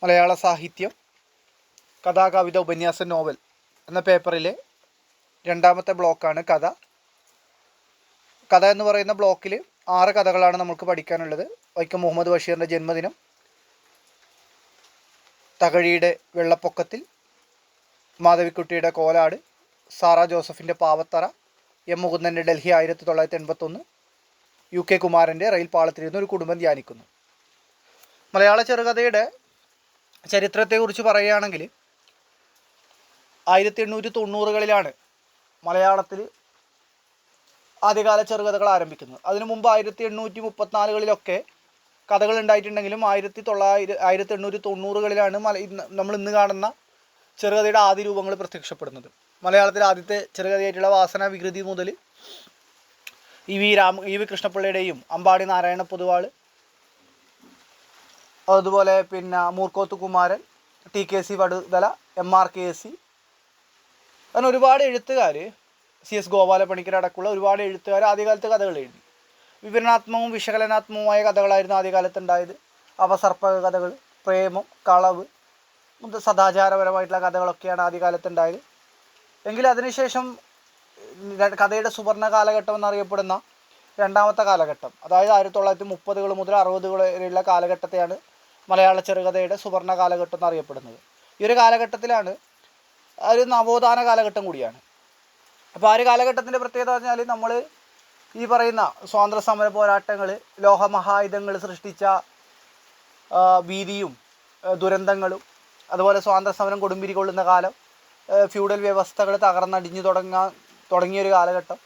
മലയാള സാഹിത്യം കഥാ കവിത ഉപന്യാസം നോവൽ എന്ന പേപ്പറിലെ രണ്ടാമത്തെ ബ്ലോക്കാണ് കഥ. കഥ എന്ന് പറയുന്ന ബ്ലോക്കിൽ 6 കഥകളാണ് നമുക്ക് പഠിക്കാനുള്ളത്. വൈക്കം മുഹമ്മദ് ബഷീറിൻ്റെ ജന്മദിനം, തകഴിയുടെ വെള്ളപ്പൊക്കത്തിൽ, മാധവിക്കുട്ടിയുടെ കോലാട്, സാറ ജോസഫിൻ്റെ പാവത്തറ, എം മുകുന്ദൻ്റെ ഡൽഹി 1981, UK കുമാരൻ്റെ റെയിൽ പാളത്തിലിരുന്ന് ഒരു കുടുംബം ധ്യാനിക്കുന്നു. മലയാള ചെറുകഥയുടെ ചരിത്രത്തെക്കുറിച്ച് പറയുകയാണെങ്കിൽ 1890കളിലാണ് മലയാളത്തിൽ ആദ്യകാല ചെറുകഥകൾ ആരംഭിക്കുന്നത്. അതിനു മുമ്പ് 1834കളിലൊക്കെ കഥകൾ ഉണ്ടായിട്ടുണ്ടെങ്കിലും 1890കളിലാണ് നമ്മൾ ഇന്ന് കാണുന്ന ചെറുകഥയുടെ ആദ്യ രൂപങ്ങൾ പ്രത്യക്ഷപ്പെടുന്നത്. മലയാളത്തിൽ ആദ്യത്തെ ചെറുകഥയായിട്ടുള്ള വാസന വികൃതി മുതൽ ഇ വി കൃഷ്ണപിള്ളയുടെയും അമ്പാടി നാരായണ പൊതുവാൾ, അതുപോലെ പിന്നെ മൂർക്കോത്ത് കുമാരൻ, TKC വടുതല, MRKC, അങ്ങനെ ഒരുപാട് എഴുത്തുകാർ, CS ഗോപാലപണിക്കർ അടക്കമുള്ള ഒരുപാട് എഴുത്തുകാർ ആദ്യകാലത്ത് കഥകൾ എഴുതി. വിവരണാത്മകവും വിശകലനാത്മകവുമായ കഥകളായിരുന്നു ആദ്യകാലത്ത് ഉണ്ടായത്. അവസർപ്പക കഥകൾ, പ്രേമം, കളവ്, സദാചാരപരമായിട്ടുള്ള കഥകളൊക്കെയാണ് ആദ്യകാലത്ത് ഉണ്ടായത്. എങ്കിൽ അതിനുശേഷം കഥയുടെ സുവർണ്ണ കാലഘട്ടം എന്നറിയപ്പെടുന്ന രണ്ടാമത്തെ കാലഘട്ടം, അതായത് 1930കൾ മുതൽ 60കൾ വരെയുള്ള കാലഘട്ടത്തെയാണ് മലയാള ചെറുകഥയുടെ സുവർണ്ണ കാലഘട്ടം എന്നറിയപ്പെടുന്നത്. ഈ ഒരു കാലഘട്ടത്തിലാണ് ഒരു നവോത്ഥാന കാലഘട്ടം കൂടിയാണ്. അപ്പോൾ ആ ഒരു കാലഘട്ടത്തിൻ്റെ പ്രത്യേകത പറഞ്ഞാൽ നമ്മൾ ഈ പറയുന്ന സ്വാതന്ത്ര്യ സമര പോരാട്ടങ്ങൾ, ലോഹമഹായുധങ്ങൾ സൃഷ്ടിച്ച ഭീതിയും ദുരന്തങ്ങളും, അതുപോലെ സ്വാതന്ത്ര്യ സമരം കൊടുമ്പിരി കൊള്ളുന്ന കാലം, ഫ്യൂഡൽ വ്യവസ്ഥകൾ തകർന്നടിഞ്ഞു തുടങ്ങിയൊരു കാലഘട്ടം,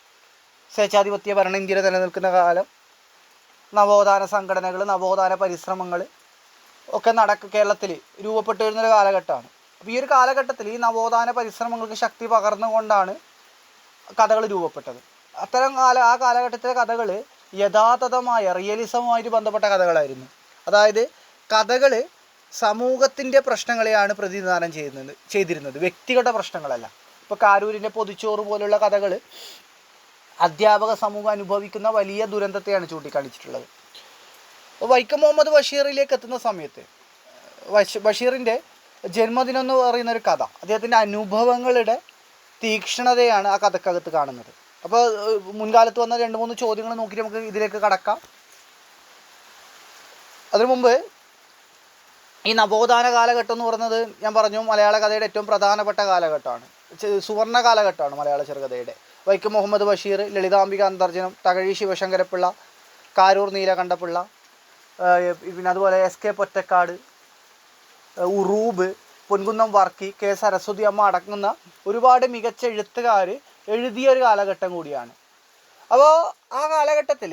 സ്വേച്ഛാധിപത്യ ഭരണ ഇന്ത്യയിൽ നിലനിൽക്കുന്ന കാലം, നവോത്ഥാന സംഘടനകൾ, നവോത്ഥാന പരിശ്രമങ്ങൾ ഒക്കെ കേരളത്തിൽ രൂപപ്പെട്ടു വരുന്നൊരു കാലഘട്ടമാണ്. അപ്പോൾ ഈ ഒരു കാലഘട്ടത്തിൽ ഈ നവോത്ഥാന പരിശ്രമങ്ങൾക്ക് ശക്തി പകർന്നുകൊണ്ടാണ് കഥകൾ രൂപപ്പെട്ടത്. ആ കാലഘട്ടത്തിലെ കഥകൾ യഥാതഥമായ റിയലിസവുമായിട്ട് ബന്ധപ്പെട്ട കഥകളായിരുന്നു. അതായത് കഥകൾ സമൂഹത്തിൻ്റെ പ്രശ്നങ്ങളെയാണ് പ്രതിനിധാനം ചെയ്തിരുന്നത്, വ്യക്തികളുടെ പ്രശ്നങ്ങളല്ല. ഇപ്പോൾ കാരൂരിൻ്റെ പൊതിച്ചോറ് പോലുള്ള കഥകൾ അധ്യാപക സമൂഹം അനുഭവിക്കുന്ന വലിയ ദുരന്തത്തെയാണ് ചൂണ്ടിക്കാണിച്ചിട്ടുള്ളത്. വൈക്കം മുഹമ്മദ് ബഷീറിലേക്ക് എത്തുന്ന സമയത്ത് ബഷീറിൻ്റെ ജന്മദിനം എന്ന് പറയുന്നൊരു കഥ, അദ്ദേഹത്തിൻ്റെ അനുഭവങ്ങളുടെ തീക്ഷ്ണതയാണ് ആ കഥക്കകത്ത് കാണുന്നത്. അപ്പോൾ മുൻകാലത്ത് വന്ന 2-3 ചോദ്യങ്ങൾ നോക്കിയിട്ട് നമുക്ക് ഇതിലേക്ക് കടക്കാം. അതിനു മുമ്പ് ഈ നവോത്ഥാന കാലഘട്ടം എന്ന് പറയുന്നത് ഞാൻ പറഞ്ഞു മലയാള കഥയുടെ ഏറ്റവും പ്രധാനപ്പെട്ട കാലഘട്ടമാണ്, സുവർണ്ണ കാലഘട്ടമാണ് മലയാള ചെറുകഥയുടെ. വൈക്കം മുഹമ്മദ് ബഷീർ, ലളിതാംബിക അന്തർജനം, തകഴി ശിവശങ്കരപ്പിള്ള, കാരൂർ നീലകണ്ഠപിള്ള, പിന്നെ അതുപോലെ SK പൊറ്റക്കാട്, ഉറൂബ്, പൊൻകുന്നം വർക്കി, K സരസ്വതി അമ്മ അടങ്ങുന്ന ഒരുപാട് മികച്ച എഴുത്തുകാർ എഴുതിയ ഒരു കാലഘട്ടം കൂടിയാണ്. അപ്പോൾ ആ കാലഘട്ടത്തിൽ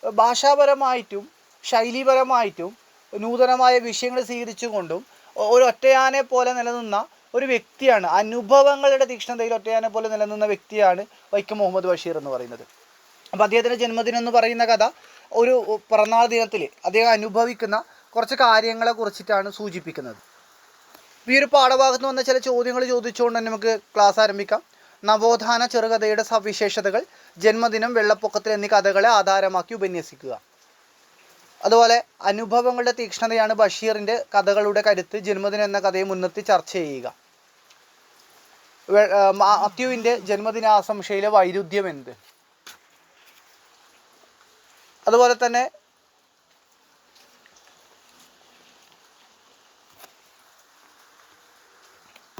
ഭാഷാപരമായിട്ടും ശൈലീപരമായിട്ടും നൂതനമായ വിഷയങ്ങൾ സ്വീകരിച്ചുകൊണ്ടും ഒരു ഒറ്റയാനെ പോലെ നിലനിന്ന ഒരു വ്യക്തിയാണ്, അനുഭവങ്ങളുടെ തീക്ഷ്ണതയിൽ ഒറ്റയാനെ പോലെ നിലനിന്ന വ്യക്തിയാണ് വൈക്കം മുഹമ്മദ് ബഷീർ എന്ന് പറയുന്നത്. അപ്പോൾ അദ്ദേഹത്തിൻ്റെ ജന്മദിനം എന്ന് പറയുന്ന കഥ ഒരു പിറന്നാൾ ദിനത്തിൽ അദ്ദേഹം അനുഭവിക്കുന്ന കുറച്ച് കാര്യങ്ങളെ കുറിച്ചിട്ടാണ് സൂചിപ്പിക്കുന്നത്. ഈ ഒരു പാഠഭാഗത്ത് വന്ന ചില ചോദ്യങ്ങൾ ചോദിച്ചുകൊണ്ട് തന്നെ നമുക്ക് ക്ലാസ് ആരംഭിക്കാം. നവോത്ഥാന ചെറുകഥയുടെ സവിശേഷതകൾ, ജന്മദിനം, വെള്ളപ്പൊക്കത്തിൽ എന്നീ കഥകളെ ആധാരമാക്കി ഉപന്യസിക്കുക. അതുപോലെ അനുഭവങ്ങളുടെ തീക്ഷ്ണതയാണ് ബഷീറിൻ്റെ കഥകളുടെ കരുത്ത്, ജന്മദിനം എന്ന കഥയെ മുൻനിർത്തി ചർച്ച ചെയ്യുക. മാത്യുവിൻ്റെ ജന്മദിനാശംസയിലെ വൈരുദ്ധ്യം എന്ത്? അതുപോലെ തന്നെ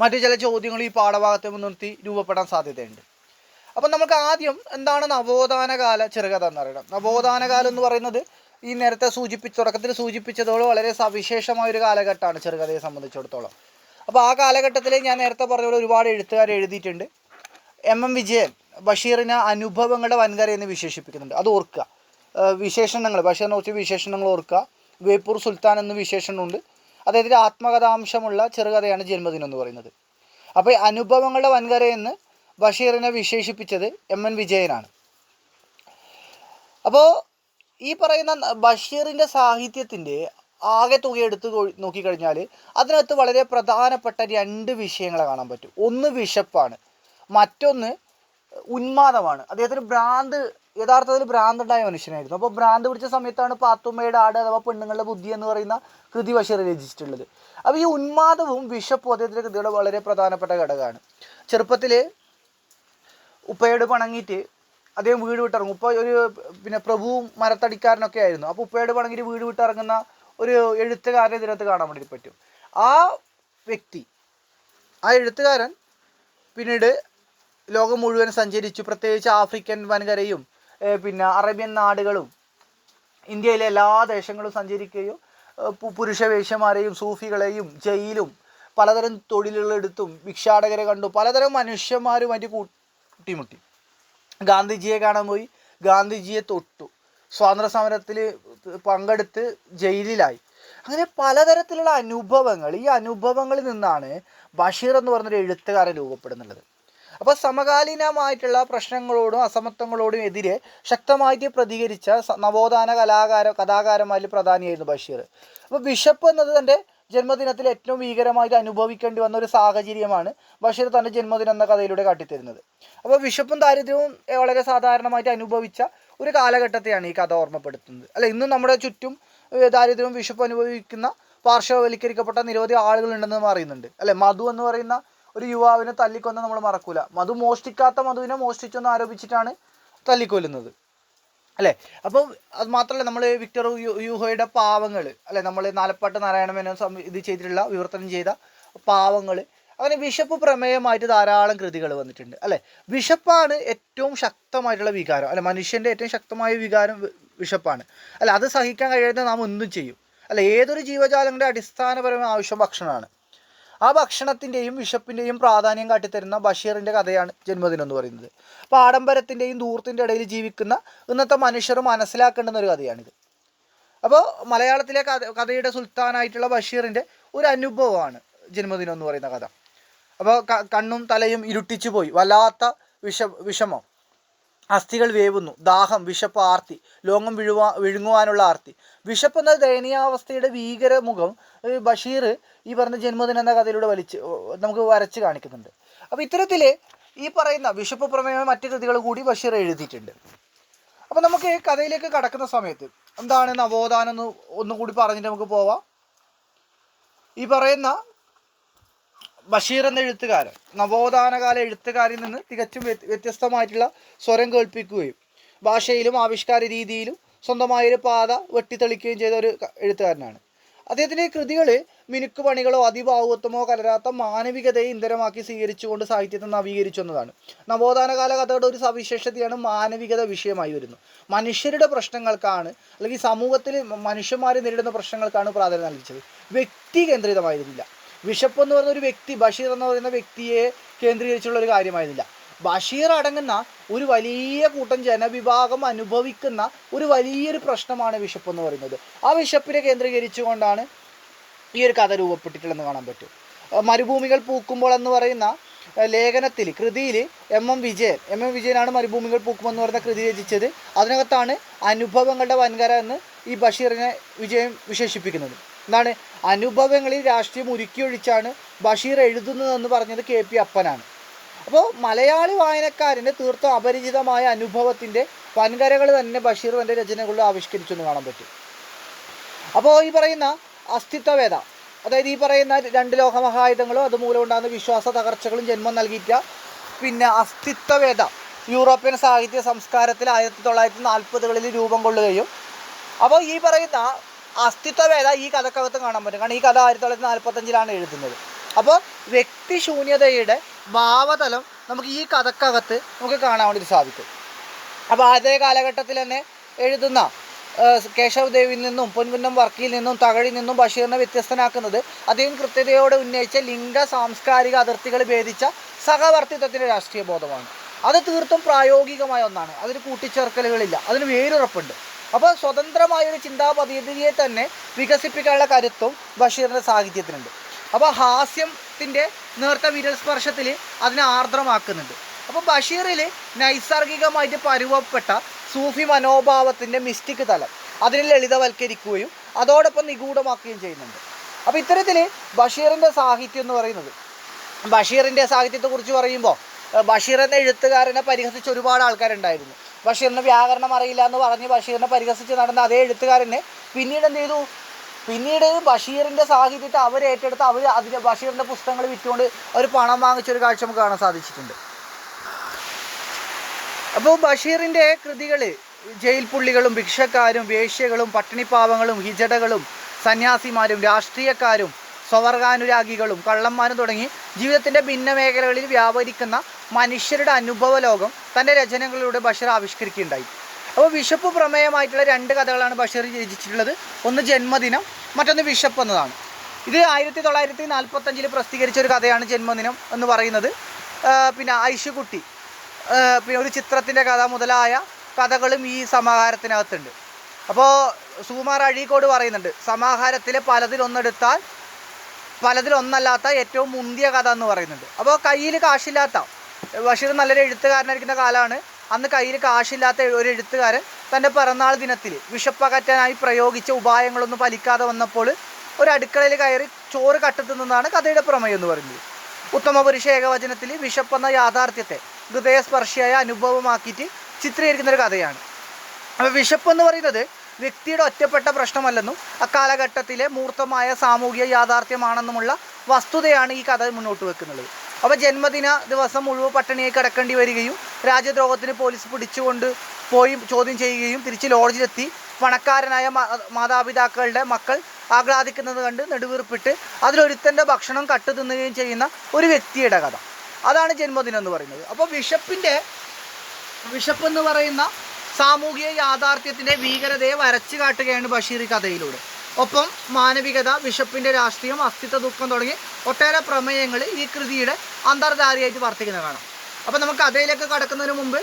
മറ്റു ചില ചോദ്യങ്ങൾ ഈ പാഠഭാഗത്തെ മുൻനിർത്തി രൂപപ്പെടാൻ സാധ്യതയുണ്ട്. അപ്പം നമുക്ക് ആദ്യം എന്താണ് നവോത്ഥാനകാല ചെറുകഥ എന്ന് പറയണം. നവോത്ഥാനകാലം എന്ന് പറയുന്നത് ഈ നേരത്തെ തുടക്കത്തിൽ സൂചിപ്പിച്ചതോളം വളരെ സവിശേഷമായൊരു കാലഘട്ടമാണ് ചെറുകഥയെ സംബന്ധിച്ചിടത്തോളം. അപ്പോൾ ആ കാലഘട്ടത്തിൽ ഞാൻ നേരത്തെ പറഞ്ഞ പോലെ ഒരുപാട് എഴുത്തുകാർ എഴുതിയിട്ടുണ്ട്. MM വിജയൻ ബഷീറിനെ അനുഭവങ്ങളുടെ വൻകര എന്ന് വിശേഷിപ്പിക്കുന്നുണ്ട്, അത് ഓർക്കുക. വിശേഷണങ്ങൾ, ബഷീറിനെ കുറിച്ച് വിശേഷണങ്ങൾ ഓർക്കുക. വേപ്പൂർ സുൽത്താൻ എന്ന് വിശേഷണമുണ്ട്. അദ്ദേഹത്തിൻ്റെ ആത്മകഥാംശമുള്ള ചെറുകഥയാണ് ജന്മദിനം എന്ന് പറയുന്നത്. അപ്പോൾ അനുഭവങ്ങളുടെ വൻകര എന്ന് ബഷീറിനെ വിശേഷിപ്പിച്ചത് MN വിജയനാണ്. അപ്പോൾ ഈ പറയുന്ന ബഷീറിൻ്റെ സാഹിത്യത്തിൻ്റെ ആകെ തുക എടുത്ത് നോക്കിക്കഴിഞ്ഞാൽ അതിനകത്ത് വളരെ പ്രധാനപ്പെട്ട 2 വിഷയങ്ങളെ കാണാൻ പറ്റും. ഒന്ന് വിശപ്പാണ്, മറ്റൊന്ന് ഉന്മാദമാണ്. അദ്ദേഹത്തിന് ഭ്രാന്ത് യഥാർത്ഥത്തിൽ ഭ്രാന്തണ്ടായ മനുഷ്യനായിരുന്നു. അപ്പോൾ ഭ്രാന്ത് പിടിച്ച സമയത്താണ് പാത്തുമ്മയുടെ ആട് അഥവാ പെണ്ണുങ്ങളുടെ ബുദ്ധി എന്ന് പറയുന്ന കൃതി ബഷീർ രചിച്ചിട്ടുള്ളത്. അപ്പോൾ ഈ ഉന്മാദവും വിശപ്പും അദ്ദേഹത്തിൻ്റെ കൃതിയുടെ വളരെ പ്രധാനപ്പെട്ട ഘടകമാണ്. ചെറുപ്പത്തിൽ ഉപ്പയോട് പണങ്ങിയിട്ട് അദ്ദേഹം വീട് വിട്ടിറങ്ങും. ഉപ്പ ഒരു പ്രഭുവും മരത്തടിക്കാരനൊക്കെ ആയിരുന്നു. അപ്പോൾ ഉപ്പയോട് പണങ്ങിയിട്ട് വീട് വിട്ടിറങ്ങുന്ന ഒരു എഴുത്തുകാരനെ ഇതിനകത്ത് കാണാൻ വേണ്ടി പറ്റും. ആ വ്യക്തി, ആ എഴുത്തുകാരൻ പിന്നീട് ലോകം മുഴുവൻ സഞ്ചരിച്ചു. പ്രത്യേകിച്ച് ആഫ്രിക്കൻ വൻകരയും അറേബ്യൻ നാടുകളും ഇന്ത്യയിലെ എല്ലാ ദേശങ്ങളും സഞ്ചരിക്കുകയും പുരുഷ വേശ്യമാരെയും സൂഫികളെയും ജയിലും പലതരം തൊഴിലുകളെടുത്തും ഭിക്ഷാടകരെ കണ്ടു. പലതരം മനുഷ്യന്മാരുമായിട്ട് കൂട്ടിമുട്ടി. ഗാന്ധിജിയെ കാണാൻ പോയി, ഗാന്ധിജിയെ തൊട്ടു, സ്വാതന്ത്ര്യ സമരത്തിൽ പങ്കെടുത്ത് ജയിലിലായി. അങ്ങനെ പലതരത്തിലുള്ള അനുഭവങ്ങൾ, ഈ അനുഭവങ്ങളിൽ നിന്നാണ് ബഷീർ എന്ന് പറഞ്ഞൊരു എഴുത്തുകാരൻ രൂപപ്പെടുന്നുള്ളത്. അപ്പോൾ സമകാലീനമായിട്ടുള്ള പ്രശ്നങ്ങളോടും അസമത്വങ്ങളോടും എതിരെ ശക്തമായിട്ട് പ്രതികരിച്ച നവോത്ഥാന കഥാകാരന്മാരിൽ പ്രധാനിയായിരുന്നു ബഷീർ. അപ്പോൾ വിശപ്പ് എന്നത് തൻ്റെ ജന്മദിനത്തിൽ ഏറ്റവും ഭീകരമായിട്ട് അനുഭവിക്കേണ്ടി വന്ന ഒരു സാഹചര്യമാണ് ബഷീർ തൻ്റെ ജന്മദിനം എന്ന കഥയിലൂടെ കാട്ടിത്തരുന്നത്. അപ്പോൾ വിശപ്പും ദാരിദ്ര്യവും വളരെ സാധാരണമായിട്ട് അനുഭവിച്ച ഒരു കാലഘട്ടത്തെയാണ് ഈ കഥ ഓർമ്മപ്പെടുത്തുന്നത്. അല്ല, ഇന്നും നമ്മുടെ ചുറ്റും ദാരിദ്ര്യവും വിശപ്പും അനുഭവിക്കുന്ന പാർശ്വവൽക്കരിക്കപ്പെട്ട നിരവധി ആളുകളുണ്ടെന്ന് നമ്മൾ അറിയുന്നുണ്ട്. അല്ലെ, മധു എന്ന് പറയുന്ന ഒരു യുവാവിനെ തല്ലിക്കൊന്ന് നമ്മൾ മറക്കൂല. മധു മോഷ്ടിക്കാത്ത മധുവിനെ മോഷ്ടിച്ചെന്ന് ആരോപിച്ചിട്ടാണ് തല്ലിക്കൊല്ലുന്നത്. അല്ലേ? അപ്പോൾ അത് മാത്രമല്ല, നമ്മൾ വിക്ടർ യൂഗോയുടെ പാവങ്ങൾ, അല്ലെ, നമ്മൾ നാലപ്പാട്ട് നാരായണമേനോൻ ഇത് ചെയ്തിട്ടുള്ള വിവർത്തനം ചെയ്ത പാവങ്ങൾ, അങ്ങനെ വിശപ്പ് പ്രമേയമായിട്ട് ധാരാളം കൃതികൾ വന്നിട്ടുണ്ട്. അല്ലേ, വിശപ്പാണ് ഏറ്റവും ശക്തമായിട്ടുള്ള വികാരം. അല്ലെ, മനുഷ്യൻ്റെ ഏറ്റവും ശക്തമായ വികാരം വിശപ്പാണ്. അല്ല, അത് സഹിക്കാൻ കഴിയാതെ നാം എന്തും ചെയ്യും. അല്ല, ഏതൊരു ജീവജാലങ്ങളുടെ അടിസ്ഥാനപരമായ ആവശ്യം ഭക്ഷണമാണ്. ആ ഭക്ഷണത്തിൻ്റെയും വിശപ്പിൻ്റെയും പ്രാധാന്യം കാട്ടിത്തരുന്ന ബഷീറിൻ്റെ കഥയാണ് ജന്മദിനം എന്ന് പറയുന്നത്. അപ്പോൾ ആഡംബരത്തിൻ്റെയും ധൂർത്തിൻ്റെ ഇടയിൽ ജീവിക്കുന്ന ഇന്നത്തെ മനുഷ്യർ മനസ്സിലാക്കേണ്ടുന്ന ഒരു കഥയാണിത്. അപ്പോൾ മലയാളത്തിലെ കഥയുടെ സുൽത്താനായിട്ടുള്ള ബഷീറിൻ്റെ ഒരു അനുഭവമാണ് ജന്മദിനം എന്ന് പറയുന്ന കഥ. അപ്പോൾ കണ്ണും തലയും ഇരുട്ടിച്ചു പോയി, വല്ലാത്ത വിഷമം, അസ്ഥികൾ വേവുന്നു, ദാഹം, വിശപ്പ്, ആർത്തി, ലോകം വിഴുങ്ങുവാനുള്ള ആർത്തി. വിശപ്പ് എന്ന ദയനീയാവസ്ഥയുടെ ഭീകരമുഖം ബഷീർ ഈ പറഞ്ഞ ജന്മദിനം എന്ന കഥയിലൂടെ നമുക്ക് വരച്ച് കാണിക്കുന്നുണ്ട്. അപ്പോൾ ഇത്തരത്തിൽ ഈ പറയുന്ന വിശപ്പ് പ്രമേയമായ മറ്റു കൃതികൾ കൂടി ബഷീർ എഴുതിയിട്ടുണ്ട്. അപ്പോൾ നമുക്ക് കഥയിലേക്ക് കടക്കുന്ന സമയത്ത് എന്താണ് നവോത്ഥാനം എന്ന് ഒന്നുകൂടി പറഞ്ഞിട്ട് നമുക്ക് പോവാം. ഈ പറയുന്ന ബഷീർ എന്ന എഴുത്തുകാരൻ നവോത്ഥാനകാല എഴുത്തുകാരിൽ നിന്ന് തികച്ചും വ്യത്യസ്തമായിട്ടുള്ള സ്വരം കേൾപ്പിക്കുകയും ഭാഷയിലും ആവിഷ്കാര രീതിയിലും സ്വന്തമായൊരു പാത വെട്ടിത്തെളിക്കുകയും ചെയ്ത ഒരു എഴുത്തുകാരനാണ്. അദ്ദേഹത്തിൻ്റെ കൃതികൾ മിനുക്കുപണികളോ അതിഭാവുകത്വമോ കലരാത്ത മാനവികതയെ ഇന്ധനമാക്കി സ്വീകരിച്ചുകൊണ്ട് സാഹിത്യത്തെ നവീകരിച്ചു എന്നതാണ്. നവോത്ഥാനകാല കഥയുടെ ഒരു സവിശേഷതയാണ് മാനവികത വിഷയമായി വരുന്നു. മനുഷ്യരുടെ പ്രശ്നങ്ങൾക്കാണ്, അല്ലെങ്കിൽ സമൂഹത്തിൽ മനുഷ്യന്മാർ നേരിടുന്ന പ്രശ്നങ്ങൾക്കാണ് പ്രാധാന്യം നൽകിച്ചത്. വ്യക്തി കേന്ദ്രിതമായിരുന്നില്ല. വിശപ്പ് എന്ന് പറയുന്ന ഒരു വ്യക്തി, ബഷീർ എന്ന് പറയുന്ന വ്യക്തിയെ കേന്ദ്രീകരിച്ചുള്ള ഒരു കാര്യമായിരുന്നില്ല. ബഷീർ അടങ്ങുന്ന ഒരു വലിയ കൂട്ടം ജനവിഭാഗം അനുഭവിക്കുന്ന ഒരു വലിയൊരു പ്രശ്നമാണ് വിശപ്പ് എന്ന് പറയുന്നത്. ആ വിശപ്പിനെ കേന്ദ്രീകരിച്ചുകൊണ്ടാണ് ഈ ഒരു കഥ രൂപപ്പെട്ടിട്ടുള്ളതെന്ന് കാണാൻ പറ്റും. മരുഭൂമികൾ പൂക്കുമ്പോൾ എന്ന് പറയുന്ന ലേഖനത്തിൽ, കൃതിയിൽ എം എം വിജയനാണ് മരുഭൂമികൾ പൂക്കുമെന്ന് പറയുന്ന കൃതി രചിച്ചത്. അതിനകത്താണ് അനുഭവങ്ങളുടെ വൻകര എന്ന് ഈ ബഷീറിനെ വിജയം വിശേഷിപ്പിക്കുന്നത്. എന്താണ്, അനുഭവങ്ങളിൽ രാഷ്ട്രീയം ഉരുക്കിയൊഴിച്ചാണ് ബഷീർ എഴുതുന്നതെന്ന് പറഞ്ഞത് KP അപ്പനാണ്. അപ്പോൾ മലയാളി വായനക്കാരന് തീർത്തും അപരിചിതമായ അനുഭവത്തിൻ്റെ വൻകരകൾ തന്നെ ബഷീർ തൻ്റെ രചനകളിൽ ആവിഷ്കരിച്ചു എന്ന് കാണാൻ പറ്റും. അപ്പോൾ ഈ പറയുന്ന അസ്തിത്വവേദ, അതായത് ഈ പറയുന്ന രണ്ട് ലോകമഹായുധങ്ങളും അതുമൂലം ഉണ്ടാകുന്ന വിശ്വാസ തകർച്ചകളും ജന്മം നൽകിയിട്ട അസ്തിത്വവേദ യൂറോപ്യൻ സാഹിത്യ സംസ്കാരത്തിൽ 1940കളിൽ രൂപം കൊള്ളുകയും, അപ്പോൾ ഈ പറയുന്ന അസ്തിത്വവേദ ഈ കഥക്കകത്ത് കാണാൻ പറ്റും. കാരണം ഈ കഥ 1945 എഴുതുന്നത്. അപ്പോൾ വ്യക്തിശൂന്യതയുടെ ഭാവതലം നമുക്ക് ഈ കഥക്കകത്ത് നമുക്ക് കാണാൻ വേണ്ടി സാധിക്കും. അപ്പോൾ അതേ കാലഘട്ടത്തിൽ തന്നെ എഴുതുന്ന കേശവ് ദേവിൽ നിന്നും പൊൻകുന്നം വർക്കിയിൽ നിന്നും തകഴിൽ നിന്നും ബഷീറിനെ വ്യത്യസ്തനാക്കുന്നത് അദ്ദേഹം കൃത്യതയോടെ ഉന്നയിച്ച ലിംഗ സാംസ്കാരിക അതിർത്തികൾ ഭേദിച്ച സഹവർത്തിത്വത്തിൻ്റെ രാഷ്ട്രീയ ബോധമാണ്. അത് തീർത്തും പ്രായോഗികമായ ഒന്നാണ്. അതിന് കൂട്ടിച്ചേർക്കലുകളില്ല, അതിന് വേരുറപ്പുണ്ട്. അപ്പോൾ സ്വതന്ത്രമായൊരു ചിന്താ പദ്ധതിയെ തന്നെ വികസിപ്പിക്കാനുള്ള കരുത്തും ബഷീറിൻ്റെ സാഹിത്യത്തിനുണ്ട്. അപ്പോൾ ഹാസ്യത്തിൻ്റെ നേർത്ത വിരൽസ്പർശത്തിൽ അതിനെ ആർദ്രമാക്കുന്നുണ്ട്. അപ്പോൾ ബഷീറിൽ നൈസർഗികമായിട്ട് പരുവപ്പെട്ട സൂഫി മനോഭാവത്തിൻ്റെ മിസ്റ്റിക് തലം അതിനെ ലളിതവൽക്കരിക്കുകയും അതോടൊപ്പം നിഗൂഢമാക്കുകയും ചെയ്യുന്നുണ്ട്. അപ്പോൾ ഇത്തരത്തിൽ ബഷീറിൻ്റെ സാഹിത്യം എന്ന് പറയുന്നത്, ബഷീറിൻ്റെ സാഹിത്യത്തെക്കുറിച്ച് പറയുമ്പോൾ ബഷീർ എന്ന എഴുത്തുകാരനെ പരിഹസിച്ച ഒരുപാട് ആൾക്കാരുണ്ടായിരുന്നു. ബഷീറിന് വ്യാകരണം അറിയില്ല എന്ന് പറഞ്ഞ് ബഷീറിനെ പരിഹസിച്ച് നടന്ന അതേ എഴുത്തുകാരനെ പിന്നീട് എന്ത് ചെയ്തു? പിന്നീട് ബഷീറിൻ്റെ സാഹിത്യത്തെ അവർ ഏറ്റെടുത്ത് അതിൻ്റെ ബഷീറിൻ്റെ പുസ്തകങ്ങൾ വിറ്റുകൊണ്ട് അവർ പണം വാങ്ങിച്ചൊരു കാഴ്ച നമുക്ക് കാണാൻ സാധിച്ചിട്ടുണ്ട്. അപ്പോൾ ബഷീറിൻ്റെ കൃതികൾ ജയിൽ പുള്ളികളും ഭിക്ഷക്കാരും വേശ്യകളും പട്ടിണിപ്പാവങ്ങളും ഹിജടകളും സന്യാസിമാരും രാഷ്ട്രീയക്കാരും സ്വവർഗാനുരാഗികളും കള്ളന്മാരും തുടങ്ങി ജീവിതത്തിൻ്റെ ഭിന്ന മേഖലകളിൽ വ്യാപരിക്കുന്ന മനുഷ്യരുടെ അനുഭവ ലോകം തൻ്റെ രചനകളിലൂടെ ബഷീർ ആവിഷ്കരിക്കുകയുണ്ടായി. അപ്പോൾ വിശപ്പ് പ്രമേയമായിട്ടുള്ള 2 കഥകളാണ് ബഷീർ രചിച്ചിട്ടുള്ളത്. ഒന്ന് ജന്മദിനം, മറ്റൊന്ന് വിശപ്പ് എന്നതാണ്. ഇത് 1945 പ്രസിദ്ധീകരിച്ച ഒരു കഥയാണ് ജന്മദിനം എന്ന് പറയുന്നത്. പിന്നെ ഐഷുകുട്ടി, പിന്നെ ഒരു ചിത്രത്തിൻ്റെ കഥ മുതലായ കഥകളും ഈ സമാഹാരത്തിനകത്തുണ്ട്. അപ്പോൾ സുകുമാർ അഴീക്കോട് പറയുന്നുണ്ട്, സമാഹാരത്തിലെ പലതിലൊന്നെടുത്താൽ പലതിലൊന്നല്ലാത്ത ഏറ്റവും മുന്തിയ കഥ എന്ന് പറയുന്നുണ്ട്. അപ്പോൾ കയ്യിൽ കാശില്ലാത്ത, ബഷീർ നല്ലൊരു എഴുത്തുകാരനായിരിക്കുന്ന കാലമാണ്. അന്ന് കയ്യിൽ കാശില്ലാത്ത ഒരു എഴുത്തുകാരൻ തൻ്റെ പിറന്നാൾ ദിനത്തിൽ വിശപ്പകറ്റാനായി പ്രയോഗിച്ച ഉപായങ്ങളൊന്നും ഫലിക്കാതെ വന്നപ്പോൾ ഒരു അടുക്കളയിൽ കയറി ചോറ് കട്ടുത്തുന്നതാണ് കഥയുടെ പ്രമേയം എന്ന് പറയുന്നത്. ഉത്തമപുരുഷ ഏകവചനത്തിൽ വിശപ്പെന്ന യാഥാർത്ഥ്യത്തെ ഹൃദയസ്പർശിയായ അനുഭവമാക്കിയിട്ട് ചിത്രീകരിക്കുന്നൊരു കഥയാണ്. അപ്പോൾ വിശപ്പെന്ന് പറയുന്നത് വ്യക്തിയുടെ ഒറ്റപ്പെട്ട പ്രശ്നമല്ലെന്നും അക്കാലഘട്ടത്തിലെ മൂർത്തമായ സാമൂഹിക യാഥാർത്ഥ്യമാണെന്നുമുള്ള വസ്തുതയാണ് ഈ കഥ മുന്നോട്ട് വെക്കുന്നത്. അപ്പോൾ ജന്മദിന ദിവസം മുഴുവൻ പട്ടിണിയായി കിടക്കേണ്ടി വരികയും രാജ്യദ്രോഹത്തിന് പോലീസ് പിടിച്ചുകൊണ്ട് പോയി ചോദ്യം ചെയ്യുകയും തിരിച്ച് ലോഡ്ജിലെത്തി പണക്കാരനായ മാതാപിതാക്കളുടെ മക്കൾ ആഹ്ലാദിക്കുന്നത് കണ്ട് നെടുവീർപ്പിട്ട് അതിലൊരുത്തൻ്റെ ഭക്ഷണം കട്ടു തിന്നുകയും ചെയ്യുന്ന ഒരു വ്യക്തിയുടെ കഥ, അതാണ് ജന്മദിനം എന്ന് പറയുന്നത്. അപ്പോൾ വിശപ്പെന്ന് പറയുന്ന സാമൂഹിക യാഥാർത്ഥ്യത്തിൻ്റെ ഭീകരതയെ വരച്ചു കാട്ടുകയാണ് ബഷീർ ഈ കഥയിലൂടെ. ഒപ്പം മാനവികത, വിശപ്പിൻ്റെ രാഷ്ട്രീയം, അസ്തിത്വ ദുഃഖം തുടങ്ങി ഒട്ടേറെ പ്രമേയങ്ങൾ ഈ കൃതിയുടെ അന്തർധാരയായിട്ട് വർത്തിക്കുന്നത് കാണാം. അപ്പോൾ നമുക്ക് കഥയിലേക്ക് കടക്കുന്നതിന് മുമ്പ്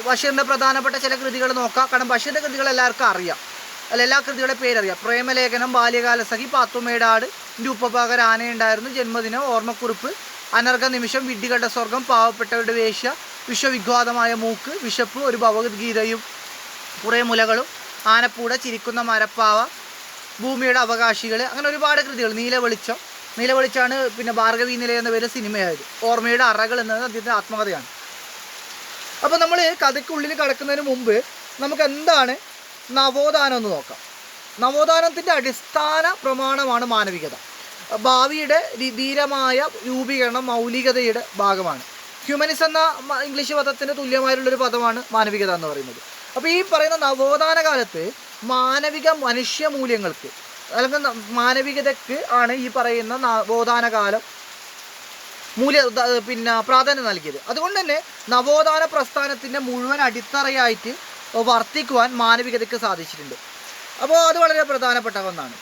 ബഷീറിൻ്റെ പ്രധാനപ്പെട്ട ചില കൃതികൾ നോക്കാം. കാരണം ബഷീറിൻ്റെ കൃതികൾ എല്ലാവർക്കും അറിയാം, എല്ലാ കൃതികളുടെ പേരറിയാം. പ്രേമലേഖനം, ബാല്യകാലസഖി, പാത്തുമ്മയുടെ എൻ്റെ ഉപ്പപകർ ആനയുണ്ടായിരുന്നു, ജന്മദിനം, ഓർമ്മക്കുറിപ്പ്, അനർഘ നിമിഷം, വിഡ്ഢികളുടെ സ്വർഗം, പാവപ്പെട്ടവരുടെ വേശ്യ, വിശ്വവിഘാതമായ മൂക്ക്, വിശപ്പ്, ഒരു ഭഗവത്ഗീതയും കുറേ മുലകളും, ആനപ്പൂട, ചിരിക്കുന്ന മരപ്പാവ, ഭൂമിയുടെ അവകാശികൾ, അങ്ങനെ ഒരുപാട് കൃതികൾ. നീലവെളിച്ചമാണ് പിന്നെ ഭാർഗവീ നിലയം എന്ന പേര് സിനിമയായത്. ഓർമ്മയുടെ അറകൾ എന്നത് അദ്ദേഹത്തിൻ്റെ ആത്മകഥയാണ്. അപ്പോൾ നമ്മൾ കഥയ്ക്കുള്ളിൽ കടക്കുന്നതിന് മുമ്പ് നമുക്ക് എന്താണ് നവോത്ഥാനം എന്ന് നോക്കാം. നവോത്ഥാനത്തിൻ്റെ അടിസ്ഥാന പ്രമാണമാണ് മാനവികത. ഭാവിയുടെ ധീരമായ രൂപീകരണം മൗലികതയുടെ ഭാഗമാണ്. ഹ്യൂമനിസം എന്ന ഇംഗ്ലീഷ് പദത്തിന് തുല്യമായിട്ടുള്ളൊരു പദമാണ് മാനവികത എന്ന് പറയുന്നത്. അപ്പോൾ ഈ പറയുന്ന നവോത്ഥാന കാലത്ത് മാനവിക മനുഷ്യ മൂല്യങ്ങൾക്ക് അല്ലെങ്കിൽ മാനവികതയ്ക്ക് ആണ് ഈ പറയുന്ന നവോത്ഥാന കാലം പ്രാധാന്യം നൽകിയത്. അതുകൊണ്ട് തന്നെ നവോത്ഥാന പ്രസ്ഥാനത്തിൻ്റെ മുഴുവൻ അടിത്തറയായിട്ട് വർത്തിക്കുവാൻ മാനവികതയ്ക്ക് സാധിച്ചിട്ടുണ്ട്. അപ്പോൾ അത് വളരെ പ്രധാനപ്പെട്ട ഒന്നാണ്.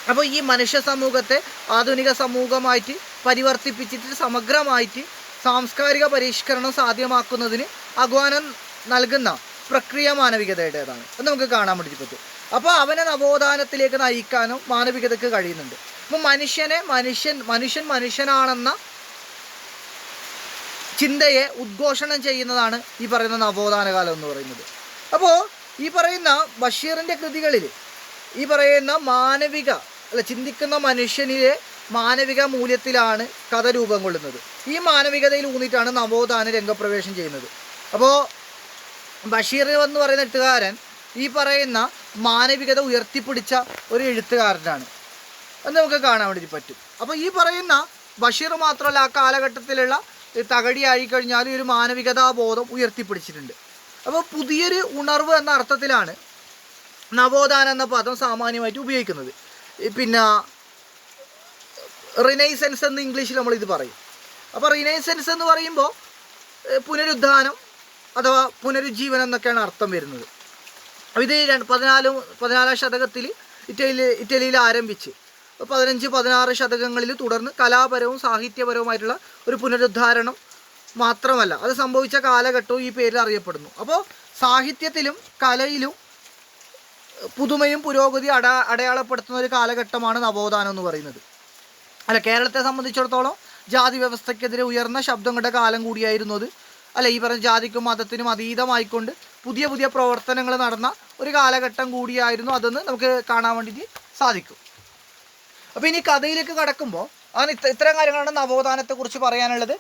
അപ്പോൾ ഈ മനുഷ്യ സമൂഹത്തെ ആധുനിക സമൂഹമായിട്ട് പരിവർത്തിപ്പിച്ചിട്ട് സമഗ്രമായിട്ട് സാംസ്കാരിക പരിഷ്കരണം സാധ്യമാക്കുന്നതിന് ആഹ്വാനം നൽകുന്ന പ്രക്രിയ മാനവികതയുടേതാണ്. അത് നമുക്ക് കാണാൻ വേണ്ടി പറ്റും. അപ്പോൾ അവനെ നവോത്ഥാനത്തിലേക്ക് നയിക്കാനും മാനവികതയ്ക്ക് കഴിയുന്നുണ്ട്. അപ്പോൾ മനുഷ്യനാണെന്ന ചിന്തയെ ഉദ്ഘോഷണം ചെയ്യുന്നതാണ് ഈ പറയുന്ന നവോത്ഥാന കാലം എന്ന് പറയുന്നത്. അപ്പോൾ ഈ പറയുന്ന ബഷീറിൻ്റെ കൃതികളിൽ ഈ പറയുന്ന ചിന്തിക്കുന്ന മനുഷ്യനിലെ മാനവിക മൂല്യത്തിലാണ് കഥ രൂപം കൊള്ളുന്നത്. ഈ മാനവികതയിൽ ഊന്നിയിട്ടാണ് നവോത്ഥാന രംഗപ്രവേശം ചെയ്യുന്നത്. അപ്പോൾ ബഷീർ എന്ന് പറയുന്ന എഴുത്തുകാരൻ ഈ പറയുന്ന മാനവികത ഉയർത്തിപ്പിടിച്ച ഒരു എഴുത്തുകാരനാണ് എന്ന് നമുക്ക് കാണാൻ വേണ്ടി പറ്റും. അപ്പോൾ ഈ പറയുന്ന ബഷീർ മാത്രമല്ല, ആ കാലഘട്ടത്തിലുള്ള തകഴിയായി കഴിഞ്ഞാൽ ഒരു മാനവികതാബോധം ഉയർത്തിപ്പിടിച്ചിട്ടുണ്ട്. അപ്പോൾ പുതിയൊരു ഉണർവ് എന്ന അർത്ഥത്തിലാണ് നവോത്ഥാനം എന്ന പദം സാമാന്യമായിട്ട് ഉപയോഗിക്കുന്നത്. പിന്നെ റിനൈസൻസ് എന്ന് ഇംഗ്ലീഷിൽ നമ്മളിത് പറയും. അപ്പോൾ റിനൈസൻസ് എന്ന് പറയുമ്പോൾ പുനരുദ്ധാനം അഥവാ പുനരുജ്ജീവനം എന്നൊക്കെയാണ് അർത്ഥം വരുന്നത്. ഇത് 14-ാം ശതകത്തിൽ ഇറ്റലിയിൽ ആരംഭിച്ച് 15-16 ശതകങ്ങളിൽ തുടർന്ന് കലാപരവും സാഹിത്യപരവുമായിട്ടുള്ള ഒരു പുനരുദ്ധാരണം മാത്രമല്ല, അത് സംഭവിച്ച കാലഘട്ടവും ഈ പേരിൽ അറിയപ്പെടുന്നു. അപ്പോൾ സാഹിത്യത്തിലും കലയിലും പുതുമയും പുരോഗതി അടയാളപ്പെടുത്തുന്ന ഒരു കാലഘട്ടമാണ് നവോത്ഥാനം എന്ന് പറയുന്നത്. കേരളത്തെ സംബന്ധിച്ചിടത്തോളം ജാതി വ്യവസ്ഥയ്ക്കെതിരെ ഉയർന്ന ശബ്ദങ്ങളുടെ കാലം കൂടിയായിരുന്നു അത്. ഈ പറഞ്ഞ ജാതിക്കും മതത്തിനും അതീതമായിക്കൊണ്ട് പുതിയ പുതിയ പ്രവർത്തനങ്ങൾ നടന്ന ഒരു കാലഘട്ടം കൂടിയായിരുന്നു അതെന്ന് നമുക്ക് കാണാൻ വേണ്ടിയിട്ട് സാധിക്കും. അപ്പോൾ ഇനി കഥയിലേക്ക് കടക്കുമ്പോൾ അങ്ങനെ ഇത്തരം കാര്യങ്ങളാണ് നവോത്ഥാനത്തെക്കുറിച്ച് പറയാനുള്ളത്.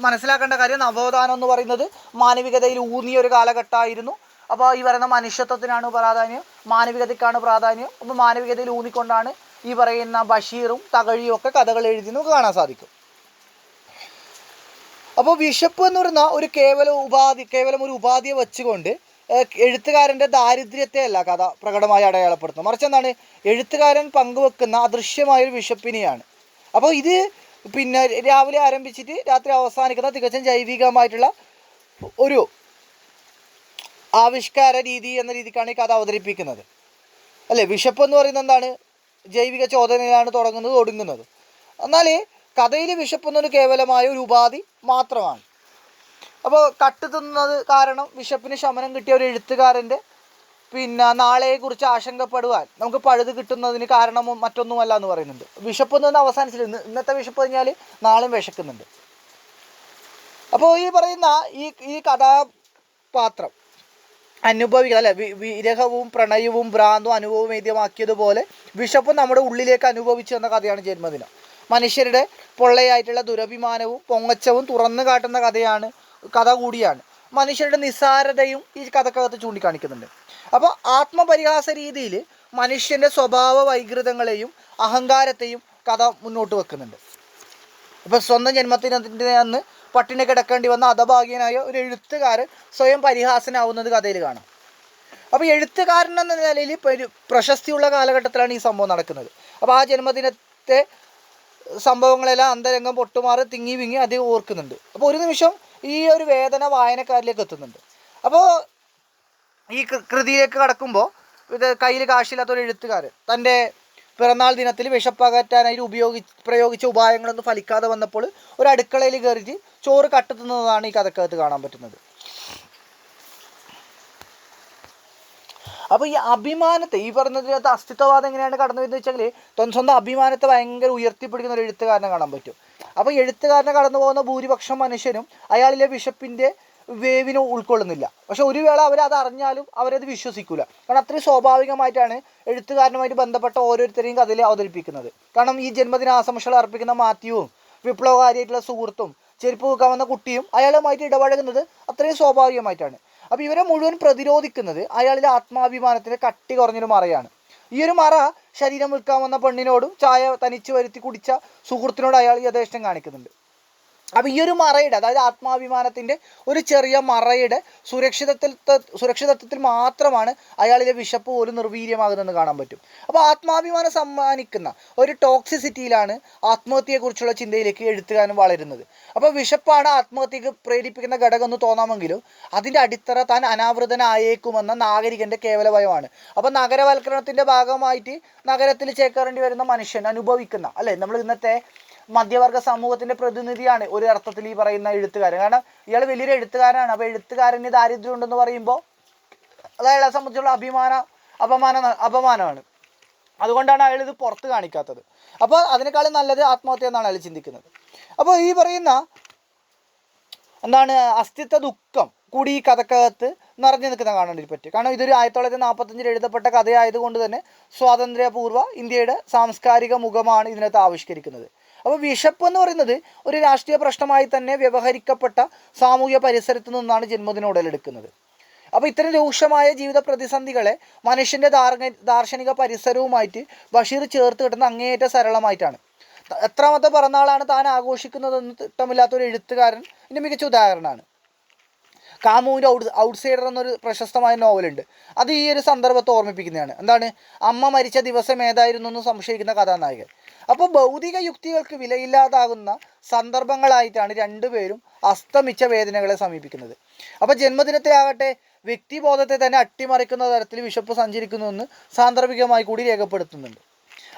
മനസ്സിലാക്കേണ്ട കാര്യം നവോത്ഥാനം എന്ന് പറയുന്നത് മാനവികതയിൽ ഊന്നിയ ഒരു കാലഘട്ടമായിരുന്നു. അപ്പോൾ ഈ പറയുന്ന മനുഷ്യത്വത്തിനാണ് പ്രാധാന്യം, മാനവികതയ്ക്കാണ് പ്രാധാന്യം. അപ്പോൾ മാനവികതയിൽ ഊന്നിക്കൊണ്ടാണ് ഈ പറയുന്ന ബഷീറും തകഴിയും ഒക്കെ കഥകൾ എഴുതി നമുക്ക് കാണാൻ സാധിക്കും. അപ്പോൾ വിശപ്പ് എന്ന് പറയുന്ന ഒരു കേവലം ഒരു ഉപാധിയെ വെച്ചുകൊണ്ട് എഴുത്തുകാരൻ്റെ ദാരിദ്ര്യത്തെ അല്ല കഥ പ്രകടമായി അടയാളപ്പെടുത്തുന്നത്. മറിച്ച് എന്താണ്, എഴുത്തുകാരൻ പങ്കുവെക്കുന്ന അദൃശ്യമായൊരു വിശപ്പിനെയാണ്. അപ്പോൾ ഇത് പിന്നെ രാവിലെ ആരംഭിച്ചിട്ട് രാത്രി അവസാനിക്കുന്ന തികച്ചും ജൈവികമായിട്ടുള്ള ഒരു ആവിഷ്കാര രീതി എന്ന രീതിക്കാണ് ഈ കഥ അവതരിപ്പിക്കുന്നത്. അല്ലേ, വിശപ്പ് എന്ന് പറയുന്നത് എന്താണ്, ജൈവിക ചോദനയിലാണ് തുടങ്ങുന്നത് ഒടുങ്ങുന്നത്. എന്നാൽ കഥയിൽ വിശപ്പ് എന്നൊരു കേവലമായ ഒരു ഉപാധി മാത്രമാണ്. അപ്പോൾ കട്ട് തിന്നുന്നത് കാരണം വിശപ്പിന് ശമനം കിട്ടിയ ഒരു എഴുത്തുകാരൻ്റെ പിന്നെ നാളെയെക്കുറിച്ച് ആശങ്കപ്പെടുവാൻ നമുക്ക് പഴുത് കിട്ടുന്നതിന് കാരണമോ മറ്റൊന്നുമല്ല എന്ന് പറയുന്നുണ്ട്. വിശപ്പ് എന്ന് അവസാനിച്ചില്ല, ഇന്നത്തെ വിശപ്പ് കഴിഞ്ഞാൽ നാളെയും വിശക്കുന്നുണ്ട്. അപ്പോൾ ഈ പറയുന്ന ഈ കഥാപാത്രം അനുഭവിക്കുക, അല്ലെ, വിരഹവും പ്രണയവും ഭ്രാന്തും അനുഭവം വേദ്യമാക്കിയതുപോലെ വിശപ്പ് നമ്മുടെ ഉള്ളിലേക്ക് അനുഭവിച്ചു എന്ന കഥയാണ് ജന്മദിനം. മനുഷ്യരുടെ പൊള്ളയായിട്ടുള്ള ദുരഭിമാനവും പൊങ്ങച്ചവും തുറന്നു കാട്ടുന്ന കഥ കൂടിയാണ്. മനുഷ്യരുടെ നിസ്സാരതയും ഈ കഥക്കകത്ത് ചൂണ്ടിക്കാണിക്കുന്നുണ്ട്. അപ്പോൾ ആത്മപരിഹാസ രീതിയിൽ മനുഷ്യൻ്റെ സ്വഭാവ വൈകൃതങ്ങളെയും അഹങ്കാരത്തെയും കഥ മുന്നോട്ട് വെക്കുന്നുണ്ട്. ഇപ്പോൾ സ്വന്തം ജന്മദിനത്തിൻ്റെ അന്ന് പട്ടിണി കിടക്കേണ്ടി വന്ന ഹതഭാഗ്യനായ ഒരു എഴുത്തുകാരൻ സ്വയം പരിഹാസനാവുന്നത് കഥയിൽ കാണാം. അപ്പോൾ എഴുത്തുകാരൻ എന്ന നിലയിൽ പ്രശസ്തിയുള്ള കാലഘട്ടത്തിലാണ് ഈ സംഭവം നടക്കുന്നത്. അപ്പോൾ ആ ജന്മദിനത്തെ സംഭവങ്ങളെല്ലാം അന്തരംഗം പൊട്ടുമാറി തിങ്ങി വിങ്ങി അദ്ദേഹം ഓർക്കുന്നുണ്ട്. അപ്പോൾ ഒരു നിമിഷം ഈ ഒരു വേദന വായനക്കാരിലേക്ക് എത്തുന്നുണ്ട്. അപ്പോൾ ഈ കൃതിയിലേക്ക് കടക്കുമ്പോൾ ഇത് കയ്യിൽ കാശില്ലാത്തൊരു എഴുത്തുകാരൻ തൻ്റെ പിറന്നാൾ ദിനത്തിൽ വിശപ്പകറ്റാനായിട്ട് പ്രയോഗിച്ച ഉപായങ്ങളൊന്നും ഫലിക്കാതെ വന്നപ്പോൾ ഒരു അടുക്കളയിൽ കയറിയിട്ട് ചോറ് കട്ടുത്തുന്നതാണ് ഈ കഥക്കകത്ത് കാണാൻ പറ്റുന്നത്. അപ്പോൾ ഈ അഭിമാനത്തെ, ഈ പറഞ്ഞതിനകത്ത് അസ്തിത്വവാദം എങ്ങനെയാണ് കടന്നു വരുന്നത് വെച്ചാൽ സ്വന്തം അഭിമാനത്തെ ഭയങ്കര ഉയർത്തിപ്പിടിക്കുന്ന ഒരു എഴുത്തുകാരനെ കാണാൻ പറ്റും. അപ്പോൾ എഴുത്തുകാരനെ കടന്നു പോകുന്ന ഭൂരിപക്ഷം മനുഷ്യരും അയാളിലെ വിശപ്പിൻ്റെ വേവിനെ ഉൾക്കൊള്ളുന്നില്ല. പക്ഷെ ഒരു വേള അവരത് അറിഞ്ഞാലും അവരത് വിശ്വസിക്കില്ല. കാരണം അത്രയും സ്വാഭാവികമായിട്ടാണ് എഴുത്തുകാരനുമായിട്ട് ബന്ധപ്പെട്ട ഓരോരുത്തരെയും കഥയിൽ അവതരിപ്പിക്കുന്നത്. കാരണം ഈ ജന്മദിന ആശംസകൾ അർപ്പിക്കുന്ന മാത്യുവും വിപ്ലവകാരിയായിട്ടുള്ള സുഹൃത്തും ചെരുപ്പ് വെക്കാൻ വന്ന കുട്ടിയും അയാളുമായിട്ട് ഇടപഴകുന്നത് അത്രയും സ്വാഭാവികമായിട്ടാണ്. അപ്പോൾ ഇവരെ മുഴുവൻ പ്രതിരോധിക്കുന്നത് അയാളിലെ ആത്മാഭിമാനത്തിൻ്റെ കട്ടി കുറഞ്ഞൊരു മറയാണ്. ഈ ഒരു മറ ശരീരം വിൽക്കാൻ വന്ന പെണ്ണിനോടും ചായ തനിച്ച് വരുത്തി കുടിച്ച സുഹൃത്തിനോട് അയാൾ യഥേഷ്ടം കാണിക്കുന്നുണ്ട്. അപ്പോൾ ഈ ഒരു മറയുടെ, അതായത് ആത്മാഭിമാനത്തിൻ്റെ ഒരു ചെറിയ മറയുടെ സുരക്ഷിതത്വത്തിൽ മാത്രമാണ് അയാളിലെ വിശപ്പ് പോലും നിർവീര്യമാകുന്നതെന്ന് കാണാൻ പറ്റും. അപ്പോൾ ആത്മാഭിമാനം സമ്മാനിക്കുന്ന ഒരു ടോക്സിസിറ്റിയിലാണ് ആത്മഹത്യയെക്കുറിച്ചുള്ള ചിന്തയിലേക്ക് എഴുത്തുകാരൻ വളരുന്നത്. അപ്പോൾ വിശപ്പാണ് ആത്മഹത്യക്ക് പ്രേരിപ്പിക്കുന്ന ഘടകം എന്ന് തോന്നാമെങ്കിലും അതിൻ്റെ അടിത്തറ താൻ അനാവൃതനായേക്കുമെന്ന നാഗരികൻ്റെ കേവല ഭയമാണ്. അപ്പോൾ നഗരവൽക്കരണത്തിൻ്റെ ഭാഗമായിട്ട് നഗരത്തിൽ ചേക്കേറേണ്ടി വരുന്ന മനുഷ്യൻ അനുഭവിക്കുന്ന, അല്ലേ, നമ്മൾ ഇന്നത്തെ മധ്യവർഗ സമൂഹത്തിൻ്റെ പ്രതിനിധിയാണ് ഒരു അർത്ഥത്തിൽ ഈ പറയുന്ന എഴുത്തുകാരൻ. കാരണം ഇയാൾ വലിയൊരു എഴുത്തുകാരനാണ്. അപ്പോൾ എഴുത്തുകാരന് ദാരിദ്ര്യം ഉണ്ടെന്ന് പറയുമ്പോൾ അത് അയാളെ സംബന്ധിച്ചുള്ള അപമാനമാണ്. അതുകൊണ്ടാണ് അയാൾ ഇത് പുറത്ത് കാണിക്കാത്തത്. അപ്പോൾ അതിനേക്കാളും നല്ലത് ആത്മഹത്യ എന്നാണ് അയാൾ ചിന്തിക്കുന്നത്. അപ്പോൾ ഈ പറയുന്ന എന്താണ് അസ്തിത്വ ദുഃഖം കൂടി ഈ കഥക്കകത്ത് നിറഞ്ഞു നിൽക്കുന്ന കാണാൻ പറ്റും. കാരണം ഇതൊരു 1945 എഴുതപ്പെട്ട കഥയായതുകൊണ്ട് തന്നെ സ്വാതന്ത്ര്യപൂർവ്വ ഇന്ത്യയുടെ സാംസ്കാരിക മുഖമാണ് ഇതിനകത്ത് ആവിഷ്കരിക്കുന്നത്. അപ്പോൾ വിശപ്പ് എന്ന് പറയുന്നത് ഒരു രാഷ്ട്രീയ പ്രശ്നമായി തന്നെ വ്യവഹരിക്കപ്പെട്ട സാമൂഹ്യ പരിസരത്ത് നിന്നാണ് ജന്മദിനം ഉടലെടുക്കുന്നത്. അപ്പോൾ ഇത്തരം രൂക്ഷമായ ജീവിത പ്രതിസന്ധികളെ മനുഷ്യൻ്റെ ദാർശനിക പരിസരവുമായിട്ട് ബഷീർ ചേർത്ത് കിട്ടുന്ന അങ്ങേയറ്റ സരളമായിട്ടാണ്. എത്രാമത്തെ പിറന്നാളാണ് താൻ ആഘോഷിക്കുന്നതെന്ന് തിട്ടമില്ലാത്തൊരു എഴുത്തുകാരൻ ഇതിൻ്റെ മികച്ച ഉദാഹരണമാണ്. കാമുവിൻ്റെ ഔട്ട്സൈഡർ എന്നൊരു പ്രശസ്തമായ നോവലുണ്ട്. അത് ഈ ഒരു സന്ദർഭത്തെ ഓർമ്മിപ്പിക്കുന്നതാണ്. എന്താണ്, അമ്മ മരിച്ച ദിവസം ഏതായിരുന്നു എന്ന് സംശയിക്കുന്ന കഥാനായകൻ. അപ്പോൾ ഭൗതിക യുക്തികൾക്ക് വിലയില്ലാതാകുന്ന സന്ദർഭങ്ങളായിട്ടാണ് രണ്ടുപേരും അസ്തമിച്ച വേദനകളെ സമീപിക്കുന്നത്. അപ്പോൾ ജന്മദിനത്തിലാകട്ടെ വ്യക്തിബോധത്തെ തന്നെ അട്ടിമറിക്കുന്ന തരത്തിൽ വിശപ്പ് സഞ്ചരിക്കുന്നുവെന്ന് സാന്ദർഭികമായി കൂടി രേഖപ്പെടുത്തുന്നുണ്ട്.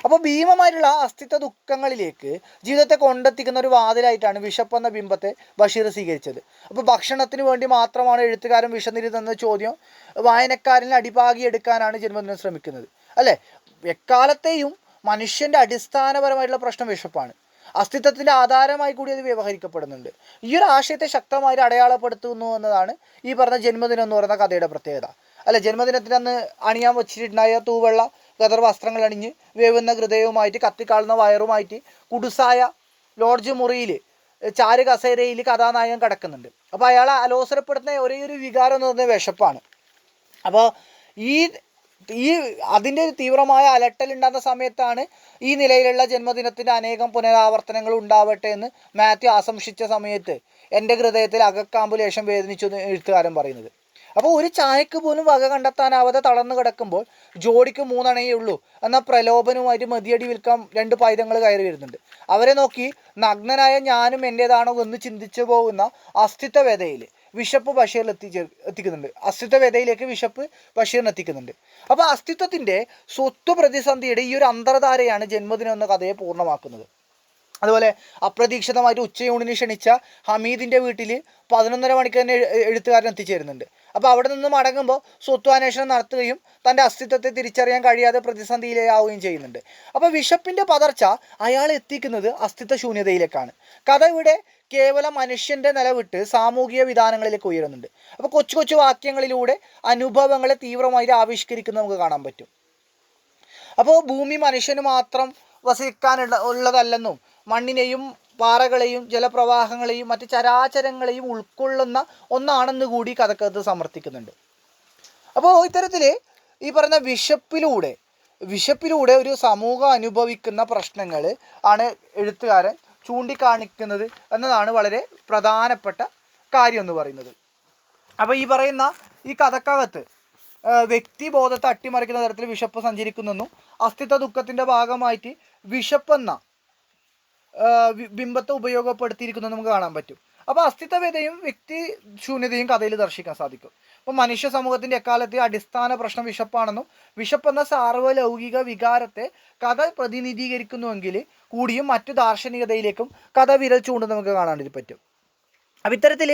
അപ്പോൾ ഭീമമായിട്ടുള്ള അസ്തിത്വ ദുഃഖങ്ങളിലേക്ക് ജീവിതത്തെ കൊണ്ടെത്തിക്കുന്ന ഒരു വാതിലായിട്ടാണ് വിശപ്പ് എന്ന ബിംബത്തെ ബഷീർ സ്വീകരിച്ചത്. അപ്പോൾ ഭക്ഷണത്തിന് വേണ്ടി മാത്രമാണ് എഴുത്തുകാരൻ വിശന്നിരുന്നെന്ന ചോദ്യം വായനക്കാരനിൽ അടിപാകിയെടുക്കാനാണ് ജന്മദിനം ശ്രമിക്കുന്നത്. അല്ലേ, എക്കാലത്തെയും മനുഷ്യൻ്റെ അടിസ്ഥാനപരമായിട്ടുള്ള പ്രശ്നം വിശപ്പാണ്. അസ്തിത്വത്തിൻ്റെ ആധാരമായി കൂടി അത് വ്യവഹരിക്കപ്പെടുന്നുണ്ട്. ഈ ഒരു ആശയത്തെ ശക്തമായിട്ട് അടയാളപ്പെടുത്തുന്നു എന്നതാണ് ഈ പറഞ്ഞ ജന്മദിനം എന്ന് പറയുന്ന കഥയുടെ പ്രത്യേകത. അല്ല, ജന്മദിനത്തിനന്ന് അണിയാൻ വച്ചിട്ടുണ്ടായ തൂവെള്ള ഗദർ വസ്ത്രങ്ങൾ അണിഞ്ഞ് വേവുന്ന ഹൃദയവുമായിട്ട് കത്തിക്കാളുന്ന വയറുമായിട്ട് കുടുസായ ലോഡ്ജ് മുറിയിൽ ചാരു കസേരയിൽ കഥാനായകൻ കിടക്കുന്നുണ്ട്. അപ്പോൾ അയാളെ അലോസരപ്പെടുത്തുന്ന ഒരേ ഒരു വികാരം എന്ന് പറഞ്ഞാൽ വിശപ്പാണ്. അപ്പോൾ ഈ ഈ അതിൻ്റെ ഒരു തീവ്രമായ അലട്ടലുണ്ടാകുന്ന സമയത്താണ് ഈ നിലയിലുള്ള ജന്മദിനത്തിൻ്റെ അനേകം പുനരാവർത്തനങ്ങൾ ഉണ്ടാവട്ടെ എന്ന് മാത്യു ആശംസിച്ച സമയത്ത് എൻ്റെ ഹൃദയത്തിൽ അകക്കാമ്പു ലേശം വേദനിച്ചു എന്ന് എഴുത്തുകാരൻ പറയുന്നത്. അപ്പോൾ ഒരു ചായക്ക് പോലും വക കണ്ടെത്താനാവാതെ തളർന്നു കിടക്കുമ്പോൾ ജോഡിക്ക് 3 അണയേ ഉള്ളൂ എന്ന പ്രലോഭനവുമായിട്ട് മതിയടി വിൽക്കാൻ 2 പൈതങ്ങൾ കയറി വരുന്നുണ്ട്. അവരെ നോക്കി നഗ്നനായ ഞാനും എൻ്റേതാണോ എന്ന് ചിന്തിച്ചു പോകുന്ന അസ്തിത്വ വ്യതയിൽ വിശപ്പ് ബഷീറിൽ എത്തിക്കുന്നുണ്ട്. അസ്തിത്വ വ്യതയിലേക്ക് വിശപ്പ് ബഷീറിനെ എത്തിക്കുന്നുണ്ട്. അപ്പോൾ അസ്തിത്വത്തിൻ്റെ സ്വത്വ പ്രതിസന്ധിയുടെ ഈ ഒരു അന്തർധാരയാണ് ജന്മദിനം എന്ന കഥയെ പൂർണ്ണമാക്കുന്നത്. അതുപോലെ അപ്രതീക്ഷിതമായിട്ട് ഉച്ചയൂണിന് ക്ഷണിച്ച ഹമീദിൻ്റെ വീട്ടിൽ 11:30 മണിക്ക് തന്നെ എഴുത്തുകാരൻ എത്തിച്ചേരുന്നുണ്ട്. അപ്പോൾ അവിടെ നിന്ന് മടങ്ങുമ്പോൾ സ്വത്വാന്വേഷണം നടത്തുകയും തൻ്റെ അസ്തിത്വത്തെ തിരിച്ചറിയാൻ കഴിയാതെ പ്രതിസന്ധിയിലാവുകയും ചെയ്യുന്നുണ്ട്. അപ്പോൾ വിശപ്പിൻ്റെ പതർച്ച അയാളെ എത്തിക്കുന്നത് അസ്തിത്വ ശൂന്യതയിലേക്കാണ്. കഥ ഇവിടെ കേവലം മനുഷ്യൻ്റെ നിലവിട്ട് സാമൂഹിക വിധാനങ്ങളിലേക്ക് ഉയരുന്നുണ്ട്. അപ്പോൾ കൊച്ചു കൊച്ചു വാക്യങ്ങളിലൂടെ അനുഭവങ്ങളെ തീവ്രമായിട്ട് ആവിഷ്കരിക്കുന്നത് നമുക്ക് കാണാൻ പറ്റും. അപ്പോൾ ഭൂമി മനുഷ്യന് മാത്രം ഉള്ളതല്ലെന്നും മണ്ണിനെയും പാറകളെയും ജലപ്രവാഹങ്ങളെയും മറ്റ് ചരാചരങ്ങളെയും ഉൾക്കൊള്ളുന്ന ഒന്നാണെന്ന് കൂടി കഥക്കകത്ത് സമർത്ഥിക്കുന്നുണ്ട്. അപ്പോൾ ഇത്തരത്തിൽ ഈ പറയുന്ന വിശപ്പിലൂടെ ഒരു സമൂഹം അനുഭവിക്കുന്ന പ്രശ്നങ്ങൾ ആണ് എഴുത്തുകാരൻ ചൂണ്ടിക്കാണിക്കുന്നത് എന്നതാണ് വളരെ പ്രധാനപ്പെട്ട കാര്യം എന്ന് പറയുന്നത്. അപ്പോൾ ഈ പറയുന്ന ഈ കഥക്കകത്ത് വ്യക്തിബോധത്തെ അട്ടിമറിക്കുന്ന തരത്തിൽ വിശപ്പ് സഞ്ചരിക്കുന്നെന്നും അസ്തിത്വ ദുഃഖത്തിൻ്റെ ഭാഗമായിട്ട് വിശപ്പെന്ന ബിംബത്തെ ഉപയോഗപ്പെടുത്തിയിരിക്കുന്നത് നമുക്ക് കാണാൻ പറ്റും. അപ്പോൾ അസ്തിത്വവേദയും വ്യക്തി ശൂന്യതയും കഥയിൽ ദർശിക്കാൻ സാധിക്കും. അപ്പോൾ മനുഷ്യ സമൂഹത്തിൻ്റെ എക്കാലത്തെ അടിസ്ഥാന പ്രശ്നം വിശപ്പാണെന്നും വിശപ്പെന്ന സാർവലൗകിക വികാരത്തെ കഥ പ്രതിനിധീകരിക്കുന്നുവെങ്കിൽ കൂടിയും മറ്റു ദാർശനികതയിലേക്കും കഥ വിരൽ ചൂണ്ടുന്നത് നമുക്ക് കാണാൻ വേണ്ടി പറ്റും. അപ്പം ഇത്തരത്തിൽ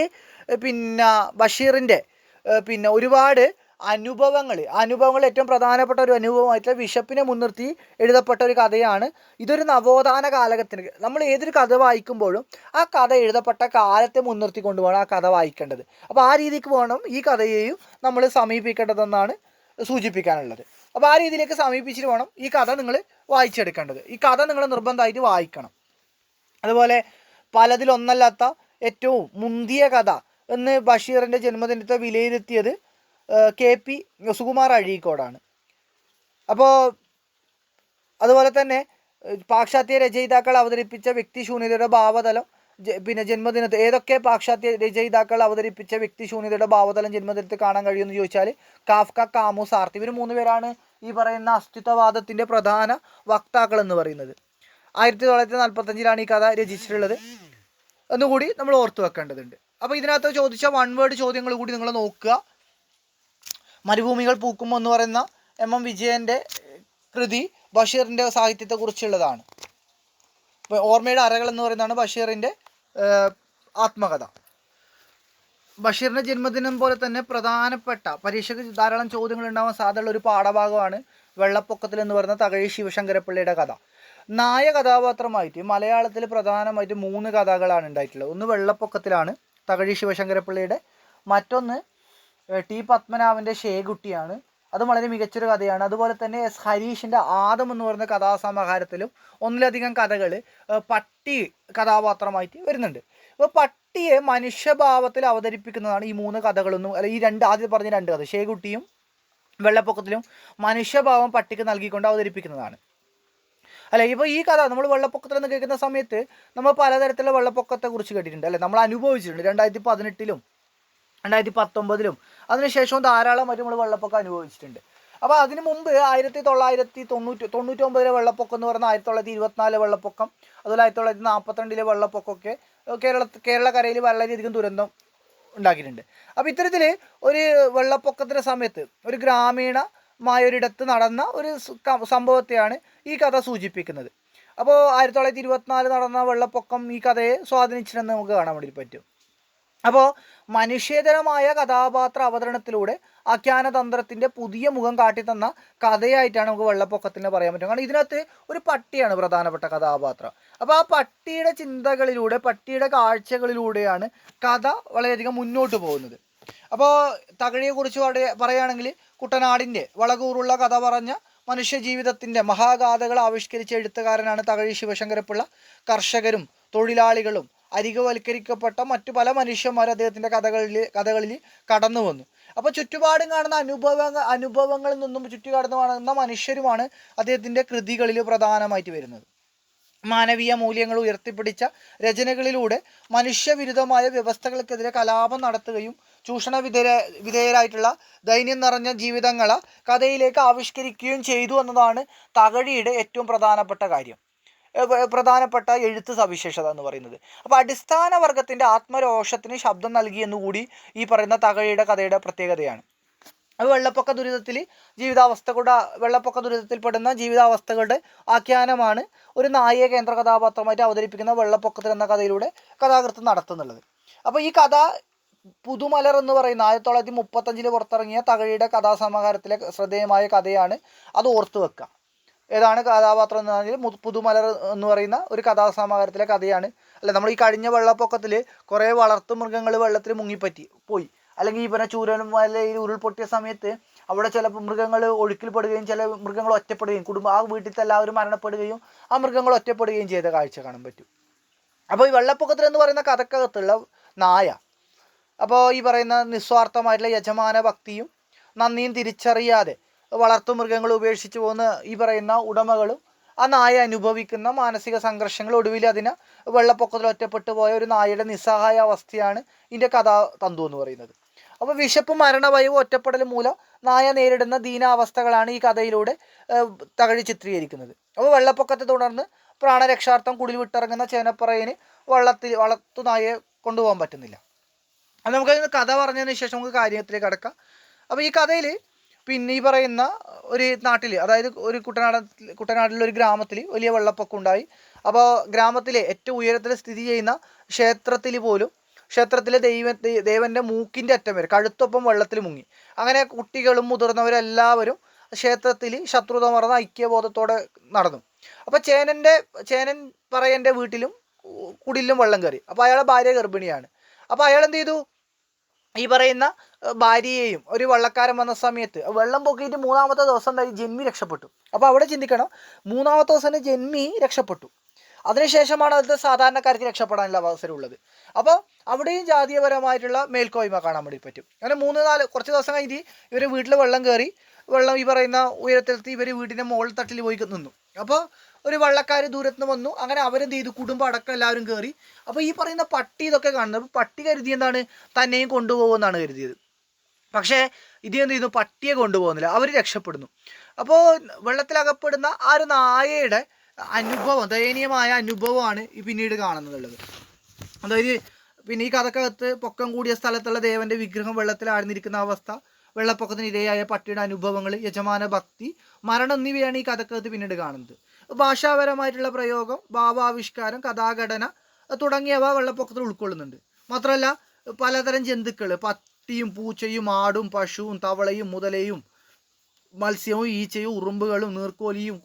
ബഷീറിൻ്റെ ഒരുപാട് അനുഭവങ്ങൾ ഏറ്റവും പ്രധാനപ്പെട്ട ഒരു അനുഭവമായിട്ടുള്ള വിശപ്പിനെ മുൻനിർത്തി എഴുതപ്പെട്ട ഒരു കഥയാണ്. ഇതൊരു നവോത്ഥാന കാലഘട്ടത്തിന് നമ്മൾ ഏതൊരു കഥ വായിക്കുമ്പോഴും ആ കഥ എഴുതപ്പെട്ട കാലത്തെ മുൻനിർത്തി കൊണ്ടുപോകണം ആ കഥ വായിക്കേണ്ടത്. അപ്പോൾ ആ രീതിക്ക് വേണം ഈ കഥയെയും നമ്മൾ സമീപിക്കേണ്ടതെന്നാണ് സൂചിപ്പിക്കാനുള്ളത്. അപ്പോൾ ആ രീതിയിലേക്ക് സമീപിച്ചിട്ട് വേണം ഈ കഥ നിങ്ങൾ വായിച്ചെടുക്കേണ്ടത്. ഈ കഥ നിങ്ങൾ നിർബന്ധമായിട്ട് വായിക്കണം. അതുപോലെ പലതിലൊന്നല്ലാത്ത ഏറ്റവും മുന്തിയ കഥ എന്ന് ബഷീറിൻ്റെ ജന്മദിനത്തെ വിലയിരുത്തിയത് KP സുകുമാർ അഴീക്കോടാണ്. അപ്പോൾ അതുപോലെ തന്നെ പാശ്ചാത്യ രചയിതാക്കൾ അവതരിപ്പിച്ച വ്യക്തിശൂന്യതയുടെ ഭാവതലം ജന്മദിനത്തിൽ ഏതൊക്കെ പാശ്ചാത്യ രചയിതാക്കൾ അവതരിപ്പിച്ച വ്യക്തിശൂന്യതയുടെ ഭാവതലം ജന്മദിനത്തിൽ കാണാൻ കഴിയുമെന്ന് ചോദിച്ചാൽ കാഫ്ക, കാമുസ്, സാർത്തി ഇവർ 3 പേരാണ് ഈ പറയുന്ന അസ്തിത്വവാദത്തിൻ്റെ പ്രധാന വക്താക്കൾ എന്ന് പറയുന്നത്. 1945 ഈ കഥ രചിച്ചിട്ടുള്ളത് എന്നുകൂടി നമ്മൾ ഓർത്തു വെക്കേണ്ടതുണ്ട്. അപ്പോൾ ഇതിനകത്ത് ചോദിച്ച 1 വേർഡ് ചോദ്യങ്ങൾ കൂടി നിങ്ങൾ നോക്കുക. മരുഭൂമികൾ പൂക്കുമോ എന്ന് പറയുന്ന MM വിജയൻ്റെ കൃതി ബഷീറിൻ്റെ സാഹിത്യത്തെക്കുറിച്ചുള്ളതാണ്. ഇപ്പോൾ ഓർമ്മയുടെ അറകൾ എന്ന് പറയുന്നതാണ് ബഷീറിൻ്റെ ആത്മകഥ. ബഷീറിൻ്റെ ജന്മദിനം പോലെ തന്നെ പ്രധാനപ്പെട്ട പരീക്ഷയ്ക്ക് ധാരാളം ചോദ്യങ്ങൾ ഉണ്ടാവാൻ സാധ്യതയുള്ള ഒരു പാഠഭാഗമാണ് വെള്ളപ്പൊക്കത്തിൽ എന്ന് പറയുന്ന തകഴി ശിവശങ്കരപ്പിള്ളയുടെ കഥ. നായ കഥാപാത്രമായിട്ട് മലയാളത്തിൽ പ്രധാനമായിട്ട് 3 കഥകളാണ് ഉണ്ടായിട്ടുള്ളത്. ഒന്ന് വെള്ളപ്പൊക്കത്തിലാണ് തകഴി ശിവശങ്കരപ്പിള്ളയുടെ, മറ്റൊന്ന് T പത്മനാഭൻ്റെ ഷേകുട്ടിയാണ്, അത് വളരെ മികച്ചൊരു കഥയാണ്. അതുപോലെ തന്നെ S ഹരീഷിൻ്റെ ആദം എന്ന് പറയുന്ന കഥാസമാഹാരത്തിലും 1ലധികം കഥകൾ പട്ടി കഥാപാത്രമായിട്ട് വരുന്നുണ്ട്. അപ്പോൾ പട്ടിയെ മനുഷ്യഭാവത്തിൽ അവതരിപ്പിക്കുന്നതാണ് ഈ 3 കഥകളൊന്നും അല്ല ഈ ആദ്യം പറഞ്ഞ 2 കഥ ഷേകുട്ടിയും വെള്ളപ്പൊക്കത്തിലും മനുഷ്യഭാവം പട്ടിക്ക് നൽകിക്കൊണ്ട് അവതരിപ്പിക്കുന്നതാണ്. അല്ല ഇപ്പോൾ ഈ കഥ നമ്മൾ വെള്ളപ്പൊക്കത്തിലെന്ന് കേൾക്കുന്ന സമയത്ത് നമ്മൾ പലതരത്തിലുള്ള വെള്ളപ്പൊക്കത്തെക്കുറിച്ച് കേട്ടിട്ടുണ്ട് അല്ലേ, നമ്മൾ അനുഭവിച്ചിട്ടുണ്ട്. 2018-ലും 2019-ലും അതിനുശേഷവും ധാരാളമായിട്ട് നമ്മൾ വെള്ളപ്പൊക്കം അനുഭവിച്ചിട്ടുണ്ട്. അപ്പോൾ അതിന് മുമ്പ് 1999 വെള്ളപ്പൊക്കം എന്ന് പറയുന്ന 1924 വെള്ളപ്പൊക്കം, അതുപോലെ 1942 വെള്ളപ്പൊക്കമൊക്കെ കേരളക്കരയിൽ വളരെയധികം ദുരന്തം ഉണ്ടാക്കിയിട്ടുണ്ട്. അപ്പോൾ ഇത്തരത്തിൽ ഒരു വെള്ളപ്പൊക്കത്തിൻ്റെ സമയത്ത് ഒരു ഗ്രാമീണമായൊരിടത്ത് നടന്ന ഒരു സംഭവത്തെയാണ് ഈ കഥ സൂചിപ്പിക്കുന്നത്. അപ്പോൾ 1924 നടന്ന വെള്ളപ്പൊക്കം ഈ കഥയെ സ്വാധീനിച്ചിട്ടുണ്ടെന്ന് നമുക്ക് കാണാൻ വേണ്ടി പറ്റും. അപ്പോൾ മനുഷ്യേതരമായ കഥാപാത്ര അവതരണത്തിലൂടെ ആഖ്യാനതന്ത്രത്തിൻ്റെ പുതിയ മുഖം കാട്ടിത്തന്ന കഥയായിട്ടാണ് നമുക്ക് വെള്ളപ്പൊക്കത്തിന് പറയാൻ പറ്റും. കാരണം ഇതിനകത്ത് ഒരു പട്ടിയാണ് പ്രധാനപ്പെട്ട കഥാപാത്രം. അപ്പോൾ ആ പട്ടിയുടെ ചിന്തകളിലൂടെ പട്ടിയുടെ കാഴ്ചകളിലൂടെയാണ് കഥ വളരെയധികം മുന്നോട്ട് പോകുന്നത്. അപ്പോൾ തകഴിയെക്കുറിച്ച് പറയുകയാണെങ്കിൽ കുട്ടനാടിൻ്റെ വളകൂറുള്ള കഥ പറഞ്ഞ മനുഷ്യജീവിതത്തിൻ്റെ മഹാഗാഥകൾ ആവിഷ്കരിച്ച എഴുത്തുകാരനാണ് തകഴി ശിവശങ്കരപ്പിള്ള. കർഷകരും തൊഴിലാളികളും അരികവൽക്കരിക്കപ്പെട്ട മറ്റു പല മനുഷ്യന്മാർ അദ്ദേഹത്തിൻ്റെ കഥകളിൽ കടന്നു വന്നു. അപ്പോൾ ചുറ്റുപാടും കാണുന്ന അനുഭവങ്ങളിൽ നിന്നും ചുറ്റുകടന്നു കാണുന്ന മനുഷ്യരുമാണ് അദ്ദേഹത്തിൻ്റെ കൃതികളിൽ പ്രധാനമായിട്ട് വരുന്നത്. മാനവീയ മൂല്യങ്ങൾ ഉയർത്തിപ്പിടിച്ച രചനകളിലൂടെ മനുഷ്യവിരുദ്ധമായ വ്യവസ്ഥകൾക്കെതിരെ കലാപം നടത്തുകയും ചൂഷണ വിധേയരായിട്ടുള്ള ദൈന്യം നിറഞ്ഞ ജീവിതങ്ങളെ കഥയിലേക്ക് ആവിഷ്കരിക്കുകയും ചെയ്തു എന്നതാണ് തകഴിയുടെ ഏറ്റവും പ്രധാനപ്പെട്ട എഴുത്ത് സവിശേഷത എന്ന് പറയുന്നത്. അപ്പോൾ അടിസ്ഥാന വർഗത്തിൻ്റെ ആത്മരോഷത്തിന് ശബ്ദം നൽകിയെന്നുകൂടി ഈ പറയുന്ന തകഴിയുടെ കഥയുടെ പ്രത്യേകതയാണ്. അത് വെള്ളപ്പൊക്ക ദുരിതത്തിൽപ്പെടുന്ന ജീവിതാവസ്ഥകളുടെ ആഖ്യാനമാണ് ഒരു നായക കേന്ദ്ര കഥാപാത്രമായിട്ട് അവതരിപ്പിക്കുന്ന വെള്ളപ്പൊക്കത്തിൽ എന്ന കഥയിലൂടെ കഥാകൃത്ത് നടത്തുന്നുള്ളത്. അപ്പോൾ ഈ കഥ പുതുമലർ എന്ന് പറയുന്ന 1935 പുറത്തിറങ്ങിയ തകഴിയുടെ കഥാസമാഹാരത്തിലെ ശ്രദ്ധേയമായ കഥയാണ്. അത് ഓർത്തു വെക്കുക. ഏതാണ് കഥാപാത്രം എന്ന് പറഞ്ഞാൽ പുതുമലർ എന്ന് പറയുന്ന ഒരു കഥാസമാഹാരത്തിലെ കഥയാണ്. അല്ല, നമ്മൾ ഈ കഴിഞ്ഞ വെള്ളപ്പൊക്കത്തിൽ കുറേ വളർത്തു മൃഗങ്ങൾ വെള്ളത്തിൽ പോയി, അല്ലെങ്കിൽ ഈ പറഞ്ഞ ചൂരൽമലയിൽ ഉരുൾപൊട്ടിയ സമയത്ത് അവിടെ ചില മൃഗങ്ങൾ ഒഴുക്കിൽപ്പെടുകയും ചില മൃഗങ്ങൾ ഒറ്റപ്പെടുകയും ആ വീട്ടിലത്തെ എല്ലാവരും മരണപ്പെടുകയും ആ മൃഗങ്ങൾ ഒറ്റപ്പെടുകയും ചെയ്ത കാഴ്ച കാണാൻ പറ്റും. അപ്പോൾ ഈ വെള്ളപ്പൊക്കത്തിൽ എന്ന് പറയുന്ന കഥക്കകത്തുള്ള നായ, അപ്പോൾ ഈ പറയുന്ന നിസ്വാർത്ഥമായിട്ടുള്ള യജമാന ഭക്തിയും നന്ദിയും തിരിച്ചറിയാതെ വളർത്തു മൃഗങ്ങൾ ഉപേക്ഷിച്ച് പോകുന്ന ഈ പറയുന്ന ഉടമകളും ആ നായ അനുഭവിക്കുന്ന മാനസിക സംഘർഷങ്ങൾ, ഒടുവിൽ അതിന് വെള്ളപ്പൊക്കത്തിൽ ഒറ്റപ്പെട്ടു പോയ ഒരു നായയുടെ നിസ്സഹായ അവസ്ഥയാണ് ഇതിൻ്റെ കഥാതന്തു എന്ന് പറയുന്നത്. അപ്പോൾ വിശപ്പും മരണഭയവും ഒറ്റപ്പെടലും മൂലം നായ നേരിടുന്ന ദീനാവസ്ഥകളാണ് ഈ കഥയിലൂടെ തകഴി ചിത്രീകരിക്കുന്നത്. അപ്പോൾ വെള്ളപ്പൊക്കത്തെ തുടർന്ന് പ്രാണരക്ഷാർത്ഥം കുടിൽ വിട്ടിറങ്ങുന്ന ചേനപ്പറയന് വളർത്തു നായയെ കൊണ്ടുപോകാൻ പറ്റുന്നില്ല. അത് നമുക്ക് കഥ പറഞ്ഞതിന് ശേഷം നമുക്ക് കാര്യത്തിലേക്ക് കടക്കാം. അപ്പോൾ ഈ കഥയിൽ പിന്നെ ഈ പറയുന്ന ഒരു നാട്ടിൽ, അതായത് ഒരു കുട്ടനാട്ടിലെ ഒരു ഗ്രാമത്തിൽ വലിയ വെള്ളപ്പൊക്കം ഉണ്ടായി. അപ്പോൾ ഗ്രാമത്തിലെ ഏറ്റവും ഉയരത്തിൽ സ്ഥിതി ചെയ്യുന്ന ക്ഷേത്രത്തിലെ ദേവൻ്റെ മൂക്കിൻ്റെ അറ്റം വരെ കഴുത്തൊപ്പം വെള്ളത്തിൽ മുങ്ങി. അങ്ങനെ കുട്ടികളും മുതിർന്നവരെല്ലാവരും ക്ഷേത്രത്തിൽ ശത്രുത മറന്ന ഐക്യബോധത്തോടെ നടന്നു. അപ്പോൾ ചേനൻ പറയൻ്റെ വീട്ടിലും കുടിലും വെള്ളം കയറി. അപ്പോൾ അയാളെ ഭാര്യ ഗർഭിണിയാണ്. അപ്പോൾ അയാൾ എന്ത് ചെയ്തു, ഈ പറയുന്ന ഭാര്യയെയും ഒരു വള്ളക്കാരൻ വന്ന സമയത്ത് വെള്ളം പൊക്കിയിട്ട് 3-ാമത്തെ ദിവസം ജന്മി രക്ഷപ്പെട്ടു. അപ്പോൾ അവിടെ ചിന്തിക്കണം, 3-ാമത്തെ ദിവസം ജന്മി രക്ഷപ്പെട്ടു, അതിനുശേഷമാണ് അതിൽ സാധാരണക്കാർക്ക് രക്ഷപ്പെടാനുള്ള അവസരമുള്ളത്. അപ്പോൾ അവിടെയും ജാതീയപരമായിട്ടുള്ള മേൽക്കോയ്മ കാണാൻ വേണ്ടി പറ്റും. അങ്ങനെ കുറച്ച് ദിവസം കഴിഞ്ഞ് ഇവർ വീട്ടിൽ വെള്ളം കയറി, വെള്ളം ഈ പറയുന്ന ഉയരത്തിലെത്തി ഇവർ വീടിൻ്റെ മുകളിൽ തട്ടിൽ പോയി നിന്നു. അപ്പോൾ ഒരു വള്ളക്കാർ ദൂരത്ത് നിന്ന് വന്നു. അങ്ങനെ അവരെന്ത് ചെയ്തു, കുടുംബം അടക്കം എല്ലാവരും കയറി. അപ്പോൾ ഈ പറയുന്ന പട്ടി ഇതൊക്കെ കാണുന്നത്, അപ്പോൾ പട്ടി കരുതി എന്താണ്, തന്നെയും കൊണ്ടുപോകുമെന്നാണ് കരുതിയത്. പക്ഷേ ഇത് എന്ത് ചെയ്യുന്നു, പട്ടിയെ കൊണ്ടുപോകുന്നില്ല, അവർ രക്ഷപ്പെടുന്നു. അപ്പോൾ വെള്ളത്തിലകപ്പെടുന്ന ആ ഒരു നായയുടെ അനുഭവം, ദയനീയമായ അനുഭവമാണ് ഈ പിന്നീട് കാണുന്നുള്ളത്. അതായത് പിന്നെ ഈ കഥക്കകത്ത് പൊക്കം കൂടിയ സ്ഥലത്തുള്ള ദേവൻ്റെ വിഗ്രഹം വെള്ളത്തിൽ ആഴ്ന്നിരിക്കുന്ന അവസ്ഥ, വെള്ളപ്പൊക്കത്തിന് ഇരയായ പട്ടിയുടെ അനുഭവങ്ങൾ, യജമാന ഭക്തി, മരണം എന്നിവയാണ് ഈ കഥക്കകത്ത് പിന്നീട് കാണുന്നത്. ഭാഷാപരമായിട്ടുള്ള പ്രയോഗം, ഭാവാവിഷ്കാരം, കഥാഘടന തുടങ്ങിയവ വെള്ളപ്പൊക്കത്തിൽ ഉൾക്കൊള്ളുന്നുണ്ട്. മാത്രമല്ല പലതരം ജന്തുക്കൾ, പട്ടിയും പൂച്ചയും ആടും പശുവും തവളയും മുതലയും മത്സ്യവും ഈച്ചയും ഉറുമ്പുകളും നീർക്കോലിയും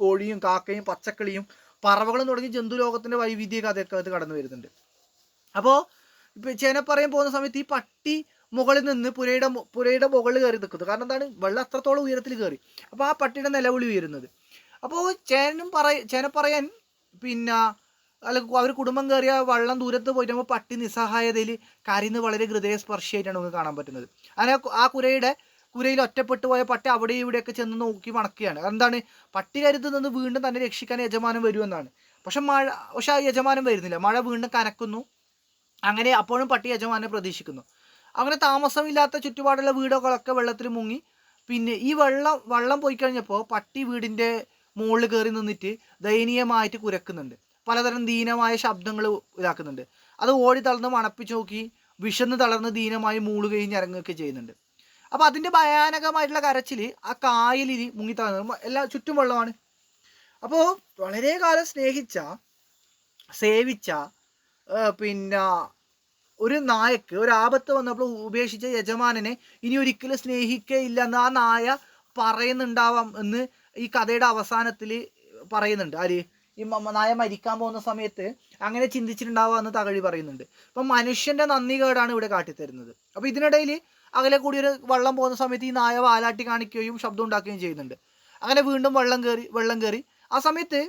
കോഴിയും കാക്കയും പച്ചക്കിളിയും പറവകളും തുടങ്ങി ജന്തുലോകത്തിൻ്റെ വൈവിധ്യ കഥക്കകത്ത് കടന്നു വരുന്നുണ്ട്. അപ്പോൾ ചേനപ്പറയും പോകുന്ന സമയത്ത് ഈ പട്ടി മുകളിൽ നിന്ന് പുരയുടെ മുകളിൽ കയറി നിൽക്കുന്നു. കാരണം എന്താണ്, വെള്ളം അത്രത്തോളം ഉയരത്തിൽ കയറി. അപ്പോൾ ആ പട്ടിയുടെ നിലവിളി ഉയരുന്നത്. അപ്പോൾ ചേനപ്പറയാൻ പിന്നെ അവർ കുടുംബം കയറിയ വെള്ളം ദൂരത്ത് പോയിട്ട് പട്ടി നിസ്സഹായതയിൽ കരയുന്നത് വളരെ ഹൃദയസ്പർശിയായിട്ടാണ് നമുക്ക് കാണാൻ പറ്റുന്നത്. അങ്ങനെ ആ കുരയിൽ ഒറ്റപ്പെട്ടു പോയ പട്ടി അവിടെ ഇവിടെയൊക്കെ ചെന്ന് നോക്കി മണക്കുകയാണ്. എന്താണ്, പട്ടി കരുതുന്നത് വീണ്ടും തന്നെ രക്ഷിക്കാൻ യജമാനം വരുമെന്നാണ്. പക്ഷെ ആ യജമാനം വരുന്നില്ല. മഴ വീണ്ടും കനക്കുന്നു. അങ്ങനെ അപ്പോഴും പട്ടി യജമാനെ പ്രതീക്ഷിക്കുന്നു. അങ്ങനെ താമസമില്ലാത്ത ചുറ്റുപാടുള്ള വീടുകളൊക്കെ വെള്ളത്തിൽ മുങ്ങി. പിന്നെ ഈ വെള്ളം പോയി കഴിഞ്ഞപ്പോൾ പട്ടി വീടിൻ്റെ മുകളിൽ കയറി നിന്നിട്ട് ദയനീയമായിട്ട് കുരക്കുന്നുണ്ട്. പലതരം ദീനമായ ശബ്ദങ്ങൾ ഇതാക്കുന്നുണ്ട്. അത് ഓടി തളർന്ന് മണപ്പിച്ച് നോക്കി വിശന്ന് തളർന്ന് ദീനമായി മൂളുകയും ഞരങ്ങുകയൊക്കെ ചെയ്യുന്നുണ്ട്. അപ്പോൾ അതിൻ്റെ ഭയാനകമായിട്ടുള്ള കരച്ചിൽ ആ കായലിൽ മുങ്ങി തളർന്നു. ചുറ്റും വെള്ളമാണ്. അപ്പോൾ വളരെ കാലം സേവിച്ച പിന്നെ ഒരു നായക്ക് ഒരു ആപത്ത് വന്നപ്പോൾ ഉപേക്ഷിച്ച യജമാനനെ ഇനി ഒരിക്കലും സ്നേഹിക്കുകയില്ല എന്ന് ആ നായ പറയുന്നുണ്ടാവാം എന്ന് ഈ കഥയുടെ അവസാനത്തിൽ പറയുന്നുണ്ട്. ആര്, ഈ നായ മരിക്കാൻ പോകുന്ന സമയത്ത് അങ്ങനെ ചിന്തിച്ചിട്ടുണ്ടാവാമെന്ന് തകഴി പറയുന്നുണ്ട്. അപ്പം മനുഷ്യൻ്റെ നന്ദി കേടാണ് ഇവിടെ കാട്ടിത്തരുന്നത്. അപ്പോൾ ഇതിനിടയിൽ അകലെ കൂടി ഒരു വെള്ളം പോകുന്ന സമയത്ത് ഈ നായ വാലാട്ടി കാണിക്കുകയും ശബ്ദം ഉണ്ടാക്കുകയും ചെയ്യുന്നുണ്ട്. അങ്ങനെ വീണ്ടും വെള്ളം കയറി ആ സമയത്ത്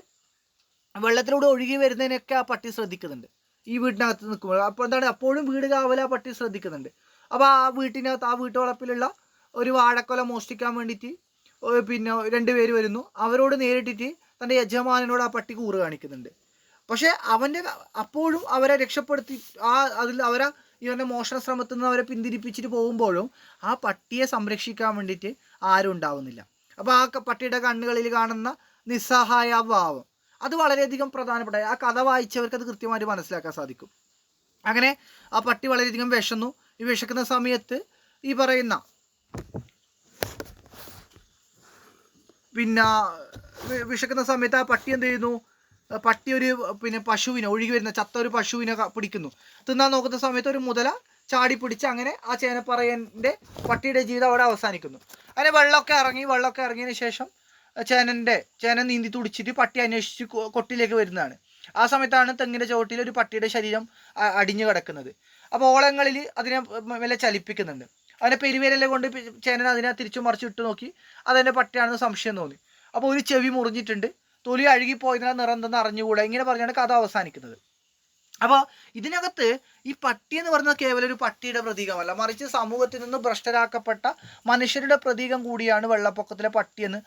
വെള്ളത്തിലൂടെ ഒഴുകി വരുന്നതിനൊക്കെ ആ പട്ടി ശ്രദ്ധിക്കുന്നുണ്ട്. ഈ വീട്ടിനകത്ത് നിൽക്കുമ്പോൾ. അപ്പോൾ എന്താണ്, അപ്പോഴും വീട് കാവല പട്ടി ശ്രദ്ധിക്കുന്നുണ്ട്. അപ്പോൾ ആ വീട്ടിനകത്ത്, ആ വീട്ടുവളപ്പിലുള്ള ഒരു വാഴക്കൊല മോഷ്ടിക്കാൻ വേണ്ടിയിട്ട് പിന്നെ 2 പേര് വരുന്നു. അവരോട് നേരിട്ടിട്ട് തൻ്റെ യജമാനനോട് ആ പട്ടി കൂറ് കാണിക്കുന്നുണ്ട്. പക്ഷേ അപ്പോഴും അവരെ രക്ഷപ്പെടുത്തി അവരെ ഇവൻ്റെ മോഷണ ശ്രമത്തിൽ നിന്ന് അവരെ പിന്തിരിപ്പിച്ചിട്ട് പോകുമ്പോഴും ആ പട്ടിയെ സംരക്ഷിക്കാൻ വേണ്ടിയിട്ട് ആരും ഉണ്ടാവുന്നില്ല. അപ്പോൾ ആ പട്ടിയുടെ കണ്ണുകളിൽ കാണുന്ന നിസ്സഹായ ഭാവം അത് വളരെയധികം പ്രധാനപ്പെട്ട, ആ കഥ വായിച്ചവർക്ക് അത് കൃത്യമായിട്ട് മനസ്സിലാക്കാൻ സാധിക്കും. അങ്ങനെ ആ പട്ടി വളരെയധികം വിശന്നു. ഈ വിശക്കുന്ന സമയത്ത് ഈ പറയുന്ന വിശക്കുന്ന സമയത്ത് ആ പട്ടി എന്ത് ചെയ്യുന്നു, പട്ടി ഒരു പശുവിനെ, ഒഴുകി വരുന്ന ചത്ത ഒരു പശുവിനെ പിടിക്കുന്നു. തിന്നാൻ നോക്കുന്ന സമയത്ത് ഒരു മുതല ചാടി പിടിച്ച് അങ്ങനെ ആ ചേനപ്പറയൻ്റെ പട്ടിയുടെ ജീവിതം അവിടെ അവസാനിക്കുന്നു. അങ്ങനെ വെള്ളമൊക്കെ ഇറങ്ങിയതിന് ശേഷം ചേന നീന്തി തുടിച്ചിട്ട് പട്ടി അന്വേഷിച്ച് കൊട്ടിലേക്ക് വരുന്നതാണ്. ആ സമയത്താണ് തെങ്ങിൻ്റെ ചുവട്ടിൽ ഒരു പട്ടിയുടെ ശരീരം അടിഞ്ഞു കിടക്കുന്നത്. അപ്പോൾ ഓളങ്ങളിൽ അതിനെ മെല്ലെ ചലിപ്പിക്കുന്നുണ്ട്. അതിനെ പെരുവേരെല്ലാം കൊണ്ട് ചേനൻ അതിനെ തിരിച്ചു മറിച്ച് ഇട്ട് നോക്കി, അതെൻ്റെ പട്ടിയാണെന്ന് സംശയം തോന്നി. അപ്പോൾ ഒരു ചെവി മുറിഞ്ഞിട്ടുണ്ട്, തൊലി അഴുകിപ്പോയതിനാൽ നിറന്തെന്ന് അറിഞ്ഞുകൂടാ, ഇങ്ങനെ പറഞ്ഞാണ് കഥ അവസാനിക്കുന്നത്. അപ്പോൾ ഇതിനകത്ത് ഈ പട്ടി എന്ന് പറയുന്നത് കേവലം ഒരു പട്ടിയുടെ പ്രതീകമല്ല, മറിച്ച് സമൂഹത്തിൽ നിന്ന് ഭ്രഷ്ടരാക്കപ്പെട്ട മനുഷ്യരുടെ പ്രതീകം കൂടിയാണ് വെള്ളപ്പൊക്കത്തിലെ പട്ടിയെന്ന്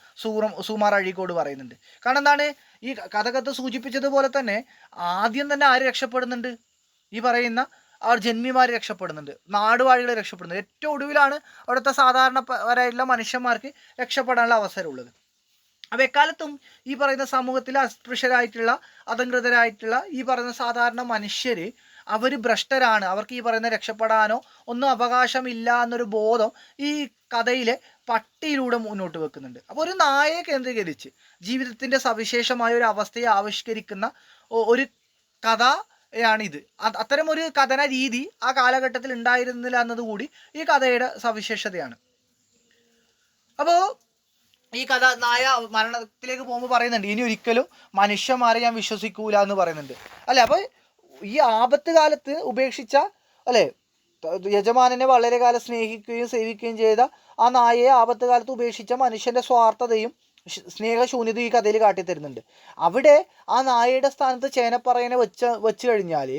സുകുമാർ അഴീക്കോട് പറയുന്നുണ്ട്. കാരണം എന്താണ്, ഈ കഥകത്ത് സൂചിപ്പിച്ചതുപോലെ തന്നെ ആദ്യം തന്നെ ആര് രക്ഷപ്പെടുന്നുണ്ട്, ഈ പറയുന്ന ജന്മിമാർ രക്ഷപ്പെടുന്നുണ്ട്, നാടുവാഴികൾ രക്ഷപ്പെടുന്നുണ്ട്. ഏറ്റവും ഒടുവിലാണ് അവിടുത്തെ സാധാരണക്കാരായിട്ടുള്ള മനുഷ്യന്മാർക്ക് രക്ഷപ്പെടാനുള്ള അവസരമുള്ളത്. അപ്പോൾ എക്കാലത്തും ഈ പറയുന്ന സമൂഹത്തിലെ അസ്പൃശ്യരായിട്ടുള്ള, അധംകൃതരായിട്ടുള്ള ഈ പറയുന്ന സാധാരണ മനുഷ്യർ അവർ ഭ്രഷ്ടരാണ്, അവർക്ക് ഈ പറയുന്ന രക്ഷപ്പെടാനോ ഒന്നും അവകാശമില്ല എന്നൊരു ബോധം ഈ കഥയിലെ പട്ടിയിലൂടെ മുന്നോട്ട് വെക്കുന്നുണ്ട്. അപ്പോൾ ഒരു നായയെ കേന്ദ്രീകരിച്ച് ജീവിതത്തിൻ്റെ സവിശേഷമായ ഒരു അവസ്ഥയെ ആവിഷ്കരിക്കുന്ന ഒരു കഥയാണിത്. അത്തരം ഒരു കഥന രീതി ആ കാലഘട്ടത്തിൽ ഉണ്ടായിരുന്നില്ല എന്നതുകൂടി ഈ കഥയുടെ സവിശേഷതയാണ്. അപ്പോൾ ഈ കഥ നായ മരണത്തിലേക്ക് പോകുമ്പോൾ പറയുന്നുണ്ട്, ഇനി ഒരിക്കലും മനുഷ്യന്മാരെ ഞാൻ വിശ്വസിക്കൂല എന്ന് പറയുന്നുണ്ട് അല്ലേ. അപ്പോൾ ഈ ആപത്ത് കാലത്ത് ഉപേക്ഷിച്ച അല്ലേ, യജമാനനെ വളരെ കാലം സ്നേഹിക്കുകയും സേവിക്കുകയും ചെയ്ത ആ നായയെ ആപത്ത് കാലത്ത് ഉപേക്ഷിച്ച മനുഷ്യൻ്റെ സ്വാർത്ഥതയും സ്നേഹശൂന്യതയും ഈ കഥയിൽ കാട്ടിത്തരുന്നുണ്ട്. അവിടെ ആ നായയുടെ സ്ഥാനത്ത് ചേനപ്പറയനെ വെച്ച് കഴിഞ്ഞാൽ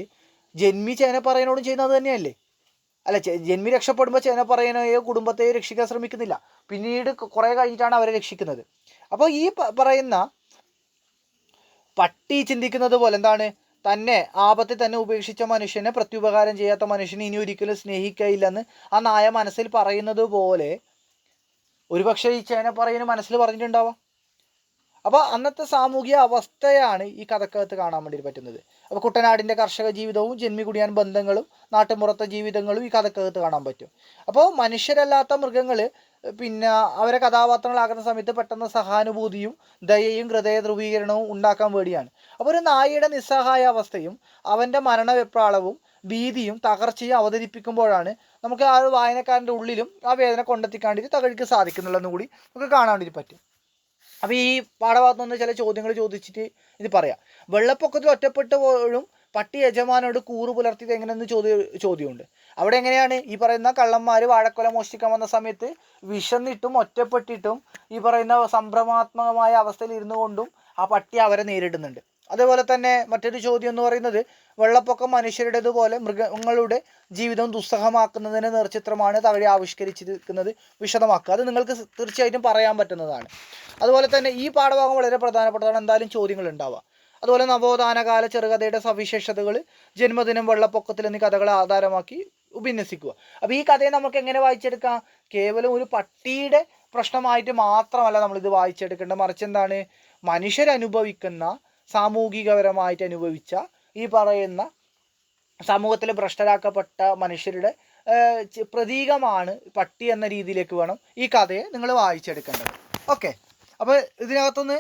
ജന്മി ചേനപ്പറയനോടും ചെയ്യുന്നത് തന്നെയല്ലേ. അല്ല, ജന്മി രക്ഷപ്പെടുമ്പോൾ ചേനപ്പറയനെയോ കുടുംബത്തെയോ രക്ഷിക്കാൻ ശ്രമിക്കുന്നില്ല, പിന്നീട് കുറേ കഴിഞ്ഞിട്ടാണ് അവരെ രക്ഷിക്കുന്നത്. അപ്പോൾ ഈ പറയുന്ന പട്ടി ചിന്തിക്കുന്നത് പോലെ എന്താണ്, തന്നെ ആപത്തിൽ തന്നെ ഉപേക്ഷിച്ച മനുഷ്യനെ പ്രത്യുപകാരം ചെയ്യാത്ത മനുഷ്യനെ ഇനി ഒരിക്കലും സ്നേഹിക്കയില്ലെന്ന് ആ നായ മനസ്സിൽ പറയുന്നത് പോലെ ഒരുപക്ഷെ ഈ ചേനപ്പറയന് മനസ്സിൽ പറഞ്ഞിട്ടുണ്ടാവാം. അപ്പോൾ അന്നത്തെ സാമൂഹിക അവസ്ഥയാണ് ഈ കഥക്കകത്ത് കാണാൻ വേണ്ടി പറ്റുന്നത്. അപ്പോൾ കുട്ടനാടിൻ്റെ കർഷക ജീവിതവും ജന്മികുടിയാൻ ബന്ധങ്ങളും നാട്ടുമ്പുറത്തെ ജീവിതങ്ങളും ഈ കഥക്കകത്ത് കാണാൻ പറ്റും. അപ്പോൾ മനുഷ്യരല്ലാത്ത മൃഗങ്ങൾ അവരെ കഥാപാത്രങ്ങളാക്കുന്ന സമയത്ത് പെട്ടെന്ന് സഹാനുഭൂതിയും ദയയും ഹൃദയ ധ്രുവീകരണവും ഉണ്ടാക്കാൻ വേണ്ടിയാണ്. അപ്പോൾ ഒരു നായയുടെ നിസ്സഹായ അവസ്ഥയും അവൻ്റെ മരണവെപ്രാളവും ഭീതിയും തകർച്ചയും അവതരിപ്പിക്കുമ്പോഴാണ് നമുക്ക് ആ വായനക്കാരൻ്റെ ഉള്ളിലും ആ വേദന കൊണ്ടെത്തിക്കാണ്ടിട്ട് തകഴിക്ക് സാധിക്കുന്നുള്ളതെന്ന് കൂടി നമുക്ക് കാണാൻ വേണ്ടി പറ്റും. അപ്പോൾ ഈ പാഠഭാഗത്ത് നിന്ന് ചില ചോദ്യങ്ങൾ ചോദിച്ചിട്ട് ഇത് പറയാം. വെള്ളപ്പൊക്കത്തിൽ ഒറ്റപ്പെട്ടപ്പോഴും പട്ടി യജമാനോട് കൂറ് പുലർത്തിയത് എങ്ങനെയെന്ന് ചോദ്യമുണ്ട്. അവിടെ എങ്ങനെയാണ് ഈ പറയുന്ന കള്ളന്മാർ വാഴക്കൊല മോഷ്ടിക്കാൻ വന്ന സമയത്ത് വിശന്നിട്ടും ഒറ്റപ്പെട്ടിട്ടും ഈ പറയുന്ന സംഭ്രമാത്മകമായ അവസ്ഥയിൽ ഇരുന്നു കൊണ്ടും ആ പട്ടി അവരെ നേരിടുന്നുണ്ട്. അതേപോലെ തന്നെ മറ്റൊരു ചോദ്യം എന്ന് പറയുന്നത്, വെള്ളപ്പൊക്കം മനുഷ്യരുടേതുപോലെ മൃഗങ്ങളുടെ ജീവിതം ദുസ്സഹമാക്കുന്നതിന് നേർചിത്രമാണ് തകഴി ആവിഷ്കരിച്ചിരിക്കുന്നത്, വിശദമാക്കുക. അത് നിങ്ങൾക്ക് തീർച്ചയായിട്ടും പറയാൻ പറ്റുന്നതാണ്. അതുപോലെ തന്നെ ഈ പാഠഭാഗം വളരെ പ്രധാനപ്പെട്ടതാണ്, എന്തായാലും ചോദ്യങ്ങൾ ഉണ്ടാവുക. അതുപോലെ നവോത്ഥാനകാല ചെറുകഥയുടെ സവിശേഷതകൾ, ജന്മദിനം, വെള്ളപ്പൊക്കത്തിൽ എന്നീ കഥകളെ ആധാരമാക്കി ഉപന്യസിക്കുക. അപ്പോൾ ഈ കഥയെ നമുക്ക് എങ്ങനെ വായിച്ചെടുക്കാം? കേവലം ഒരു പട്ടിയുടെ പ്രശ്നമായിട്ട് മാത്രമല്ല നമ്മളിത് വായിച്ചെടുക്കേണ്ടത്, മറിച്ച് എന്താണ്, മനുഷ്യരനുഭവിക്കുന്ന സാമൂഹികപരമായിട്ട് അനുഭവിച്ച ഈ പറയുന്ന സമൂഹത്തിൽ ഭ്രഷ്ടരാക്കപ്പെട്ട മനുഷ്യരുടെ പ്രതീകമാണ് പട്ടി എന്ന രീതിയിലേക്ക് വേണം ഈ കഥയെ നിങ്ങൾ വായിച്ചെടുക്കേണ്ടത്. ഓക്കെ, അപ്പോൾ ഇതിനകത്തുനിന്ന്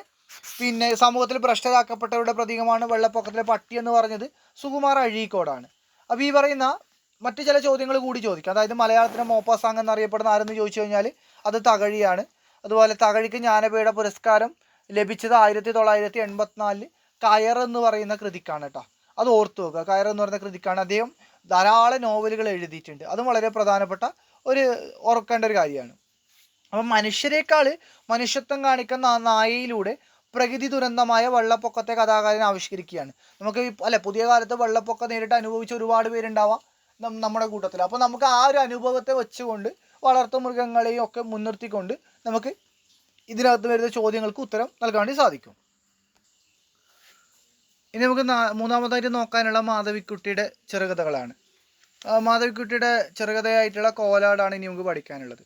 സമൂഹത്തിൽ ഭ്രഷ്ടരാക്കപ്പെട്ടവരുടെ പ്രതീകമാണ് വെള്ളപ്പൊക്കത്തിലെ പട്ടി എന്ന് പറഞ്ഞത് സുകുമാർ അഴീക്കോടാണ്. അപ്പോൾ ഈ പറയുന്ന മറ്റു ചില ചോദ്യങ്ങൾ കൂടി ചോദിക്കാം. അതായത് മലയാളത്തിലെ മോപ്പാസാങ് എന്നറിയപ്പെടുന്ന ആരെന്ന് ചോദിച്ചു കഴിഞ്ഞാൽ അത് തകഴിയാണ്. അതുപോലെ തകഴിക്ക് ജ്ഞാനപീഠ പുരസ്കാരം ലഭിച്ചത് 1984 കയർ എന്ന് പറയുന്ന കൃതിക്കാണ് കേട്ടോ. അത് ഓർത്തു വെക്കുക, കയർ എന്ന് പറയുന്ന കൃതിക്കാണ്. അദ്ദേഹം ധാരാളം നോവലുകൾ എഴുതിയിട്ടുണ്ട്, അതും വളരെ പ്രധാനപ്പെട്ട ഓർക്കേണ്ട ഒരു കാര്യമാണ്. അപ്പം മനുഷ്യരെക്കാൾ മനുഷ്യത്വം കാണിക്കുന്ന നായയിലൂടെ പ്രകൃതി ദുരന്തമായ വെള്ളപ്പൊക്കത്തെ കഥാകാരൻ ആവിഷ്കരിക്കുകയാണ്. നമുക്ക് അല്ലെ പുതിയ കാലത്ത് വെള്ളപ്പൊക്കം നേരിട്ട് അനുഭവിച്ച ഒരുപാട് പേരുണ്ടാവാം നമ്മുടെ കൂട്ടത്തിൽ. അപ്പോൾ നമുക്ക് ആ ഒരു അനുഭവത്തെ വെച്ചുകൊണ്ട് വളർത്തു മൃഗങ്ങളെയും ഒക്കെ മുൻനിർത്തിക്കൊണ്ട് നമുക്ക് ഇതിനകത്ത് വരുന്ന ചോദ്യങ്ങൾക്ക് ഉത്തരം നൽകാൻ വേണ്ടി സാധിക്കും. ഇനി നമുക്ക് മൂന്നാമതായിട്ട് നോക്കാനുള്ള മാധവിക്കുട്ടിയുടെ ചെറുകഥകളാണ്. മാധവിക്കുട്ടിയുടെ ചെറുകഥയായിട്ടുള്ള കോലാടാണ് ഇനി നമുക്ക് പഠിക്കാനുള്ളത്.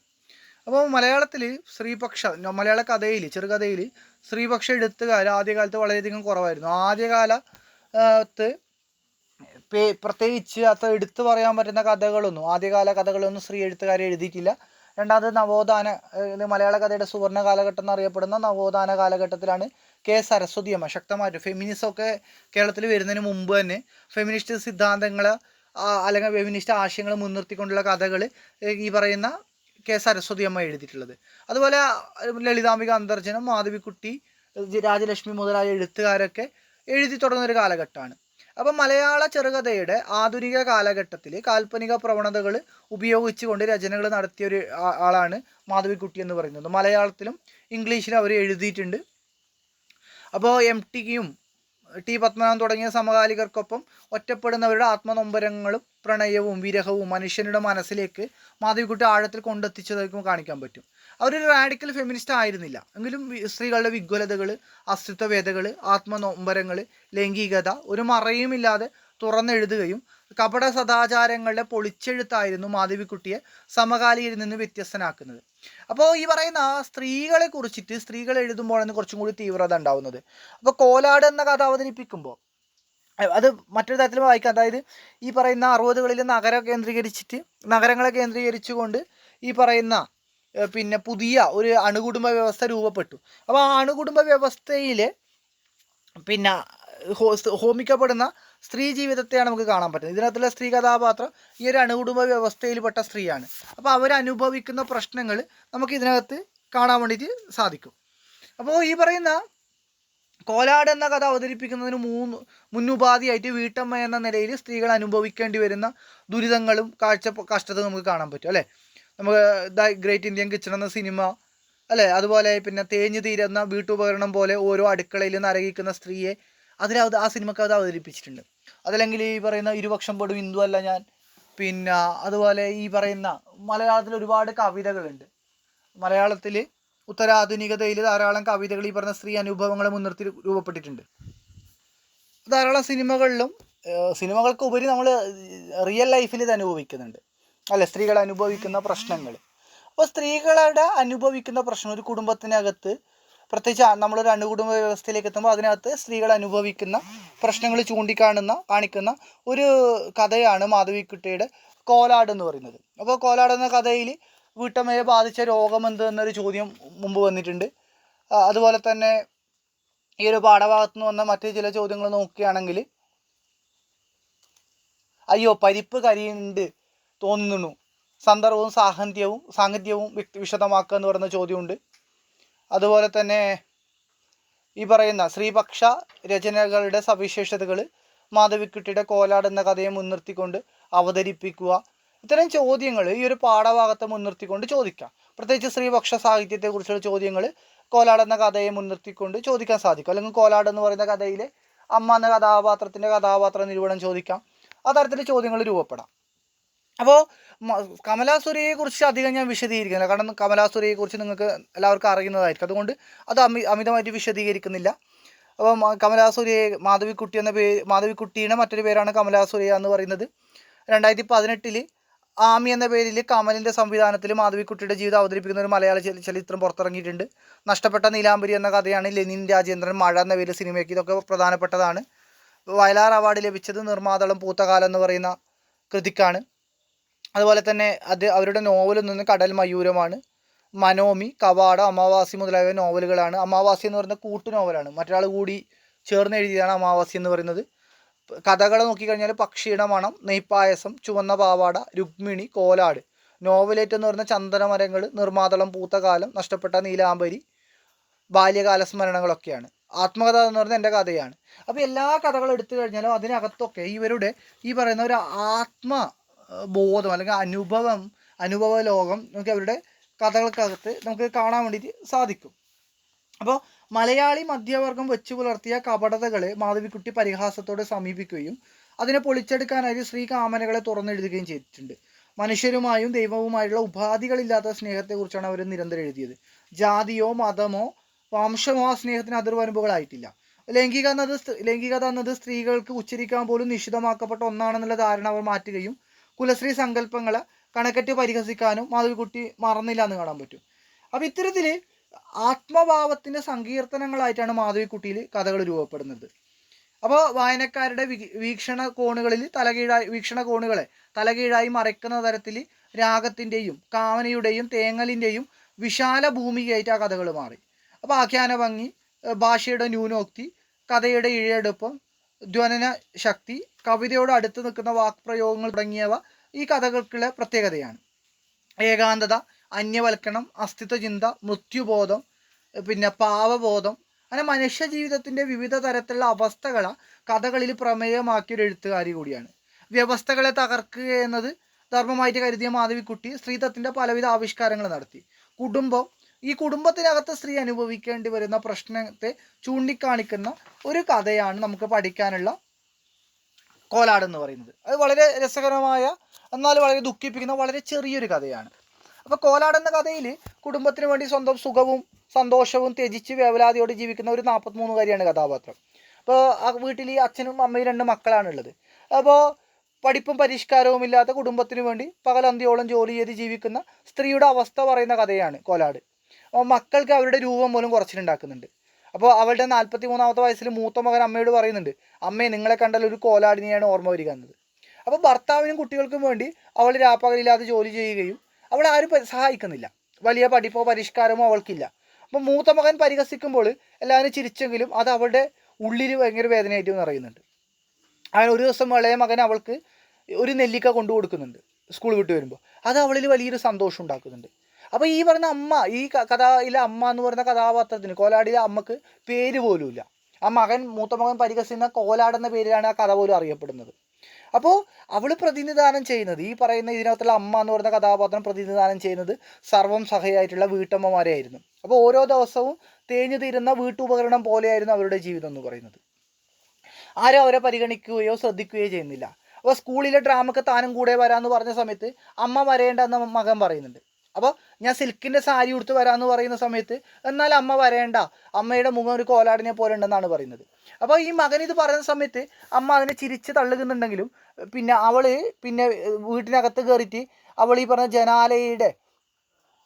അപ്പോൾ മലയാളത്തിൽ മലയാള കഥയിൽ ചെറുകഥയിൽ സ്ത്രീപക്ഷ എഴുത്തുകാർ ആദ്യകാലത്ത് വളരെയധികം കുറവായിരുന്നു. ആദ്യകാലത്ത് പ്രത്യേകിച്ച് അത് എടുത്തു പറയാൻ പറ്റുന്ന ആദ്യകാല കഥകളൊന്നും സ്ത്രീ എഴുത്തുകാരെ എഴുതിയിട്ടില്ല. രണ്ടാമത് നവോത്ഥാന മലയാള കഥയുടെ സുവർണ്ണ കാലഘട്ടം എന്നറിയപ്പെടുന്ന നവോത്ഥാന കാലഘട്ടത്തിലാണ് കെ സരസ്വതിയമ്മ ശക്തമായിട്ട് ഫെമിനിസമൊക്കെ കേരളത്തിൽ വരുന്നതിന് മുമ്പ് തന്നെ ഫെമിനിസ്റ്റ് സിദ്ധാന്തങ്ങൾ അല്ലെങ്കിൽ ഫെമിനിസ്റ്റ് ആശയങ്ങൾ മുൻനിർത്തിക്കൊണ്ടുള്ള കഥകൾ ഈ പറയുന്ന കെ സരസ്വതിയമ്മ എഴുതിയിട്ടുള്ളത്. അതുപോലെ ലളിതാംബിക അന്തർജനം, മാധവിക്കുട്ടി, രാജലക്ഷ്മി മുതലായ എഴുത്തുകാരൊക്കെ എഴുതി തുടങ്ങുന്നൊരു കാലഘട്ടമാണ്. അപ്പം മലയാള ചെറുകഥയുടെ ആധുനിക കാലഘട്ടത്തിൽ കാൽപ്പനിക പ്രവണതകൾ ഉപയോഗിച്ചുകൊണ്ട് രചനകൾ നടത്തിയ ഒരു ആളാണ് മാധവിക്കുട്ടി എന്ന് പറയുന്നത്. മലയാളത്തിലും ഇംഗ്ലീഷിലും അവർ എഴുതിയിട്ടുണ്ട്. അപ്പോൾ ടി പത്മനാഭൻ തുടങ്ങിയ സമകാലികർക്കൊപ്പം ഒറ്റപ്പെടുന്നവരുടെ ആത്മനൊമ്പരങ്ങളും പ്രണയവും വിരഹവും മനുഷ്യരുടെ മനസ്സിലേക്ക് മാധവിക്കുട്ടി ആഴത്തിൽ കൊണ്ടെത്തിച്ചതായിരിക്കും കാണിക്കാൻ പറ്റും. അവരൊരു റാഡിക്കൽ ഫെമിനിസ്റ്റ് ആയിരുന്നില്ല എങ്കിലും സ്ത്രീകളുടെ വിഗ്വലതകൾ, അസ്തിത്വവേദകൾ, ആത്മനൊമ്പരങ്ങൾ, ലൈംഗികത ഒരു മറയുമില്ലാതെ തുറന്നെഴുതുകയും കപട സദാചാരങ്ങളുടെ പൊളിച്ചെഴുത്തായിരുന്നു മാധവിക്കുട്ടിയെ സമകാലികരിൽ നിന്ന് വ്യത്യസ്തനാക്കുന്നത്. അപ്പോൾ ഈ പറയുന്ന സ്ത്രീകളെ കുറിച്ചിട്ട് സ്ത്രീകൾ എഴുതുമ്പോഴാണ് കുറച്ചും കൂടി തീവ്രത ഉണ്ടാവുന്നത്. അപ്പോൾ കോലാട് എന്ന കഥ അവതരിപ്പിക്കുമ്പോൾ അത് മറ്റൊരു തരത്തിൽ വായിക്കാം. അതായത് ഈ പറയുന്ന 60കളിൽ നഗരങ്ങളെ കേന്ദ്രീകരിച്ചുകൊണ്ട് ഈ പറയുന്ന പിന്നെ പുതിയ ഒരു അണുകുടുംബ വ്യവസ്ഥ രൂപപ്പെട്ടു. അപ്പോൾ ആ അണുകുടുംബ വ്യവസ്ഥയിൽ പിന്നെ ഹോമിക്കപ്പെടുന്ന സ്ത്രീ ജീവിതത്തെയാണ് നമുക്ക് കാണാൻ പറ്റുന്നത്. ഇതിനകത്തുള്ള സ്ത്രീ കഥാപാത്രം ഈ ഒരു അണുകുടുംബ വ്യവസ്ഥയിൽപ്പെട്ട സ്ത്രീയാണ്. അപ്പോൾ അവരനുഭവിക്കുന്ന പ്രശ്നങ്ങൾ നമുക്ക് ഇതിനകത്ത് കാണാൻ വേണ്ടിയിട്ട് സാധിക്കും. അപ്പോൾ ഈ പറയുന്ന കോലാട് എന്ന കഥ അവതരിപ്പിക്കുന്നതിന് മുന്നുപാധിയായിട്ട് വീട്ടമ്മ എന്ന നിലയിൽ സ്ത്രീകൾ അനുഭവിക്കേണ്ടി വരുന്ന ദുരിതങ്ങളും കഷ്ടത നമുക്ക് കാണാൻ പറ്റും അല്ലേ. നമുക്ക് ഗ്രേറ്റ് ഇന്ത്യൻ കിച്ചൺ എന്ന സിനിമ അല്ലേ, അതുപോലെ പിന്നെ തേഞ്ഞു തീരുന്ന വീട്ടുപകരണം പോലെ ഓരോ അടുക്കളയിൽ നരകിക്കുന്ന സ്ത്രീയെ ആ സിനിമക്ക് അത് അവതരിപ്പിച്ചിട്ടുണ്ട്. അതല്ലെങ്കിൽ ഈ പറയുന്ന ഇരുപക്ഷം പെടും ഹിന്ദു അല്ല ഞാൻ, പിന്നെ അതുപോലെ ഈ പറയുന്ന മലയാളത്തിൽ ഒരുപാട് കവിതകളുണ്ട്. മലയാളത്തിൽ ഉത്തരാധുനികതയിൽ ധാരാളം കവിതകൾ ഈ പറഞ്ഞ സ്ത്രീ അനുഭവങ്ങളെ മുൻനിർത്തി രൂപപ്പെട്ടിട്ടുണ്ട്. ധാരാളം സിനിമകൾക്ക് ഉപരി നമ്മൾ റിയൽ ലൈഫിൽ ഇത് അനുഭവിക്കുന്നുണ്ട് അല്ലെ, സ്ത്രീകൾ അനുഭവിക്കുന്ന പ്രശ്നങ്ങൾ. അപ്പോൾ സ്ത്രീകളുടെ അനുഭവിക്കുന്ന പ്രശ്നം ഒരു കുടുംബത്തിനകത്ത്, പ്രത്യേകിച്ച് നമ്മളൊരു അണുകുടുംബ വ്യവസ്ഥയിലേക്ക് എത്തുമ്പോൾ അതിനകത്ത് സ്ത്രീകൾ അനുഭവിക്കുന്ന പ്രശ്നങ്ങൾ കാണിക്കുന്ന ഒരു കഥയാണ് മാധവിക്കുട്ടിയുടെ കോലാട് എന്ന് പറയുന്നത്. അപ്പോൾ കോലാട് എന്ന കഥയിൽ വീട്ടമ്മയെ ബാധിച്ച രോഗമെന്ത് എന്നൊരു ചോദ്യം മുമ്പ് വന്നിട്ടുണ്ട്. അതുപോലെ തന്നെ ഈ ഒരു പാഠഭാഗത്ത് നിന്ന് വന്ന മറ്റു ചില ചോദ്യങ്ങൾ നോക്കുകയാണെങ്കിൽ, അയ്യോ പരിപ്പ് കരിയുന്നുണ്ട് തോന്നുന്നു, സന്ദർഭവും സാഹിത്യവും വിശദമാക്കുക എന്ന് പറയുന്ന ചോദ്യമുണ്ട്. അതുപോലെ തന്നെ ഈ പറയുന്ന സ്ത്രീപക്ഷ രചനകളുടെ സവിശേഷതകൾ മാധവിക്കുട്ടിയുടെ കോലാട് എന്ന കഥയെ മുൻനിർത്തിക്കൊണ്ട് അവതരിപ്പിക്കുക. ഇത്തരം ചോദ്യങ്ങൾ ഈ ഒരു പാഠഭാഗത്തെ മുൻനിർത്തിക്കൊണ്ട് ചോദിക്കാം. പ്രത്യേകിച്ച് സ്ത്രീപക്ഷ സാഹിത്യത്തെക്കുറിച്ചുള്ള ചോദ്യങ്ങൾ കോലാട് എന്ന കഥയെ മുൻനിർത്തിക്കൊണ്ട് ചോദിക്കാൻ സാധിക്കും. അല്ലെങ്കിൽ കോലാട് എന്ന് പറയുന്ന കഥയിലെ അമ്മ എന്ന കഥാപാത്ര നിരൂപണം ചോദിക്കാം. ആ തരത്തിൽ ചോദ്യങ്ങൾ രൂപപ്പെടാം. അപ്പോൾ കമലാസുരയെക്കുറിച്ച് അധികം ഞാൻ വിശദീകരിക്കുന്നില്ല, കാരണം കമലാസുരയെക്കുറിച്ച് നിങ്ങൾക്ക് എല്ലാവർക്കും അറിയുന്നതായിരിക്കും. അതുകൊണ്ട് അത് അമിതമായിട്ട് വിശദീകരിക്കുന്നില്ല. അപ്പോൾ മാധവിക്കുട്ടിയുടെ മറ്റൊരു പേരാണ് കമലാസുരയ എന്ന് പറയുന്നത്. 2018 ആമി എന്ന പേരിൽ കമലിൻ്റെ സംവിധാനത്തിൽ മാധവിക്കുട്ടിയുടെ ജീവിതം അവതരിപ്പിക്കുന്ന ഒരു മലയാള ചലച്ചിത്രം പുറത്തിറങ്ങിയിട്ടുണ്ട്. നഷ്ടപ്പെട്ട നീലാംബരി എന്ന കഥയാണ് ലെനിൻ രാജേന്ദ്രൻ മഴ എന്ന പേരിൽ സിനിമയ്ക്ക്. ഇതൊക്കെ പ്രധാനപ്പെട്ടതാണ്. വയലാർ അവാർഡ് ലഭിച്ചത് നിർമാതളം പൂത്തകാലം എന്ന് പറയുന്ന കൃതിക്കാണ്. അതുപോലെ തന്നെ അവരുടെ നോവലിൽ നിന്ന് കടൽ മയൂരമാണ്, മനോമി, കവാട, അമാവാസി മുതലായ നോവലുകളാണ്. അമാവാസി എന്ന് പറയുന്ന കൂട്ടു നോവലാണ്, മറ്റൊരാൾ കൂടി ചേർന്ന് എഴുതിയതാണ് അമാവാസി എന്ന് പറയുന്നത്. കഥകൾ നോക്കിക്കഴിഞ്ഞാൽ പക്ഷിയുടെ മണം, നെയ്പ്പായസം, ചുവന്ന പാവാട, രുക്മിണി, കോലാട്, നോവലേറ്റ് എന്ന് പറയുന്ന ചന്ദനമരങ്ങൾ, നിർമാതളം പൂത്തകാലം, നഷ്ടപ്പെട്ട നീലാംബരി, ബാല്യകാല സ്മരണകളൊക്കെയാണ്. ആത്മകഥ എന്ന് പറയുന്നത് എൻ്റെ കഥയാണ്. അപ്പോൾ എല്ലാ കഥകളും എടുത്തു കഴിഞ്ഞാലും അതിനകത്തൊക്കെ ഇവരുടെ ഈ പറയുന്ന ഒരു ആത്മബോധം അല്ലെങ്കിൽ അനുഭവ ലോകം നമുക്ക് അവരുടെ കഥകൾക്കകത്ത് നമുക്ക് കാണാൻ വേണ്ടിയിട്ട് സാധിക്കും. അപ്പോൾ മലയാളി മധ്യവർഗം വെച്ചു പുലർത്തിയ കപടതകളെ മാധവിക്കുട്ടി പരിഹാസത്തോടെ സമീപിക്കുകയും അതിനെ പൊളിച്ചെടുക്കാനായി ശ്രീകാമനകളെ തുറന്നെഴുതുകയും ചെയ്തിട്ടുണ്ട്. മനുഷ്യരുമായും ദൈവവുമായുള്ള ഉപാധികളില്ലാത്ത സ്നേഹത്തെക്കുറിച്ചാണ് അവർ നിരന്തരം എഴുതിയത്. ജാതിയോ മതമോ വംശമോ ആ സ്നേഹത്തിന് അതിർവരമ്പുകളായിട്ടില്ല. ലൈംഗികത എന്നത് സ്ത്രീകൾക്ക് ഉച്ചരിക്കാൻ പോലും നിഷിദ്ധമാക്കപ്പെട്ട ഒന്നാണെന്നുള്ള ധാരണ അവർ മാറ്റുകയും കുലശ്രീ സങ്കല്പങ്ങളെ കണക്കെട്ട് പരിഹസിക്കാനും മാധവിക്കുട്ടി മറന്നില്ല എന്ന് കാണാൻ പറ്റും. അപ്പം ഇത്തരത്തിൽ ആത്മഭാവത്തിൻ്റെ സങ്കീർത്തനങ്ങളായിട്ടാണ് മാധവിക്കുട്ടിയിൽ കഥകൾ രൂപപ്പെടുന്നത്. അപ്പോൾ വായനക്കാരുടെ വീക്ഷണകോണുകളെ തലകീഴായി മറയ്ക്കുന്ന തരത്തിൽ രാഗത്തിൻ്റെയും കാമനയുടെയും തേങ്ങലിൻ്റെയും വിശാല ഭൂമികയായിട്ട് ആ കഥകൾ മാറി. അപ്പോൾ ആഖ്യാന ഭംഗി, ഭാഷയുടെ ന്യൂനോക്തി, കഥയുടെ ഇഴയെടുപ്പം, ധ്വനന ശക്തി, കവിതയോട് അടുത്ത് നിൽക്കുന്ന വാക്പ്രയോഗങ്ങൾ തുടങ്ങിയവ ഈ കഥകൾക്കുള്ള പ്രത്യേകതയാണ്. ഏകാന്തത, അന്യവൽക്കരണം, അസ്തിത്വചിന്ത, മൃത്യുബോധം, പിന്നെ പാവബോധം, അങ്ങനെ മനുഷ്യ ജീവിതത്തിൻ്റെ വിവിധ തരത്തിലുള്ള അവസ്ഥകളെ കഥകളിൽ പ്രമേയമാക്കിയൊരു എഴുത്തുകാരി കൂടിയാണ്. വ്യവസ്ഥകളെ തകർക്കുക എന്നത് ധർമ്മമായിട്ട് കരുതിയ മാധവിക്കുട്ടി സ്ത്രീത്വത്തിൻ്റെ പലവിധ ആവിഷ്കാരങ്ങൾ നടത്തി. ഈ കുടുംബത്തിനകത്ത് സ്ത്രീ അനുഭവിക്കേണ്ടി വരുന്ന പ്രശ്നത്തെ ചൂണ്ടിക്കാണിക്കുന്ന ഒരു കഥയാണ് നമുക്ക് പഠിക്കാനുള്ള കോലാട് എന്ന് പറയുന്നത്. അത് വളരെ രസകരമായ എന്നാൽ വളരെ ദുഃഖിപ്പിക്കുന്ന വളരെ ചെറിയൊരു കഥയാണ്. അപ്പോൾ കോലാട് എന്ന കഥയിൽ കുടുംബത്തിന് വേണ്ടി സ്വന്തം സുഖവും സന്തോഷവും ത്യജിച്ച് വേവലാതിയോട് ജീവിക്കുന്ന ഒരു 43-കാരിയാണ് കഥാപാത്രം. അപ്പോൾ ആ വീട്ടിൽ ഈ അച്ഛനും അമ്മയും 2 മക്കളാണുള്ളത്. അപ്പോൾ പഠിപ്പും പരിഷ്കാരവും ഇല്ലാത്ത കുടുംബത്തിന് വേണ്ടി പകലന്തിയോളം ജോലി ചെയ്ത് ജീവിക്കുന്ന സ്ത്രീയുടെ അവസ്ഥ പറയുന്ന കഥയാണ് കോലാട്. മക്കൾക്ക് അവരുടെ രൂപം പോലും കുറച്ചിട്ടുണ്ടാക്കുന്നുണ്ട്. അപ്പോൾ അവളുടെ 43-ാമത്തെ വയസ്സിൽ മൂത്ത മകൻ അമ്മയോട് പറയുന്നുണ്ട്, അമ്മയെ നിങ്ങളെ കണ്ടാൽ ഒരു കോലാടിനെയാണ് ഓർമ്മ വരിക എന്നത്. അപ്പോൾ ഭർത്താവിനും കുട്ടികൾക്കും വേണ്ടി അവൾ രാപ്പകലില്ലാതെ ജോലി ചെയ്യുകയും അവൾ ആരും സഹായിക്കുന്നില്ല. വലിയ പഠിപ്പോ പരിഷ്കാരമോ അവൾക്കില്ല. അപ്പം മൂത്ത മകൻ പരിഹസിക്കുമ്പോൾ എല്ലാവരും ചിരിച്ചെങ്കിലും അത് അവളുടെ ഉള്ളിൽ ഭയങ്കര വേദനയായിട്ട് നിറയുന്നുണ്ട്. അങ്ങനെ ഒരു ദിവസം ഇളയ മകൻ അവൾക്ക് ഒരു നെല്ലിക്ക കൊണ്ടു കൊടുക്കുന്നുണ്ട് സ്കൂൾ വിട്ട് വരുമ്പോൾ. അത് അവളിൽ വലിയൊരു സന്തോഷം ഉണ്ടാക്കുന്നുണ്ട്. അപ്പോൾ ഈ പറയുന്ന അമ്മ, ഈ കഥയിലെ അമ്മ എന്ന് പറയുന്ന കഥാപാത്രത്തിന്, കോലാടിലെ അമ്മക്ക് പേര് പോലുമില്ല. ആ മൂത്ത മകൻ പരിഹസിക്കുന്ന കോലാട് എന്ന പേരിലാണ് ആ കഥ പോലും അറിയപ്പെടുന്നത്. അപ്പോൾ അവൾ പ്രതിനിധാനം ചെയ്യുന്നത്, ഈ പറയുന്ന ഇതിനകത്തുള്ള അമ്മ എന്ന് പറയുന്ന കഥാപാത്രം പ്രതിനിധാനം ചെയ്യുന്നത് സർവം സഹയായിട്ടുള്ള വീട്ടമ്മമാരെയായിരുന്നു. അപ്പോൾ ഓരോ ദിവസവും തേഞ്ഞു തീരുന്ന വീട്ടുപകരണം പോലെയായിരുന്നു അവരുടെ ജീവിതം എന്ന് പറയുന്നത്. ആരും അവരെ പരിഗണിക്കുകയോ ശ്രദ്ധിക്കുകയോ ചെയ്യുന്നില്ല. അപ്പോൾ സ്കൂളിലെ ഡ്രാമക്ക് താനും കൂടെ വരാമെന്ന് പറഞ്ഞ സമയത്ത് അമ്മ വരേണ്ടെന്ന് മകൻ പറയുന്നുണ്ട്. അപ്പോൾ ഞാൻ സിൽക്കിൻ്റെ സാരി ഉടുത്ത് വരാമെന്ന് പറയുന്ന സമയത്ത് എന്നാൽ അമ്മ വരേണ്ട, അമ്മയുടെ മുഖം ഒരു കോലാടിനെ പോലെ ഉണ്ടെന്നാണ് പറയുന്നത്. അപ്പോൾ ഈ മകൻ ഇത് പറയുന്ന സമയത്ത് അമ്മ അതിനെ ചിരിച്ച് തള്ളുകുന്നുണ്ടെങ്കിലും പിന്നെ അവൾ വീട്ടിനകത്ത് കയറിയിട്ട് അവൾ ഈ പറഞ്ഞ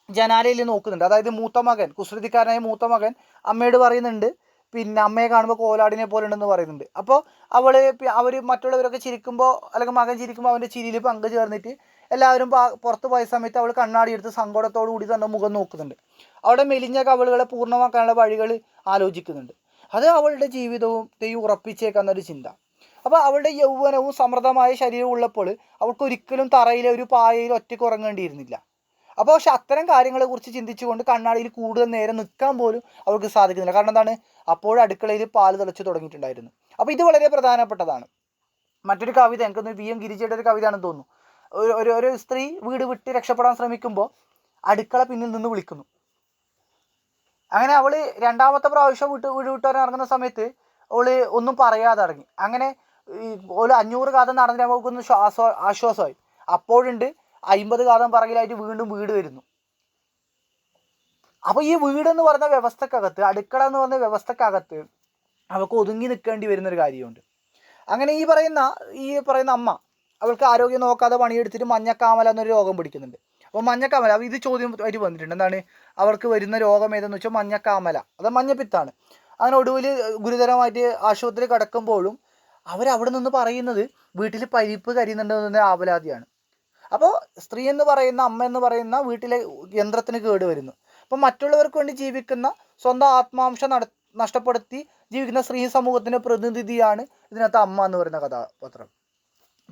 ജനാലയിൽ നോക്കുന്നുണ്ട്. അതായത് മൂത്ത മകൻ, കുസൃതിക്കാരനായ മൂത്ത മകൻ അമ്മയോട് പറയുന്നുണ്ട്, പിന്നെ അമ്മയെ കാണുമ്പോൾ കോലാടിനെ പോലെ ഉണ്ടെന്ന് പറയുന്നുണ്ട്. അപ്പോൾ അവർ മറ്റുള്ളവരൊക്കെ ചിരിക്കുമ്പോൾ അല്ലെങ്കിൽ മകൻ ചിരിക്കുമ്പോൾ അവൻ്റെ ചിരിയിൽ പങ്കു ചേർന്നിട്ട് എല്ലാവരും പുറത്ത് പോയ സമയത്ത് അവൾ കണ്ണാടി എടുത്ത് സങ്കടത്തോടു കൂടി തന്നെ മുഖം നോക്കുന്നുണ്ട്. അവിടെ മെലിഞ്ഞ കവളുകളെ പൂർണ്ണമാക്കാനുള്ള വഴികൾ ആലോചിക്കുന്നുണ്ട്. അത് അവളുടെ ജീവിതത്തെയും ഉറപ്പിച്ചേക്കാന്നൊരു ചിന്ത. അപ്പോൾ അവളുടെ യൗവനവും സമൃദ്ധമായ ശരീരവും ഉള്ളപ്പോൾ അവൾക്കൊരിക്കലും തറയിലെ ഒരു പായയിൽ ഒറ്റയ്ക്ക് ഉറങ്ങേണ്ടിയിരുന്നില്ല. അപ്പോൾ പക്ഷെ അത്തരം കാര്യങ്ങളെക്കുറിച്ച് ചിന്തിച്ചുകൊണ്ട് കണ്ണാടിയിൽ കൂടുതൽ നേരം നിൽക്കാൻ പോലും അവൾക്ക് സാധിക്കുന്നില്ല. കാരണം എന്താണ്, അപ്പോഴും അടുക്കളയിൽ പാല് തിളച്ച് തുടങ്ങിയിട്ടുണ്ടായിരുന്നു. അപ്പോൾ ഇത് വളരെ പ്രധാനപ്പെട്ടതാണ്. മറ്റൊരു കവിത, എനിക്കൊന്ന് VM ഗിരിജയുടെ ഒരു കവിതയാണെന്ന് തോന്നുന്നു. ഒരു സ്ത്രീ വീട് വിട്ട് രക്ഷപ്പെടാൻ ശ്രമിക്കുമ്പോൾ അടുക്കള പിന്നിൽ നിന്ന് വിളിക്കുന്നു. അങ്ങനെ അവൾ 2ാമത്തെ പ്രാവശ്യം വീട് വിട്ടാൻ ഇറങ്ങുന്ന സമയത്ത് അവൾ ഒന്നും പറയാതെ ഇറങ്ങി. അങ്ങനെ ഒരു 500 കാതം നടന്നിട്ട് അവൾക്കൊന്ന് ആശ്വാസമായി. അപ്പോഴുണ്ട് 50 കാതം പറകിലായിട്ട് വീണ്ടും വീട് വരുന്നു. അപ്പോൾ ഈ വീടെന്ന് പറഞ്ഞ വ്യവസ്ഥക്കകത്ത്, അടുക്കള എന്ന് പറഞ്ഞ വ്യവസ്ഥക്കകത്ത് അവൾക്ക് ഒതുങ്ങി നിൽക്കേണ്ടി വരുന്നൊരു കാര്യമുണ്ട്. അങ്ങനെ ഈ പറയുന്ന അമ്മ അവൾക്ക് ആരോഗ്യം നോക്കാതെ പണിയെടുത്തിട്ട് മഞ്ഞക്കാമല എന്നൊരു രോഗം പിടിക്കുന്നുണ്ട്. അപ്പോൾ മഞ്ഞക്കാമല, ഇത് ചോദ്യം ആയിട്ട് വന്നിട്ടുണ്ട്, എന്താണ് അവർക്ക് വരുന്ന രോഗം ഏതെന്ന് വെച്ചാൽ മഞ്ഞക്കാമല, അത് മഞ്ഞപ്പിത്താണ്. അങ്ങനെ ഒടുവിൽ ഗുരുതരമായിട്ട് ആശുപത്രി കിടക്കുമ്പോഴും അവരവിടെ നിന്ന് പറയുന്നത് വീട്ടിൽ പരിപ്പ് കരിയുന്നുണ്ടെന്ന ആവലാതിയാണ്. അപ്പോൾ സ്ത്രീ എന്ന് പറയുന്ന, അമ്മ എന്ന് പറയുന്ന വീട്ടിലെ യന്ത്രത്തിന് കേട് വരുന്നു. അപ്പോൾ മറ്റുള്ളവർക്ക് വേണ്ടി ജീവിക്കുന്ന, സ്വന്തം ആത്മാംശം നഷ്ടപ്പെടുത്തി ജീവിക്കുന്ന സ്ത്രീ സമൂഹത്തിൻ്റെ പ്രതിനിധിയാണ് ഇതിനകത്ത് അമ്മ എന്ന് പറയുന്ന കഥാപാത്രം.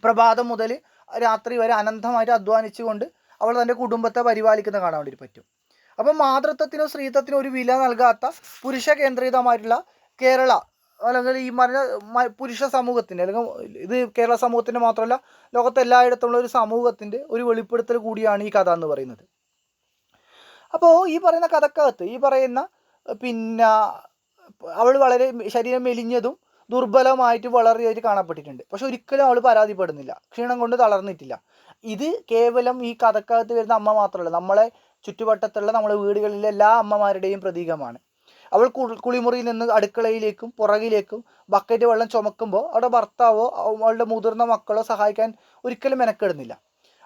പ്രഭാതം മുതൽ രാത്രി വരെ അനന്തമായിട്ട് അധ്വാനിച്ചുകൊണ്ട് അവൾ തൻ്റെ കുടുംബത്തെ പരിപാലിക്കുന്ന കാണാൻ വേണ്ടി പറ്റും. അപ്പം മാതൃത്വത്തിനോ സ്ത്രീത്വത്തിനോ ഒരു വില നൽകാത്ത പുരുഷ കേന്ദ്രീതമായിട്ടുള്ള കേരള, അല്ലെങ്കിൽ ഈ പുരുഷ സമൂഹത്തിൻ്റെ, അല്ലെങ്കിൽ ഇത് കേരള സമൂഹത്തിൻ്റെ മാത്രമല്ല ലോകത്തെ എല്ലായിടത്തുള്ള ഒരു സമൂഹത്തിൻ്റെ ഒരു വെളിപ്പെടുത്തൽ കൂടിയാണ് ഈ കഥ എന്ന് പറയുന്നത്. അപ്പോൾ ഈ പറയുന്ന കഥക്കകത്ത് ഈ പറയുന്ന അവൾ വളരെ ശരീരം മെലിഞ്ഞതും ദുർബലമായിട്ട് വളരെയായിട്ട് കാണപ്പെട്ടിട്ടുണ്ട്. പക്ഷെ ഒരിക്കലും അവൾ പരാതിപ്പെടുന്നില്ല, ക്ഷീണം കൊണ്ട് തളർന്നിട്ടില്ല. ഇത് കേവലം ഈ കഥക്കകത്ത് വരുന്ന അമ്മ മാത്രമല്ല, നമ്മളെ ചുറ്റുവട്ടത്തുള്ള നമ്മളെ വീടുകളിലെ എല്ലാ അമ്മമാരുടെയും പ്രതീകമാണ്. അവൾ കുളിമുറിയിൽ നിന്ന് അടുക്കളയിലേക്കും പുറകിലേക്കും ബക്കറ്റ് വെള്ളം ചുമക്കുമ്പോൾ അവിടെ ഭർത്താവോ അവളുടെ മുതിർന്ന മക്കളോ സഹായിക്കാൻ ഒരിക്കലും മെനക്കെടുന്നില്ല.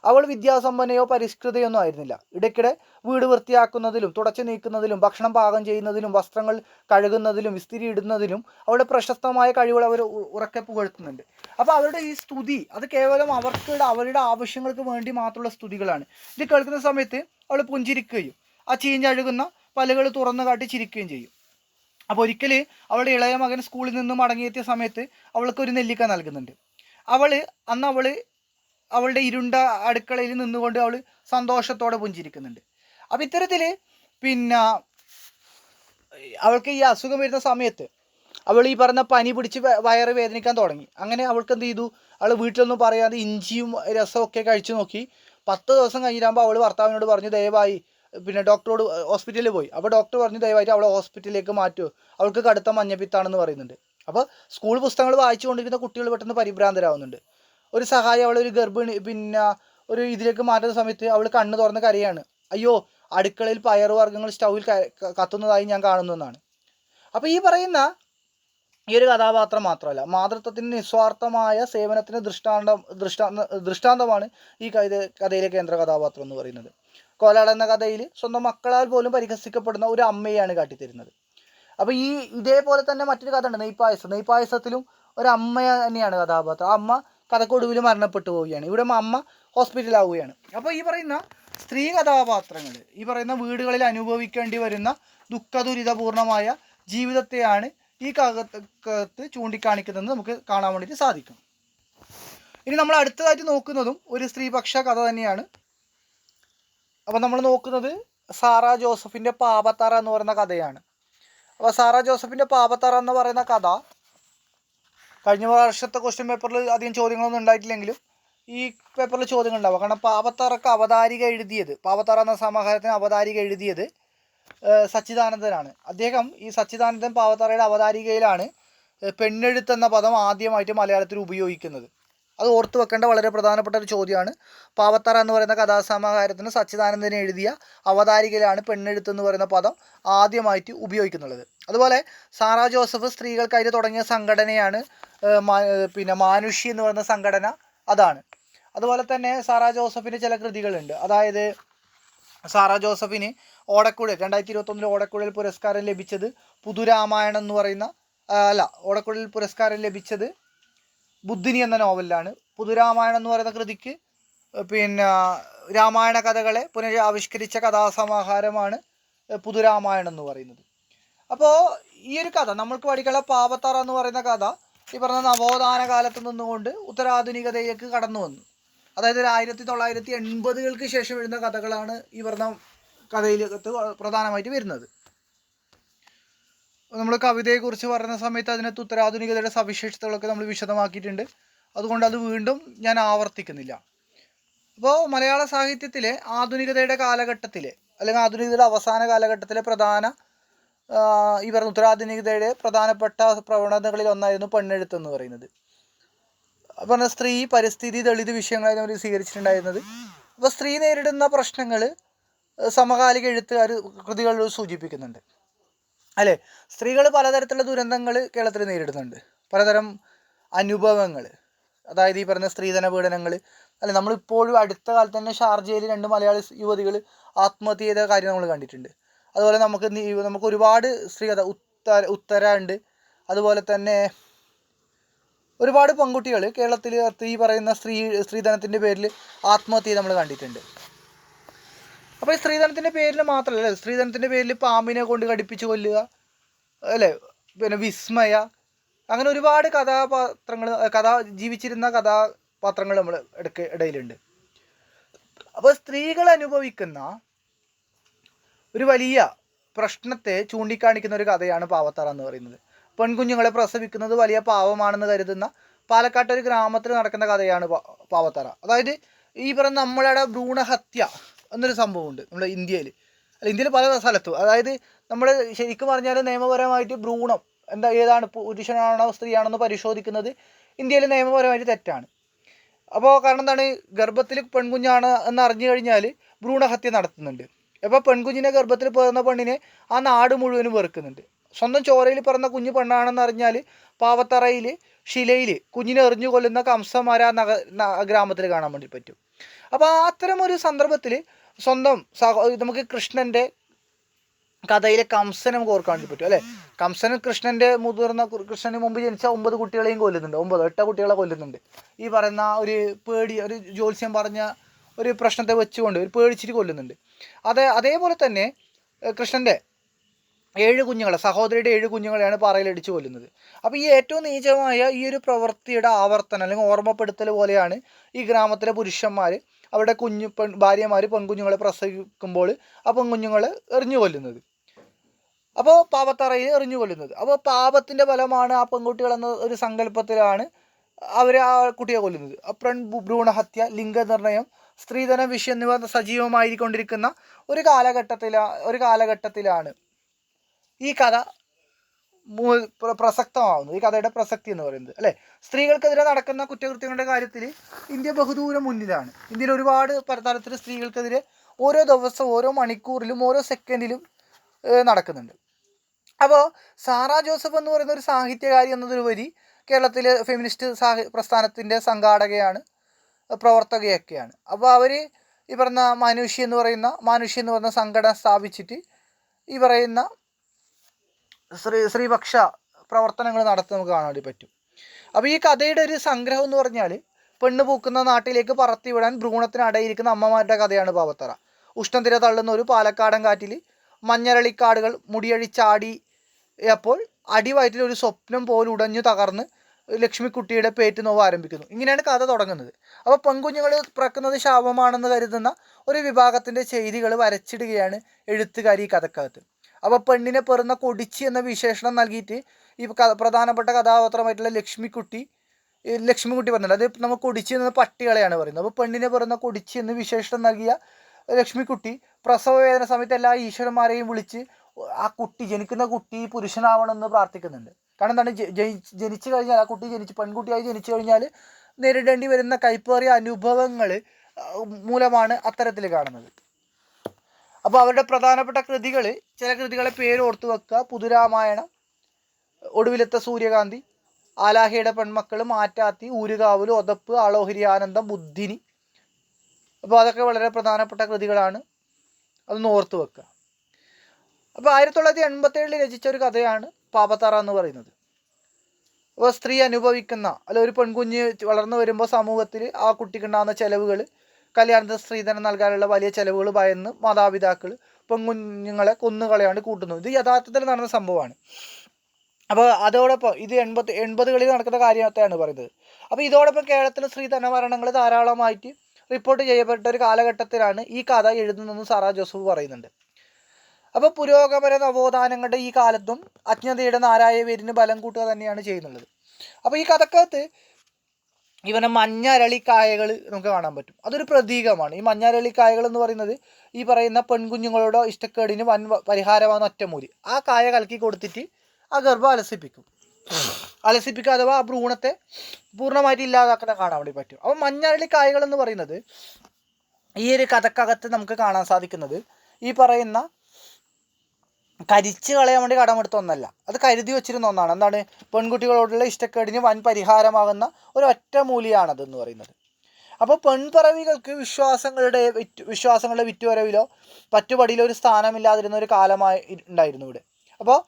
അവൾ വിദ്യാസമ്പന്നയോ പരിഷ്കൃതയോ ഒന്നും ആയിരുന്നില്ല. ഇടയ്ക്കിടെ വീട് വൃത്തിയാക്കുന്നതിലും തുടച്ചു നീക്കുന്നതിലും ഭക്ഷണം പാകം ചെയ്യുന്നതിലും വസ്ത്രങ്ങൾ കഴുകുന്നതിലും ഇസ്തിരി ഇടുന്നതിലും അവളുടെ പ്രശസ്തമായ കഴിവുകൾ അവർ ഉറക്കെ പുകഴ്ത്തുന്നുണ്ട്. അപ്പോൾ അവരുടെ ഈ സ്തുതി അത് കേവലം അവരുടെ ആവശ്യങ്ങൾക്ക് വേണ്ടി മാത്രമുള്ള സ്തുതികളാണ്. ഇത് കേൾക്കുന്ന സമയത്ത് അവൾ പുഞ്ചിരിക്കുകയും ആ ചീഞ്ഞഴുകുന്ന പല്ലുകൾ തുറന്നു കാട്ടി ചിരിക്കുകയും ചെയ്യും. അപ്പോൾ ഒരിക്കൽ അവളുടെ ഇളയ മകൻ സ്കൂളിൽ നിന്ന് മടങ്ങിയെത്തിയ സമയത്ത് അവൾക്കൊരു നെല്ലിക്ക നൽകുന്നുണ്ട്. അന്ന് അവളുടെ ഇരുണ്ട അടുക്കളയിൽ നിന്നുകൊണ്ട് അവൾ സന്തോഷത്തോടെ പുഞ്ചിരിക്കുന്നുണ്ട്. അപ്പം ഇത്തരത്തിൽ പിന്നെ അവൾക്ക് ഈ അസുഖം വരുന്ന സമയത്ത് അവൾ ഈ പറഞ്ഞ പനി പിടിച്ച് വയറ് വേദനിക്കാൻ തുടങ്ങി. അങ്ങനെ അവൾക്ക് എന്ത് ചെയ്തു, അവൾ വീട്ടിലൊന്നും പറയാതെ ഇഞ്ചിയും രസമൊക്കെ കഴിച്ചു നോക്കി. 10 ദിവസം കഴിഞ്ഞിട്ടാകുമ്പോൾ അവൾ ഭർത്താവിനോട് പറഞ്ഞു, ദയവായി പിന്നെ ഡോക്ടറോട് ഹോസ്പിറ്റലിൽ പോയി. അപ്പോൾ ഡോക്ടർ പറഞ്ഞു ദയവായിട്ട് അവളെ ഹോസ്പിറ്റലിലേക്ക് മാറ്റുമോ, അവൾക്ക് കടുത്ത മഞ്ഞപ്പിത്താണെന്ന് പറയുന്നുണ്ട്. അപ്പോൾ സ്കൂൾ പുസ്തകങ്ങൾ വായിച്ചു കൊണ്ടിരിക്കുന്ന കുട്ടികൾ പെട്ടെന്ന് പരിഭ്രാന്തരാകുന്നുണ്ട്. ഒരു സഹായം അവളൊരു ഗർഭിണി പിന്നെ ഒരു ഇതിലേക്ക് മാറ്റുന്ന സമയത്ത് അവൾ കണ്ണ് തുറന്ന് കരയാണ്. അയ്യോ, അടുക്കളയിൽ പയറുവർഗ്ഗങ്ങൾ സ്റ്റൗവിൽ കത്തുന്നതായി ഞാൻ കാണുന്നു എന്നാണ്. അപ്പോൾ ഈ പറയുന്ന ഈ ഒരു കഥാപാത്രം മാത്രമല്ല, മാതൃത്വത്തിന് നിസ്വാർത്ഥമായ സേവനത്തിന് ദൃഷ്ടാന്തമാണ് ഈ കഥയിലെ കേന്ദ്ര കഥാപാത്രം എന്ന് പറയുന്നത്. കോലാട് എന്ന കഥയിൽ സ്വന്തം മക്കളാൽ പോലും പരിഹസിക്കപ്പെടുന്ന ഒരു അമ്മയെയാണ് കാട്ടിത്തരുന്നത്. അപ്പോൾ ഇതേപോലെ തന്നെ മറ്റൊരു കഥ ഉണ്ട്, നെയ്പായസത്തിലും ഒരു അമ്മ തന്നെയാണ് കഥാപാത്രം. ആ അമ്മ കഥക്കൊടുവിൽ മരണപ്പെട്ടു പോവുകയാണ്. ഇവിടെ അമ്മ ഹോസ്പിറ്റലാവുകയാണ്. അപ്പോൾ ഈ പറയുന്ന സ്ത്രീ കഥാപാത്രങ്ങൾ ഈ പറയുന്ന വീടുകളിൽ അനുഭവിക്കേണ്ടി വരുന്ന ദുഃഖദുരിതപൂർണമായ ജീവിതത്തെയാണ് ഈ കഥക്കകത്ത് ചൂണ്ടിക്കാണിക്കുന്നതെന്ന് നമുക്ക് കാണാൻ വേണ്ടിയിട്ട് സാധിക്കും. ഇനി നമ്മൾ അടുത്തതായിട്ട് നോക്കുന്നതും ഒരു സ്ത്രീപക്ഷ കഥ തന്നെയാണ്. അപ്പോൾ നമ്മൾ നോക്കുന്നത് സാറാ ജോസഫിൻ്റെ പാപത്തറ എന്ന് പറയുന്ന കഥയാണ്. അപ്പോൾ സാറാ ജോസഫിൻ്റെ പാപത്തറ എന്ന് പറയുന്ന കഥ കഴിഞ്ഞ വർഷത്തെ ക്വസ്റ്റ്യൻ പേപ്പറിൽ അധികം ചോദ്യങ്ങളൊന്നും ഉണ്ടായിട്ടില്ലെങ്കിലും ഈ പേപ്പറിൽ ചോദ്യങ്ങൾ ഉണ്ടാവുക. കാരണം പാപത്തറക്ക് പാപത്തറ എന്ന സമാഹാരത്തിന് അവതാരിക എഴുതിയത് സച്ചിദാനന്ദനാണ്. അദ്ദേഹം ഈ സച്ചിദാനന്ദൻ പാവത്തറയുടെ അവതാരികയിലാണ് പെണ്ണെഴുത്ത് എന്ന പദം ആദ്യമായിട്ട് മലയാളത്തിൽ ഉപയോഗിക്കുന്നത്. അത് ഓർത്തു വെക്കേണ്ട വളരെ പ്രധാനപ്പെട്ട ഒരു ചോദ്യമാണ്. പാവത്തറ എന്ന് പറയുന്ന കഥാസമാഹാരത്തിന് സച്ചിദാനന്ദൻ എഴുതിയ അവതാരികയിലാണ് പെണ്ണെഴുത്ത് എന്ന് പറയുന്ന പദം ആദ്യമായിട്ട് ഉപയോഗിക്കുന്നുള്ളത്. അതുപോലെ സാറാ ജോസഫ് സ്ത്രീകൾക്കായിട്ട് തുടങ്ങിയ സംഘടനയാണ് പിന്നെ മാനുഷി എന്ന് പറയുന്ന സംഘടന, അതാണ്. അതുപോലെ തന്നെ സാറാ ജോസഫിന് ചില കൃതികളുണ്ട്. അതായത് സാറാ ജോസഫിന് ഓടക്കുഴൽ 2021 ഓടക്കുഴൽ പുരസ്കാരം ലഭിച്ചത് പുതുരാമായണം എന്ന് പറയുന്ന ഓടക്കുഴൽ പുരസ്കാരം ലഭിച്ചത് ബുദ്ധിനി എന്ന നോവലിലാണ്. പുതുരാമായണം എന്ന് പറയുന്ന കൃതിക്ക് പിന്നെ രാമായണ കഥകളെ പുനരാവിഷ്കരിച്ച കഥാസമാഹാരമാണ് പുതുരാമായണം എന്ന് പറയുന്നത്. അപ്പോൾ ഈ ഒരു കഥ നമ്മൾക്ക് പഠിക്കാനുള്ള പാവത്തറ എന്ന് പറയുന്ന കഥ ഈ പറഞ്ഞ നവോത്ഥാന കാലത്ത് നിന്നുകൊണ്ട് ഉത്തരാധുനികതയിലേക്ക് കടന്നു വന്നു. അതായത് 1980-കൾക്ക് ശേഷം എഴുതുന്ന കഥകളാണ് ഈ പറഞ്ഞ കഥയിലേക്ക് പ്രധാനമായിട്ട് വരുന്നത്. നമ്മൾ കവിതയെക്കുറിച്ച് പറയുന്ന സമയത്ത് അതിനകത്ത് ഉത്തരാധുനികതയുടെ സവിശേഷതകളൊക്കെ നമ്മൾ വിശദമാക്കിയിട്ടുണ്ട്. അതുകൊണ്ട് അത് വീണ്ടും ഞാൻ ആവർത്തിക്കുന്നില്ല. അപ്പോൾ മലയാള സാഹിത്യത്തിലെ ആധുനികതയുടെ കാലഘട്ടത്തിലെ അല്ലെങ്കിൽ ആധുനികതയുടെ അവസാന കാലഘട്ടത്തിലെ ഈ പറഞ്ഞ ഉത്തരാധുനികതയുടെ പ്രധാനപ്പെട്ട പ്രവണതകളിൽ ഒന്നായിരുന്നു പെണ്ണെഴുത്ത് എന്ന് പറയുന്നത്. പറഞ്ഞ സ്ത്രീ, പരിസ്ഥിതി, ദളിത് വിഷയങ്ങളായിരുന്നു അവർ സ്വീകരിച്ചിട്ടുണ്ടായിരുന്നത്. അപ്പോൾ സ്ത്രീ നേരിടുന്ന പ്രശ്നങ്ങൾ സമകാലിക എഴുത്തുകാർ കൃതികളിൽ സൂചിപ്പിക്കുന്നുണ്ട്, അല്ലേ? സ്ത്രീകൾ പലതരത്തിലുള്ള ദുരന്തങ്ങൾ കേരളത്തിൽ നേരിടുന്നുണ്ട്, പലതരം അനുഭവങ്ങൾ. അതായത് ഈ പറഞ്ഞ സ്ത്രീധന പീഡനങ്ങൾ, അല്ലെ? നമ്മളിപ്പോഴും അടുത്ത കാലത്ത് തന്നെ ഷാർജയിൽ 2 മലയാളി യുവതികൾ ആത്മഹത്യ ചെയ്ത കാര്യം നമ്മൾ കണ്ടിട്ടുണ്ട്. അതുപോലെ നമുക്ക് ഒരുപാട് സ്ത്രീകഥ ഉത്തര ഉണ്ട്. അതുപോലെ തന്നെ ഒരുപാട് പെൺകുട്ടികൾ കേരളത്തിൽ ഈ പറയുന്ന സ്ത്രീധനത്തിൻ്റെ പേരിൽ ആത്മഹത്യ നമ്മൾ കണ്ടിട്ടുണ്ട്. അപ്പോൾ ഈ സ്ത്രീധനത്തിൻ്റെ പേരിൽ മാത്രമല്ല, സ്ത്രീധനത്തിൻ്റെ പേരിൽ പാമ്പിനെ കൊണ്ട് കടിപ്പിച്ച് കൊല്ലുക, അല്ലേ? പിന്നെ വിസ്മയ, അങ്ങനെ ഒരുപാട് ജീവിച്ചിരുന്ന കഥാപാത്രങ്ങൾ നമ്മൾ ഇടയിലുണ്ട്. അപ്പോൾ സ്ത്രീകൾ അനുഭവിക്കുന്ന ഒരു വലിയ പ്രശ്നത്തെ ചൂണ്ടിക്കാണിക്കുന്ന ഒരു കഥയാണ് പാവത്തറ എന്ന് പറയുന്നത്. പെൺകുഞ്ഞുങ്ങളെ പ്രസവിക്കുന്നത് വലിയ പാവമാണെന്ന് കരുതുന്ന പാലക്കാട്ട് ഒരു ഗ്രാമത്തിൽ നടക്കുന്ന കഥയാണ് പാവത്തറ. അതായത് ഈ പറയുന്ന നമ്മളുടെ ഭ്രൂണഹത്യ എന്നൊരു സംഭവമുണ്ട് നമ്മുടെ ഇന്ത്യയിൽ പല സ്ഥലത്തും. അതായത് നമ്മൾ ശരിക്കും പറഞ്ഞാൽ നിയമപരമായിട്ട് ഭ്രൂണം ഏതാണ് പുരുഷനാണോ സ്ത്രീയാണെന്ന് പരിശോധിക്കുന്നത് ഇന്ത്യയിൽ നിയമപരമായിട്ട് തെറ്റാണ്. അപ്പോൾ കാരണം എന്താണ്, ഗർഭത്തിൽ പെൺകുഞ്ഞാണ് എന്ന് അറിഞ്ഞു കഴിഞ്ഞാൽ ഭ്രൂണഹത്യ നടത്തുന്നുണ്ട്. അപ്പോൾ പെൺകുഞ്ഞിനെ ഗർഭത്തിൽ പിറന്ന പെണ്ണിനെ ആ നാട് മുഴുവനും വെറുക്കുന്നുണ്ട്. സ്വന്തം ചോരയിൽ പിറന്ന കുഞ്ഞ് പെണ്ണാണെന്ന് അറിഞ്ഞാൽ പാവത്തറയിൽ ശിലയിൽ കുഞ്ഞിനെ എറിഞ്ഞു കൊല്ലുന്ന കംസന്മാരെ ആ ഗ്രാമത്തിൽ കാണാൻ വേണ്ടി പറ്റും. അപ്പോൾ അത്തരം ഒരു സന്ദർഭത്തിൽ സ്വന്തം നമുക്ക് കൃഷ്ണൻ്റെ കഥയിലെ കംസനെ നമുക്ക് ഓർക്കാൻ വേണ്ടി പറ്റും അല്ലേ. കംസന് കൃഷ്ണന് മുമ്പ് ജനിച്ച 9 കുട്ടികളെയും കൊല്ലുന്നുണ്ട്, 8 കുട്ടികളെ കൊല്ലുന്നുണ്ട്. ഈ പറയുന്ന ഒരു ജ്യോത്സ്യം പറഞ്ഞ ഒരു പ്രശ്നത്തെ വെച്ചുകൊണ്ട് ഒരു പേടിച്ചിട്ട് കൊല്ലുന്നുണ്ട്. അതേപോലെ തന്നെ കൃഷ്ണൻ്റെ 7 കുഞ്ഞുങ്ങളെ, സഹോദരിയുടെ 7 കുഞ്ഞുങ്ങളെയാണ് പാറയിലടിച്ച് കൊല്ലുന്നത്. അപ്പോൾ ഈ ഏറ്റവും നീചമായ ഈ ഒരു പ്രവൃത്തിയുടെ ആവർത്തനം അല്ലെങ്കിൽ ഓർമ്മപ്പെടുത്തൽ പോലെയാണ് ഈ ഗ്രാമത്തിലെ പുരുഷന്മാർ അവരുടെ ഭാര്യമാർ പെൺകുഞ്ഞുങ്ങളെ പ്രസവിക്കുമ്പോൾ ആ പെൺകുഞ്ഞുങ്ങളെ എറിഞ്ഞു കൊല്ലുന്നത്. അപ്പോൾ പാപത്തറയിൽ എറിഞ്ഞു കൊല്ലുന്നത്. അപ്പോൾ പാപത്തിൻ്റെ ഫലമാണ് ആ പെൺകുട്ടികളെന്ന ഒരു സങ്കല്പത്തിലാണ് അവർ ആ കുട്ടിയെ കൊല്ലുന്നത്. ഭ്രൂണഹത്യ, ലിംഗനിർണയം, സ്ത്രീധന വിഷയം എന്നിവ സജീവമായിക്കൊണ്ടിരിക്കുന്ന ഒരു കാലഘട്ടത്തിലാണ് ഈ കഥ പ്രസക്തമാവുന്നത്. ഈ കഥയുടെ പ്രസക്തി എന്ന് പറയുന്നത് അല്ലേ. സ്ത്രീകൾക്കെതിരെ നടക്കുന്ന കുറ്റകൃത്യങ്ങളുടെ കാര്യത്തിൽ ഇന്ത്യ ബഹുദൂരം മുന്നിലാണ്. ഇന്ത്യയിൽ ഒരുപാട് തരത്തിൽ സ്ത്രീകൾക്കെതിരെ ഓരോ ദിവസവും, ഓരോ മണിക്കൂറിലും, ഓരോ സെക്കൻഡിലും നടക്കുന്നുണ്ട്. അപ്പോൾ സാറാ ജോസഫ് എന്ന് പറയുന്ന ഒരു സാഹിത്യകാരി എന്നതിലുപരി കേരളത്തിലെ ഫെമിനിസ്റ്റ് പ്രസ്ഥാനത്തിൻ്റെ സംഘാടകയാണ്, പ്രവർത്തകയൊക്കെയാണ്. അപ്പോൾ അവർ ഈ പറയുന്ന മാനുഷി എന്ന് പറയുന്ന സംഘടന സ്ഥാപിച്ചിട്ട് ഈ പറയുന്ന സ്ത്രീപക്ഷ പ്രവർത്തനങ്ങൾ നടത്തി നമുക്ക് കാണാൻ വേണ്ടി പറ്റും. അപ്പോൾ ഈ കഥയുടെ ഒരു സംഗ്രഹം എന്ന് പറഞ്ഞാൽ പെണ്ണ് പൂക്കുന്ന നാട്ടിലേക്ക് പറത്തിവിടാൻ ഭ്രൂണത്തിന് അടയിരിക്കുന്ന അമ്മമാരുടെ കഥയാണ് പാവത്തറ. ഉഷ്ണത്തിര തള്ളുന്ന ഒരു പാലക്കാടൻ കാറ്റിൽ മഞ്ഞരളിക്കാടുകൾ മുടിയഴിച്ചാടിയപ്പോൾ അടിവയറ്റിൽ ഒരു സ്വപ്നം പോലെ ഉടഞ്ഞു തകർന്ന് ലക്ഷ്മിക്കുട്ടിയുടെ പേറ്റ് നോവ് ആരംഭിക്കുന്നു. ഇങ്ങനെയാണ് കഥ തുടങ്ങുന്നത്. അപ്പോൾ പെൺകുഞ്ഞുങ്ങൾ പിറക്കുന്നത് ശാപമാണെന്ന് കരുതുന്ന ഒരു വിഭാഗത്തിൻ്റെ ചെയ്തികൾ വരച്ചിടുകയാണ് എഴുത്തുകാരി ഈ കഥക്കകത്ത്. അപ്പോൾ പെണ്ണിനെ പെറുന്ന കൊടിച്ചി എന്ന വിശേഷണം നൽകിയിട്ട് ഈ പ്രധാനപ്പെട്ട കഥാപാത്രമായിട്ടുള്ള ലക്ഷ്മിക്കുട്ടി പറഞ്ഞിട്ടുണ്ട്. അത് നമുക്ക് കൊടിച്ചി എന്ന പട്ടികളെയാണ് പറയുന്നത്. അപ്പോൾ പെണ്ണിനെ പെറുന്ന കൊടിച്ചി എന്ന് വിശേഷണം നൽകിയ ലക്ഷ്മിക്കുട്ടി പ്രസവ വേദന സമയത്ത് എല്ലാ ഈശ്വരന്മാരെയും വിളിച്ച് ആ ജനിക്കുന്ന കുട്ടി പുരുഷനാവണമെന്ന് പ്രാർത്ഥിക്കുന്നുണ്ട്. കാരണം എന്താണ്, ജനിച്ചു കഴിഞ്ഞാൽ ആ കുട്ടി പെൺകുട്ടിയായി ജനിച്ചു കഴിഞ്ഞാൽ നേരിടേണ്ടി വരുന്ന കൈപ്പേറിയ അനുഭവങ്ങൾ മൂലമാണ് അത്തരത്തിൽ കാണുന്നത്. അപ്പോൾ അവരുടെ പ്രധാനപ്പെട്ട കൃതികൾ, ചില കൃതികളെ പേര് ഓർത്തു വെക്കുക: പുതുരാമായണം, ഒടുവിലത്തെ സൂര്യകാന്തി, ആലാഹിയുടെ പെൺമക്കൾ, മാറ്റാത്തി, ഊരുകാവല്, ഒതപ്പ്, ആളോഹരി ആനന്ദം, ബുദ്ധിനി. അപ്പോൾ അതൊക്കെ വളരെ പ്രധാനപ്പെട്ട കൃതികളാണ്, അതൊന്ന് ഓർത്തു വെക്കുക. അപ്പോൾ 1987 രചിച്ച ഒരു കഥയാണ് പാപത്തറ എന്ന് പറയുന്നത്. അപ്പോൾ സ്ത്രീ അനുഭവിക്കുന്ന ഒരു പെൺകുഞ്ഞ് വളർന്നു വരുമ്പോൾ സമൂഹത്തിൽ ആ കുട്ടിക്കുണ്ടാകുന്ന ചിലവുകൾ, കല്യാണത്തിന് സ്ത്രീധനം നൽകാനുള്ള വലിയ ചിലവുകൾ ഭയന്ന് മാതാപിതാക്കൾ പെൺകുഞ്ഞുങ്ങളെ കൊന്നുകളയാണ് കൂട്ടുന്നത്. ഇത് യഥാർത്ഥത്തിൽ നടന്ന സംഭവമാണ്. അപ്പോൾ അതോടൊപ്പം ഇത് 80കളിൽ നടക്കുന്ന കാര്യത്തെയാണ് പറയുന്നത്. അപ്പോൾ ഇതോടൊപ്പം കേരളത്തിലെ സ്ത്രീധന മരണങ്ങൾ ധാരാളമായിട്ട് റിപ്പോർട്ട് ചെയ്യപ്പെട്ട ഒരു കാലഘട്ടത്തിലാണ് ഈ കഥ എഴുതുന്നതെന്ന് സാറാ ജോസഫ് പറയുന്നുണ്ട്. അപ്പോൾ പുരോഗമന നവോത്ഥാനങ്ങളുടെ ഈ കാലത്തും അജ്ഞതയുടെ നാരായ വേരിന് ബലം കൂട്ടുക തന്നെയാണ് ചെയ്യുന്നുള്ളത്. അപ്പോൾ ഈ കഥക്കകത്ത് ഇവനെ മഞ്ഞരളിക്കായകൾ നമുക്ക് കാണാൻ പറ്റും. അതൊരു പ്രതീകമാണ്. ഈ മഞ്ഞരളിക്കായകൾ എന്ന് പറയുന്നത് ഈ പറയുന്ന പെൺകുഞ്ഞുങ്ങളുടെ ഇഷ്ടക്കേടിന് പരിഹാരമാകുന്ന ഒറ്റമൂലി. ആ കായ കലക്കി കൊടുത്തിട്ട് ആ ഗർഭം അലസിപ്പിക്കുക അഥവാ ആ ഭ്രൂണത്തെ പൂർണ്ണമായിട്ട് ഇല്ലാതാക്കാൻ കാണാൻ വേണ്ടി പറ്റും. അപ്പോൾ മഞ്ഞരളിക്കായകൾ എന്ന് പറയുന്നത് ഈ ഒരു കഥക്കകത്ത് നമുക്ക് കാണാൻ സാധിക്കുന്നത് ഈ പറയുന്ന കരിച്ച് കളയാൻ വേണ്ടി കടമെടുത്ത ഒന്നല്ല, അത് കരുതി വെച്ചിരുന്ന ഒന്നാണ്. എന്താണ്, പെൺകുട്ടികളോടുള്ള ഇഷ്ടക്കേടിന് വൻ പരിഹാരമാകുന്ന ഒരു ഒറ്റമൂലിയാണതെന്ന് പറയുന്നത്. അപ്പോൾ പെൺപിറവികൾക്ക് വിശ്വാസങ്ങളുടെ വിറ്റുവരവിലോ പറ്റുപടിയിലോ ഒരു സ്ഥാനമില്ലാതിരുന്ന ഒരു കാലമായി ഉണ്ടായിരുന്നു ഇവിടെ. അപ്പോൾ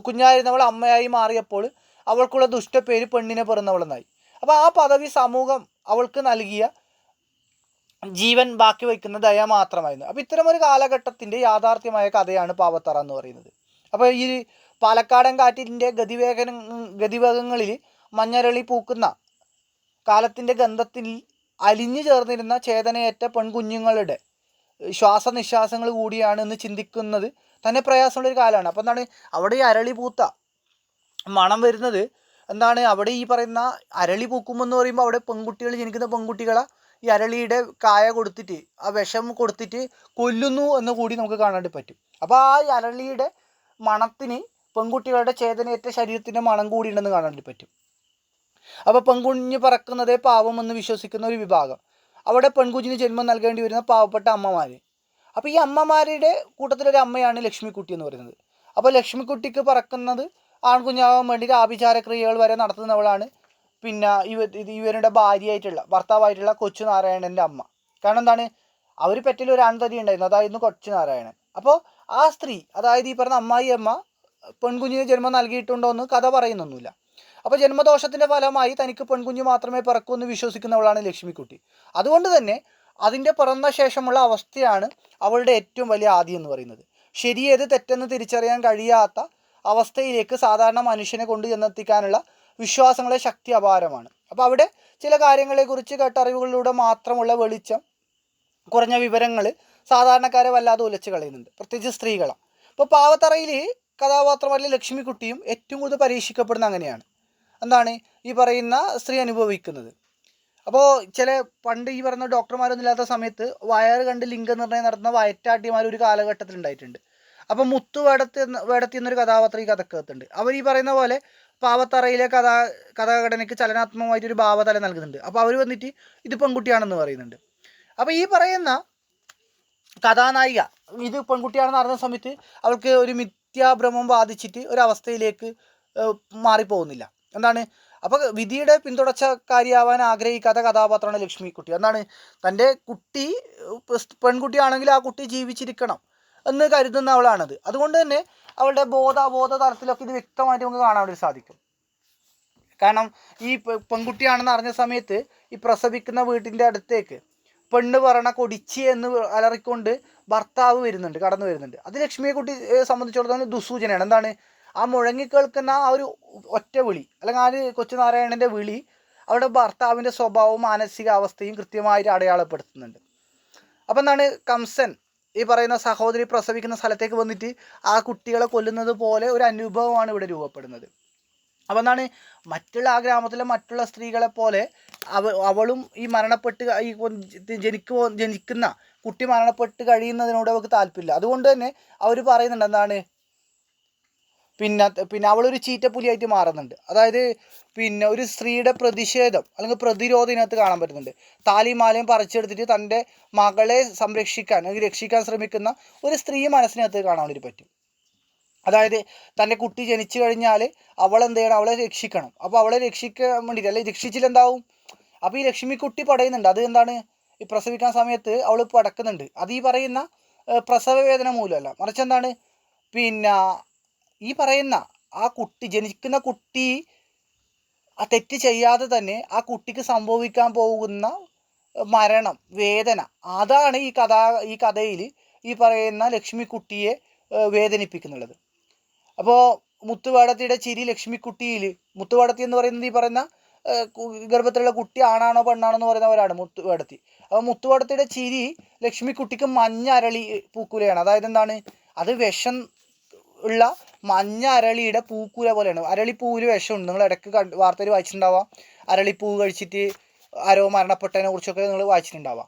കുഞ്ഞായിരുന്നവൾ അമ്മയായി മാറിയപ്പോൾ അവൾക്കുള്ള ദുഷ്ടപ്പേര് പെണ്ണിനെ പിറന്നവളെന്നായി. അപ്പോൾ ആ പദവി സമൂഹം അവൾക്ക് നൽകിയ ജീവൻ ബാക്കി വയ്ക്കുന്ന ദയ മാത്രമായിരുന്നു. അപ്പോൾ ഇത്തരമൊരു കാലഘട്ടത്തിൻ്റെ യാഥാർത്ഥ്യമായ കഥയാണ് പാവത്തറ എന്ന് പറയുന്നത്. അപ്പോൾ ഈ പാലക്കാടൻ കാറ്റിൻ്റെ ഗതിവേഗങ്ങളിൽ മഞ്ഞരളി പൂക്കുന്ന കാലത്തിൻ്റെ ഗന്ധത്തിൽ അലിഞ്ഞു ചേർന്നിരുന്ന ചേതനയേറ്റ പെൺകുഞ്ഞുങ്ങളുടെ ശ്വാസനിശ്വാസങ്ങൾ കൂടിയാണ് എന്ന് ചിന്തിക്കുന്നത് തന്നെ പ്രയാസമുള്ളൊരു കാലമാണ്. അപ്പോൾ എന്താണ്, അവിടെ ഈ അരളി പൂത്ത മണം വരുന്നത് എന്താണ്, അവിടെ ഈ പറയുന്ന അരളി പൂക്കുമെന്ന് പറയുമ്പോൾ അവിടെ ജനിക്കുന്ന പെൺകുട്ടികളെ ഈ അരളിയുടെ കായ കൊടുത്തിട്ട് ആ വിഷം കൊടുത്തിട്ട് കൊല്ലുന്നു എന്ന് കൂടി നമുക്ക് കാണാൻ പറ്റും. അപ്പോൾ ആ അരളിയുടെ മണത്തിന് പെൺകുട്ടികളുടെ ചേതനയേറ്റ ശരീരത്തിൻ്റെ മണം കൂടിയുണ്ടെന്ന് കാണാൻ വേണ്ടി പറ്റും. അപ്പോൾ പെൺകുഞ്ഞ് പറക്കുന്നതേ പാവമെന്ന് വിശ്വസിക്കുന്ന ഒരു വിഭാഗം, അവിടെ പെൺകുഞ്ഞിന് ജന്മം നൽകേണ്ടി വരുന്ന പാവപ്പെട്ട അമ്മമാർ. അപ്പോൾ ഈ അമ്മമാരുടെ കൂട്ടത്തിലൊരു അമ്മയാണ് ലക്ഷ്മിക്കുട്ടി എന്ന് പറയുന്നത്. അപ്പോൾ ലക്ഷ്മിക്കുട്ടിക്ക് പറക്കുന്നത് ആൺകുഞ്ഞാവാൻ വേണ്ടിയിട്ട് ആഭിചാരക്രിയകൾ വരെ നടത്തുന്നവളാണ് പിന്നെ ഇവരുടെ ഭർത്താവായിട്ടുള്ള കൊച്ചു നാരായണൻ്റെ അമ്മ. കാരണം എന്താണ്, അവർ പെറ്റിൽ ഒരു ആൺതരി ഉണ്ടായിരുന്നു, അതായിരുന്നു കൊച്ചു നാരായണൻ. അപ്പോൾ ആ സ്ത്രീ, അതായത് ഈ പറഞ്ഞ അമ്മായി അമ്മ പെൺകുഞ്ഞിന് ജന്മം നൽകിയിട്ടുണ്ടോ എന്ന് കഥ പറയുന്നൊന്നുമില്ല. അപ്പോൾ ജന്മദോഷത്തിൻ്റെ ഫലമായി തനിക്ക് പെൺകുഞ്ഞ് മാത്രമേ പിറക്കൂ എന്ന് വിശ്വസിക്കുന്നവളാണ് ലക്ഷ്മിക്കുട്ടി. അതുകൊണ്ട് തന്നെ അതിൻ്റെ പിറന്ന ശേഷമുള്ള അവസ്ഥയാണ് അവളുടെ ഏറ്റവും വലിയ ആദി എന്ന് പറയുന്നത്. ശരിയേത് തെറ്റെന്ന് തിരിച്ചറിയാൻ കഴിയാത്ത അവസ്ഥയിലേക്ക് സാധാരണ മനുഷ്യനെ കൊണ്ട് ചെന്നെത്തിക്കാനുള്ള വിശ്വാസങ്ങളെ ശക്തി അപാരമാണ്. അപ്പോൾ അവിടെ ചില കാര്യങ്ങളെക്കുറിച്ച് കേട്ടറിവുകളിലൂടെ മാത്രമുള്ള വെളിച്ചം കുറഞ്ഞ വിവരങ്ങൾ സാധാരണക്കാരെ വല്ലാതെ ഉലച്ച് കളയുന്നുണ്ട്, പ്രത്യേകിച്ച് സ്ത്രീകളാണ്. ഇപ്പോൾ പാവത്തറയിൽ കഥാപാത്രമായിട്ടുള്ള ലക്ഷ്മിക്കുട്ടിയും ഏറ്റവും കൂടുതൽ പരീക്ഷിക്കപ്പെടുന്ന അങ്ങനെയാണ്. എന്താണ് ഈ പറയുന്ന സ്ത്രീ അനുഭവിക്കുന്നത്? അപ്പോൾ പണ്ട് ഈ പറയുന്ന ഡോക്ടർമാരൊന്നും ഇല്ലാത്ത സമയത്ത് വയറ് കണ്ട് ലിംഗനിർണ്ണയം നടത്തുന്ന വയറ്റാട്ടിമാർ ഒരു കാലഘട്ടത്തിൽ ഉണ്ടായിട്ടുണ്ട്. അപ്പോൾ മുത്തു വേടത്തി എന്നൊരു കഥാപാത്രം ഈ കഥക്കകത്തുണ്ട്. അവർ ഈ പറയുന്ന പോലെ പാവത്തറയിലെ കഥാഘടനയ്ക്ക് ചലനാത്മകമായിട്ടൊരു ഭാവതല നൽകുന്നുണ്ട്. അപ്പോൾ അവർ വന്നിട്ട് ഇത് പെൺകുട്ടിയാണെന്ന് പറയുന്നുണ്ട്. അപ്പോൾ ഈ പറയുന്ന കഥാനായിക ഇത് പെൺകുട്ടിയാണെന്ന് അറിഞ്ഞ സമയത്ത് അവൾക്ക് ഒരു മിഥ്യാഭ്രമം ബാധിച്ചിട്ട് ഒരവസ്ഥയിലേക്ക് മാറിപ്പോകുന്നില്ല. എന്താണ്, അപ്പോൾ വിധിയുടെ പിന്തുടർച്ചക്കാരിയാവാൻ ആഗ്രഹിക്കാത്ത കഥാപാത്രമാണ് ലക്ഷ്മിക്കുട്ടി. എന്താണ്, തൻ്റെ കുട്ടി പെൺകുട്ടിയാണെങ്കിൽ ആ കുട്ടി ജീവിച്ചിരിക്കണം എന്ന് കരുതുന്ന അവളാണത്. അതുകൊണ്ട് തന്നെ അവളുടെ ബോധ തലത്തിലൊക്കെ ഇത് വ്യക്തമായിട്ട് നമുക്ക് കാണാൻ വേണ്ടി സാധിക്കും. കാരണം ഈ പെൺകുട്ടിയാണെന്ന് അറിഞ്ഞ സമയത്ത് ഈ പ്രസവിക്കുന്ന വീട്ടിൻ്റെ അടുത്തേക്ക് പെണ്ണ് പറയണ കൊടിച്ചി എന്ന് അലറിക്കൊണ്ട് ഭർത്താവ് കടന്നു വരുന്നുണ്ട്. അത് ലക്ഷ്മിയെക്കുട്ടി സംബന്ധിച്ചിടത്തോളം ദുസ്സൂചനയാണ്. എന്താണ്, ആ മുഴങ്ങിക്കേൾക്കുന്ന ആ ഒരു ഒറ്റ വിളി, അല്ലെങ്കിൽ ആ ഒരു കൊച്ചുനാരായണൻ്റെ വിളി അവരുടെ ഭർത്താവിൻ്റെ സ്വഭാവവും മാനസികാവസ്ഥയും കൃത്യമായിട്ട് അടയാളപ്പെടുത്തുന്നുണ്ട്. അപ്പം എന്താണ്, കംസൻ ഈ പറയുന്ന സഹോദരി പ്രസവിക്കുന്ന സ്ഥലത്തേക്ക് വന്നിട്ട് ആ കുട്ടികളെ കൊല്ലുന്നത് പോലെ ഒരു അനുഭവമാണ് ഇവിടെ രൂപപ്പെടുന്നത്. അപ്പം എന്താണ്, ആ ഗ്രാമത്തിലെ മറ്റുള്ള സ്ത്രീകളെ പോലെ അവളും ഈ മരണപ്പെട്ട് ഈ ജനിക്കുന്ന കുട്ടി മരണപ്പെട്ട് കഴിയുന്നതിനോട് അവൾക്ക് താല്പര്യമില്ല. അതുകൊണ്ട് തന്നെ അവർ പറയുന്നുണ്ട് എന്താണ്, പിന്നെ അവളൊരു ചീറ്റപ്പുലിയായിട്ട് മാറുന്നുണ്ട്. അതായത് ഒരു സ്ത്രീയുടെ പ്രതിഷേധം അല്ലെങ്കിൽ പ്രതിരോധം ഇതിനകത്ത് കാണാൻ പറ്റുന്നുണ്ട്. താലിയും മാലയും പറിച്ചെടുത്തിട്ട് തൻ്റെ മകളെ സംരക്ഷിക്കാൻ അല്ലെങ്കിൽ രക്ഷിക്കാൻ ശ്രമിക്കുന്ന ഒരു സ്ത്രീ മനസ്സിനകത്ത് കാണാൻ വേണ്ടി പറ്റും. അതായത് തൻ്റെ കുട്ടി ജനിച്ചു കഴിഞ്ഞാൽ അവളെന്ത് ചെയ്യണം, അവളെ രക്ഷിക്കണം. അപ്പോൾ അവളെ രക്ഷിക്കാൻ വേണ്ടിയിട്ട്, അല്ലെങ്കിൽ രക്ഷിച്ചില്ലെന്താവും, അപ്പോൾ ഈ ലക്ഷ്മിക്കുട്ടി പടയുന്നുണ്ട്. അത് എന്താണ്, ഈ പ്രസവിക്കാൻ സമയത്ത് അവൾ പടക്കുന്നുണ്ട്. അത് ഈ പറയുന്ന പ്രസവ വേദന മൂലമല്ല, മറിച്ച് എന്താണ്, ഈ പറയുന്ന ആ കുട്ടി ജനിക്കുന്ന കുട്ടി ആ തെറ്റ് ചെയ്യാതെ തന്നെ ആ കുട്ടിക്ക് സംഭവിക്കാൻ പോകുന്ന മരണം, വേദന, അതാണ് ഈ കഥയിൽ ഈ പറയുന്ന ലക്ഷ്മിക്കുട്ടിയെ വേദനിപ്പിക്കുന്നുള്ളത്. അപ്പോൾ മുത്തുവേടത്തിയുടെ ചിരി ലക്ഷ്മിക്കുട്ടിയിൽ, മുത്തുവേടത്തി എന്ന് പറയുന്നത് ഈ പറയുന്ന ഗർഭത്തിലുള്ള കുട്ടി ആണാണോ പെണ്ണാണോ എന്ന് പറയുന്നവരാണ് മുത്തുവേടത്തി. അപ്പോൾ മുത്തുവേടത്തിയുടെ ചിരി ലക്ഷ്മിക്കുട്ടിക്ക് മഞ്ഞ അരളി പൂക്കുലയാണ്. അതായത് എന്താണ്, അത് വിഷം ഉള്ള മഞ്ഞ അരളിയുടെ പൂക്കുല പോലെയാണ്. അരളിപ്പൂവിൽ വിഷമുണ്ട്. നിങ്ങൾ ഇടയ്ക്ക് വാർത്തയിൽ വായിച്ചിട്ടുണ്ടാവാം, അരളിപ്പൂ കഴിച്ചിട്ട് ആരോ മരണപ്പെട്ടതിനെ കുറിച്ചൊക്കെ നിങ്ങൾ വായിച്ചിട്ടുണ്ടാവാം.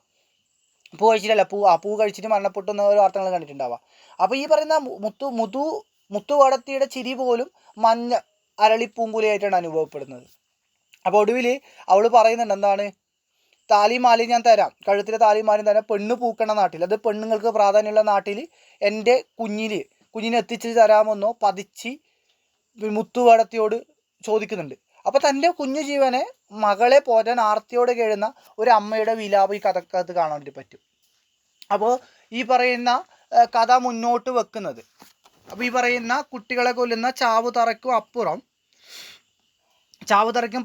പൂ കഴിച്ചിട്ടല്ല, പൂ കഴിച്ചിട്ട് മരണപ്പെട്ടു എന്ന ഒരു വാർത്തകൾ കണ്ടിട്ടുണ്ടാവാം. അപ്പോൾ ഈ പറയുന്ന മുത്തുവേടത്തിയുടെ ചിരി പോലും മഞ്ഞ അരളിപ്പൂങ്കുലയായിട്ടാണ് അനുഭവപ്പെടുന്നത്. അപ്പോൾ ഒടുവിൽ അവൾ പറയുന്നുണ്ട് എന്താണ്, താലിയും മാലയും ഞാൻ തരാം, കഴുത്തിലെ താലിയും മാലയും തരാം, പെണ്ണ് പൂക്കണ നാട്ടിൽ, അത് പെണ്ണുങ്ങൾക്ക് പ്രാധാന്യമുള്ള നാട്ടിൽ എൻ്റെ കുഞ്ഞിനെ എത്തിച്ച് തരാമെന്നോ പതിച്ച് മുത്തുവേടത്തിയോട് ചോദിക്കുന്നുണ്ട്. അപ്പോൾ തൻ്റെ കുഞ്ഞു ജീവനെ, മകളെ പോറ്റാൻ ആർത്തിയോടെ കഴിയുന്ന ഒരു അമ്മയുടെ വിലാപം ഈ കഥക്കകത്ത് കാണാൻ വേണ്ടി പറ്റും. അപ്പോൾ ഈ പറയുന്ന കഥ മുന്നോട്ട് വെക്കുന്നത്, അപ്പോൾ ഈ പറയുന്ന കുട്ടികളെ കൊല്ലുന്ന ചാവുതറയ്ക്കും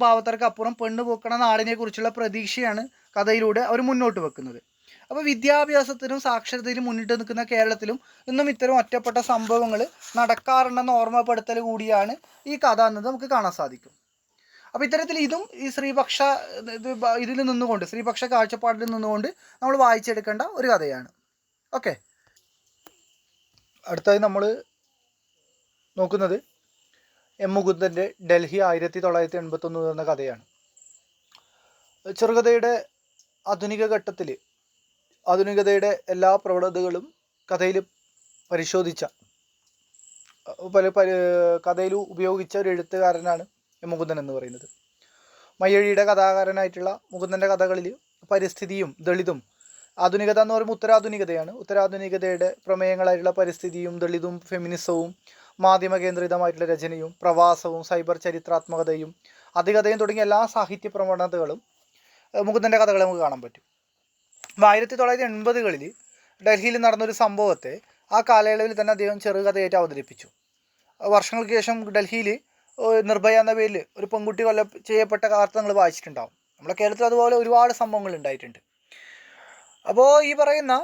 പാവത്തറയ്ക്കും അപ്പുറം പെണ്ണ് പൂക്കണ നാടിനെ കുറിച്ചുള്ള പ്രതീക്ഷയാണ് കഥയിലൂടെ അവർ മുന്നോട്ട് വെക്കുന്നത്. അപ്പോൾ വിദ്യാഭ്യാസത്തിനും സാക്ഷരതയിലും മുന്നിട്ട് നിൽക്കുന്ന കേരളത്തിലും ഇന്നും ഇത്തരം ഒറ്റപ്പെട്ട സംഭവങ്ങൾ നടക്കാറുണ്ടെന്ന ഓർമ്മപ്പെടുത്തൽ കൂടിയാണ് ഈ കഥ എന്നത് നമുക്ക് കാണാൻ സാധിക്കും. അപ്പോൾ ഇത്തരത്തിൽ ഇതും ഈ സ്ത്രീപക്ഷ കാഴ്ചപ്പാടിൽ നിന്നുകൊണ്ട് നമ്മൾ വായിച്ചെടുക്കേണ്ട ഒരു കഥയാണ്. ഓക്കെ, അടുത്തായി നമ്മൾ നോക്കുന്നത് എം മുകുന്ദൻ്റെ ഡൽഹി 1981 എന്ന കഥയാണ്. ചെറുകഥയുടെ ആധുനികതയുടെ എല്ലാ പ്രവണതകളും കഥയിൽ പരിശോധിച്ച കഥയിൽ ഉപയോഗിച്ച ഒരു എഴുത്തുകാരനാണ് മുകുന്ദൻ എന്ന് പറയുന്നത്. മയ്യഴിയുടെ കഥാകാരനായിട്ടുള്ള മുകുന്ദൻ്റെ കഥകളിൽ പരിസ്ഥിതിയും ദളിതും, ആധുനികത എന്ന് പറയുമ്പോൾ ഉത്തരാധുനികതയാണ്, ഉത്തരാധുനികതയുടെ പ്രമേയങ്ങളായിട്ടുള്ള പരിസ്ഥിതിയും ദളിതും ഫെമിനിസവും മാധ്യമ കേന്ദ്രിതമായിട്ടുള്ള രചനയും പ്രവാസവും സൈബർ ചരിത്രാത്മകതയും അതികഥയും തുടങ്ങിയ എല്ലാ സാഹിത്യ പ്രവണതകളും മുകുന്ദൻ്റെ കഥകളെ നമുക്ക് കാണാൻ പറ്റും. 1980-കളിൽ ഡൽഹിയിൽ നടന്നൊരു സംഭവത്തെ ആ കാലയളവിൽ തന്നെ അദ്ദേഹം ചെറുകഥയായിട്ട് അവതരിപ്പിച്ചു. വർഷങ്ങൾക്ക് ശേഷം ഡൽഹിയിൽ നിർഭയ എന്ന പേരിൽ ഒരു പെൺകുട്ടി ചെയ്യപ്പെട്ട വാർത്ത നിങ്ങൾ വായിച്ചിട്ടുണ്ടാവും. നമ്മുടെ കേരളത്തിൽ അതുപോലെ ഒരുപാട് സംഭവങ്ങൾ ഉണ്ടായിട്ടുണ്ട്. അപ്പോൾ ഈ പറയുന്ന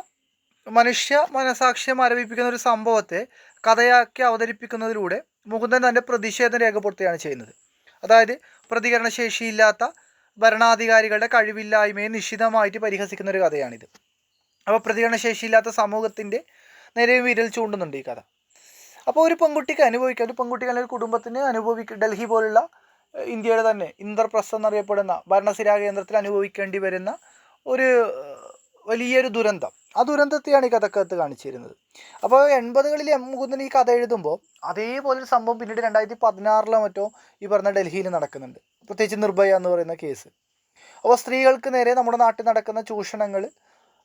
മനുഷ്യ മനസാക്ഷിയെ മരവിപ്പിക്കുന്ന ഒരു സംഭവത്തെ കഥയാക്കി അവതരിപ്പിക്കുന്നതിലൂടെ മുകുന്ദൻ തൻ്റെ പ്രതിഷേധം രേഖപ്പെടുത്തുകയാണ് ചെയ്യുന്നത്. അതായത് പ്രതികരണശേഷിയില്ലാത്ത ഭരണാധികാരികളുടെ കഴിവില്ലായ്മയെ നിശിതമായിട്ട് പരിഹസിക്കുന്ന ഒരു കഥയാണിത്. അപ്പോൾ പ്രതികരണശേഷിയില്ലാത്ത സമൂഹത്തിൻ്റെ നേരെ വിരൽ ചൂണ്ടുന്നുണ്ട് ഈ കഥ. അപ്പോൾ ഒരു പെൺകുട്ടിക്ക് അല്ലെങ്കിൽ ഒരു കുടുംബത്തിന് ഡൽഹി പോലുള്ള ഇന്ത്യയുടെ തന്നെ ഇന്ദ്രപ്രസ്ഥ എന്നറിയപ്പെടുന്ന ഭരണസിരാ കേന്ദ്രത്തിൽ അനുഭവിക്കേണ്ടി വരുന്ന ഒരു വലിയൊരു ദുരന്തം, ആ ദുരന്തത്തെയാണ് ഈ കഥക്കകത്ത് കാണിച്ചിരുന്നത്. അപ്പോൾ 80-കളിൽ മുകുന്ദൻ ഈ കഥ എഴുതുമ്പോൾ അതേപോലൊരു സംഭവം പിന്നീട് 2016 മറ്റോ ഈ പറഞ്ഞ ഡൽഹിയിൽ നടക്കുന്നുണ്ട്, പ്രത്യേകിച്ച് നിർഭയ എന്ന് പറയുന്ന കേസ്. അപ്പോൾ സ്ത്രീകൾക്ക് നേരെ നമ്മുടെ നാട്ടിൽ നടക്കുന്ന ചൂഷണങ്ങൾ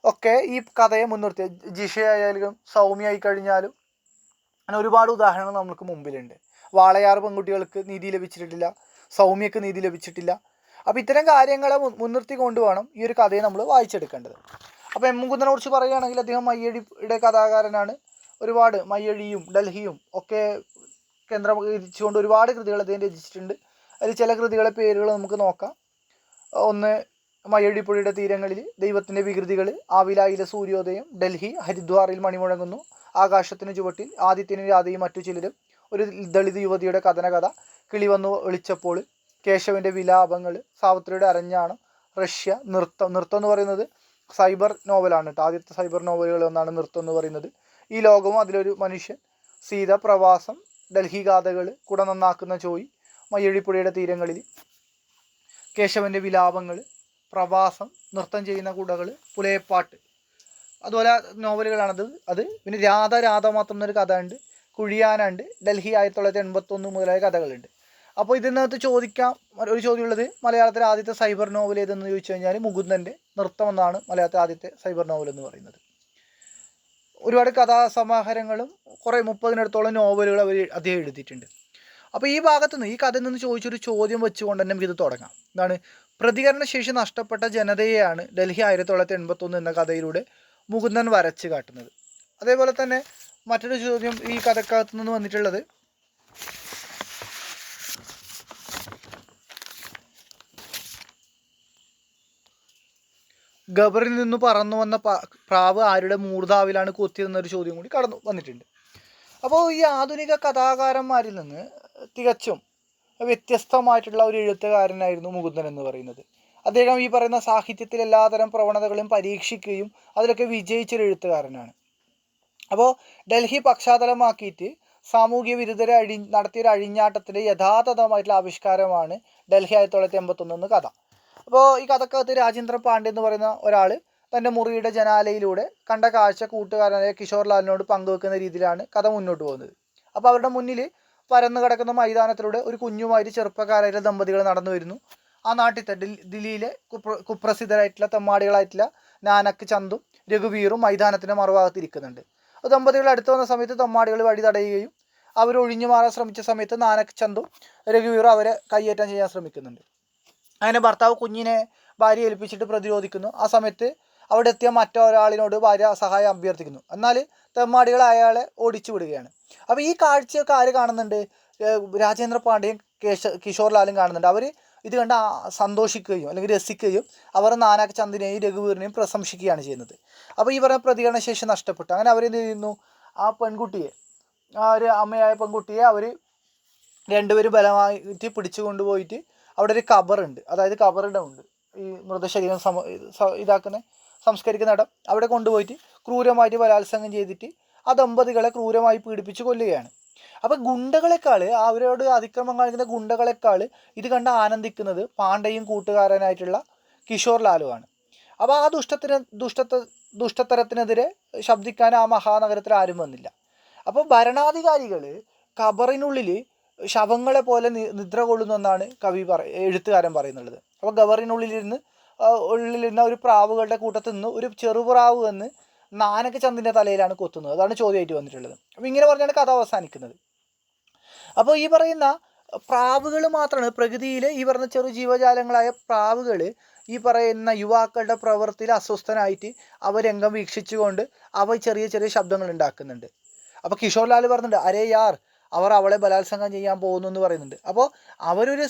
ഒക്കെ ഈ കഥയെ മുൻനിർത്തി, ജിഷയായാലും സൗമ്യ ആയി കഴിഞ്ഞാലും അങ്ങനെ ഒരുപാട് ഉദാഹരണങ്ങൾ നമുക്ക് മുമ്പിലുണ്ട്. വാളയാർ പെൺകുട്ടികൾക്ക് നീതി ലഭിച്ചിട്ടില്ല, സൗമ്യക്ക് നീതി ലഭിച്ചിട്ടില്ല. അപ്പോൾ ഇത്തരം കാര്യങ്ങളെ മുൻനിർത്തി കൊണ്ടുവേണം ഈ ഒരു കഥയെ നമ്മൾ വായിച്ചെടുക്കേണ്ടത്. അപ്പോൾ മുകുന്ദനെ കുറിച്ച് പറയുകയാണെങ്കിൽ അദ്ദേഹം മയ്യഴിയുടെ കഥാകാരനാണ്. ഒരുപാട് മയ്യഴിയും ഡൽഹിയും ഒക്കെ കേന്ദ്രീകരിച്ചുകൊണ്ട് ഒരുപാട് കൃതികൾ അദ്ദേഹം രചിച്ചിട്ടുണ്ട്. അതിൽ ചില കൃതികളെ പേരുകൾ നമുക്ക് നോക്കാം. ഒന്ന് മയ്യഴിപ്പുഴയുടെ തീരങ്ങളിൽ, ദൈവത്തിൻ്റെ വികൃതികൾ, ആവിലായിലെ സൂര്യോദയം, ഡൽഹി, ഹരിദ്വാറിൽ മണിമുഴങ്ങുന്നു, ആകാശത്തിന് ചുവട്ടിൽ, ആദിത്യനും രാധയും മറ്റു ചിലരും, ഒരു ദളിത് യുവതിയുടെ കഥനകഥ, കിളി വന്നു വിളിച്ചപ്പോൾ, കേശവൻ്റെ വിലാപങ്ങൾ, സാവിത്രിയുടെ അരഞ്ഞാണം, റഷ്യ, നൃത്തം എന്ന് പറയുന്നത് സൈബർ നോവലാണ് കേട്ടോ. ആദ്യത്തെ സൈബർ നോവലുകൾ ഒന്നാണ് നൃത്തം എന്ന് പറയുന്നത്. ഈ ലോകവും അതിലൊരു മനുഷ്യൻ, സീത, പ്രവാസം, ഡൽഹി ഗാഥകൾ, കുട നന്നാക്കുന്ന ചോയ്, മയ്യഴിപ്പുഴയുടെ തീരങ്ങളിൽ, കേശവൻ്റെ വിലാപങ്ങൾ, പ്രവാസം, നൃത്തം ചെയ്യുന്ന കുടകൾ, പുലയപ്പാട്ട്, അതുപോലെ നോവലുകളാണത്. പിന്നെ രാധ മാത്രം എന്നൊരു കഥ ഉണ്ട്, കുഴിയാനുണ്ട്, ഡൽഹി 1981 മുതലായ കഥകളുണ്ട്. അപ്പോൾ ഇതിനകത്ത് ഒരു ചോദ്യമുള്ളത്, മലയാളത്തിലെ ആദ്യത്തെ സൈബർ നോവൽ ഏതെന്ന് ചോദിച്ചു കഴിഞ്ഞാൽ മുകുന്ദൻ്റെ നൃത്തം എന്നാണ് മലയാളത്തിലെ ആദ്യത്തെ സൈബർ നോവൽ എന്ന് പറയുന്നത്. ഒരുപാട് കഥാസമാഹാരങ്ങളും കുറേ 30-നടുത്തോളം നോവലുകൾ അദ്ദേഹം എഴുതിയിട്ടുണ്ട്. അപ്പോൾ ഈ ഭാഗത്തു നിന്ന്, ഈ കഥയിൽ നിന്ന് ചോദിച്ചൊരു ചോദ്യം വെച്ചുകൊണ്ട് തന്നെ നമുക്കിത് തുടങ്ങാം. എന്താണ്? പ്രതികരണശേഷി നഷ്ടപ്പെട്ട ജനതയെയാണ് ഡൽഹി 1981 എന്ന കഥയിലൂടെ മുകുന്ദൻ വരച്ച് കാട്ടുന്നത്. അതേപോലെ തന്നെ മറ്റൊരു ചോദ്യം ഈ കഥക്കകത്തു നിന്ന് വന്നിട്ടുള്ളത്, ഗബറിൽ നിന്ന് പറന്നു വന്ന പ്രാവ് ആരുടെ മൂർധാവിലാണ് കൊത്തിയതെന്നൊരു ചോദ്യം കൂടി കടന്നു വന്നിട്ടുണ്ട്. അപ്പോൾ ഈ ആധുനിക കഥാകാരന്മാരിൽ നിന്ന് തികച്ചും വ്യത്യസ്തമായിട്ടുള്ള ഒരു എഴുത്തുകാരനായിരുന്നു മുകുന്ദൻ എന്ന് പറയുന്നത്. അദ്ദേഹം ഈ പറയുന്ന സാഹിത്യത്തിൽ എല്ലാതരം പ്രവണതകളും പരീക്ഷിക്കുകയും അതിലൊക്കെ വിജയിച്ചൊരു എഴുത്തുകാരനാണ്. അപ്പോൾ ഡൽഹി പശ്ചാത്തലമാക്കിയിട്ട് സാമൂഹ്യ വിരുദ്ധരെ നടത്തിയൊരു അഴിഞ്ഞാട്ടത്തിൻ്റെ യഥാതഥമായിട്ടുള്ള ആവിഷ്കാരമാണ് ഡൽഹി 1981 കഥ. അപ്പോൾ ഈ കഥക്കകത്ത് രാജേന്ദ്ര പാണ്ഡെ എന്ന് പറയുന്ന ഒരാൾ തൻ്റെ മുറിയുടെ ജനാലയിലൂടെ കണ്ട കാഴ്ച കൂട്ടുകാരനായ കിഷോർ ലാലിനോട് പങ്കുവെക്കുന്ന രീതിയിലാണ് കഥ മുന്നോട്ട് പോകുന്നത്. അപ്പോൾ അവരുടെ മുന്നിൽ പരന്നു കിടക്കുന്ന മൈതാനത്തിലൂടെ ഒരു കുഞ്ഞുമായിട്ട് ചെറുപ്പക്കാരായിട്ടുള്ള ദമ്പതികൾ നടന്നു വരുന്നു. ആ നാട്ടിലത്തെ ദില്ലിയിലെ കുപ്രസിദ്ധരായിട്ടുള്ള തെമ്മാടികളായിട്ടുള്ള നാനക് ചന്ദും രഘുവീറും മൈതാനത്തിൻ്റെ മറുഭാഗത്തിരിക്കുന്നുണ്ട്. ദമ്പതികൾ അടുത്ത് വന്ന സമയത്ത് തെമ്മാടികൾ വഴി തടയുകയും അവർ ഒഴിഞ്ഞു മാറാൻ ശ്രമിച്ച സമയത്ത് നാനക് ചന്ദും രഘുവീറും അവരെ കയ്യേറ്റം ചെയ്യാൻ ശ്രമിക്കുന്നുണ്ട്. അങ്ങനെ ഭർത്താവ് കുഞ്ഞിനെ ഭാര്യ ഏൽപ്പിച്ചിട്ട് പ്രതിരോധിക്കുന്നു. ആ സമയത്ത് അവിടെ എത്തിയ മറ്റൊരാളിനോട് ഭാര്യ സഹായം അഭ്യർത്ഥിക്കുന്നു. എന്നാൽ തെമ്മാടികൾ അയാളെ ഓടിച്ചു വിടുകയാണ്. അപ്പോൾ ഈ കാഴ്ചയൊക്കെ ആര് കാണുന്നുണ്ട്? രാജേന്ദ്ര പാണ്ഡെയും കിഷോർ ലാലും കാണുന്നുണ്ട്. അവർ ഇത് കണ്ട് സന്തോഷിക്കുകയും അല്ലെങ്കിൽ രസിക്കുകയും അവർ നാനാക് ചന്ദിനെയും രഘുവീറിനെയും പ്രശംസിക്കുകയാണ് ചെയ്യുന്നത്. അപ്പോൾ ഈ പറയുന്ന പ്രതികരണശേഷി നഷ്ടപ്പെട്ടു. അങ്ങനെ അവരെന്ത് ചെയ്യുന്നു? ആ പെൺകുട്ടിയെ, ആ ഒരു അമ്മയായ പെൺകുട്ടിയെ അവർ രണ്ടുപേരും ബലമായിട്ട് പിടിച്ചു കൊണ്ടുപോയിട്ട് അവിടെ ഒരു കബറുണ്ട്, അതായത് കബറിടമുണ്ട്, ഈ മൃതശരീരം സംസ്കരിക്കുന്ന ഇടം, അവിടെ കൊണ്ടുപോയിട്ട് ക്രൂരമായിട്ട് ബലാത്സംഗം ചെയ്തിട്ട് ആ ദമ്പതികളെ ക്രൂരമായി പീഡിപ്പിച്ച് കൊല്ലുകയാണ്. അപ്പോൾ ഗുണ്ടകളെക്കാൾ, അവരോട് അതിക്രമം കാണിക്കുന്ന ഗുണ്ടകളെക്കാൾ ഇത് കണ്ട് ആനന്ദിക്കുന്നത് പാണ്ഡെയും കൂട്ടുകാരനായിട്ടുള്ള കിഷോർ ലാലുവാണ്. അപ്പോൾ ആ ദുഷ്ടത്തരത്തിനെതിരെ ശബ്ദിക്കാൻ ആ മഹാനഗരത്തിൽ ആരും വന്നില്ല. അപ്പോൾ ഭരണാധികാരികൾ ഖബറിനുള്ളിൽ ശവങ്ങളെ പോലെ നിദ്ര കൊള്ളുന്നു എന്നാണ് എഴുത്തുകാരൻ പറയുന്നുള്ളത്. അപ്പോൾ ഉള്ളിലിരുന്ന ഒരു പ്രാവുകളുടെ കൂട്ടത്തിൽ നിന്ന് ഒരു ചെറുപ്രാവ് വന്ന് നാനക്ക് ചന്ദിൻ്റെ തലയിലാണ് കൊത്തുന്നത്. അതാണ് ചോദ്യമായിട്ട് വന്നിട്ടുള്ളത്. അപ്പോൾ ഇങ്ങനെ പറഞ്ഞാണ് കഥ അവസാനിക്കുന്നത്. അപ്പോൾ ഈ പറയുന്ന പ്രാവുകൾ മാത്രമാണ് പ്രകൃതിയിൽ ഈ പറയുന്ന ചെറു ജീവജാലങ്ങളായ പ്രാവുകൾ ഈ പറയുന്ന യുവാക്കളുടെ പ്രവൃത്തിയിൽ അസ്വസ്ഥനായിട്ട് രംഗം വീക്ഷിച്ചുകൊണ്ട് ചെറിയ ചെറിയ ശബ്ദങ്ങൾ ഉണ്ടാക്കുന്നുണ്ട്. അപ്പോൾ കിഷോർ ലാൽ പറയുന്നുണ്ട്, അരേ യാർ, അവർ അവളെ ബലാത്സംഗം ചെയ്യാൻ പോകുന്നു എന്ന് പറയുന്നുണ്ട്. അപ്പോൾ അവരൊരു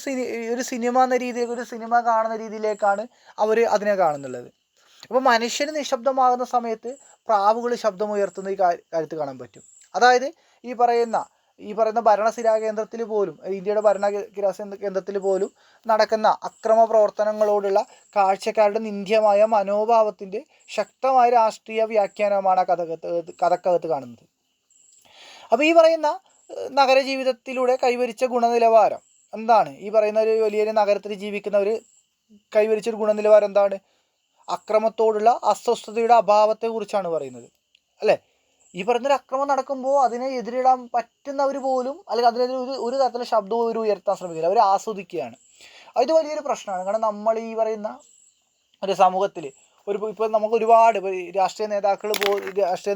സിനിമ എന്ന രീതിയിൽ, ഒരു സിനിമ കാണുന്ന രീതിയിലേക്കാണ് അവർ അതിനെ കാണുന്നുള്ളത്. അപ്പോൾ മനുഷ്യന് നിശബ്ദമാകുന്ന സമയത്ത് പ്രാവുകൾ ശബ്ദമുയർത്തുന്ന ഈ കാര്യത്തിൽ കാണാൻ പറ്റും. അതായത് ഈ പറയുന്ന ഭരണസിരാ കേന്ദ്രത്തിൽ പോലും, ഇന്ത്യയുടെ കേന്ദ്രത്തിൽ പോലും നടക്കുന്ന അക്രമ പ്രവർത്തനങ്ങളോടുള്ള കാഴ്ചക്കാരുടെ നിന്ദ്യമായ മനോഭാവത്തിൻ്റെ ശക്തമായ രാഷ്ട്രീയ വ്യാഖ്യാനമാണ് കഥക്കകത്ത് കാണുന്നത്. അപ്പോൾ ഈ പറയുന്ന നഗരജീവിതത്തിലൂടെ കൈവരിച്ച ഗുണനിലവാരം എന്താണ്? ഈ പറയുന്ന ഒരു വലിയൊരു നഗരത്തിൽ ജീവിക്കുന്നവർ കൈവരിച്ചൊരു ഗുണനിലവാരം എന്താണ്? അക്രമത്തോടുള്ള അസ്വസ്ഥതയുടെ അഭാവത്തെക്കുറിച്ചാണ് പറയുന്നത്, അല്ലേ? ഈ പറയുന്നൊരു അക്രമം നടക്കുമ്പോൾ അതിനെ എതിരിടാൻ പറ്റുന്നവർ പോലും, അല്ലെങ്കിൽ അതിനെതിരെ ഒരു തരത്തിലുള്ള ശബ്ദവും ഉയർത്താൻ ശ്രമിക്കില്ല, അവർ ആസ്വദിക്കുകയാണ്. ഇത് വലിയൊരു പ്രശ്നമാണ്. കാരണം നമ്മൾ ഈ പറയുന്ന ഒരു സമൂഹത്തിൽ ഇപ്പോൾ നമുക്ക് ഒരുപാട് രാഷ്ട്രീയ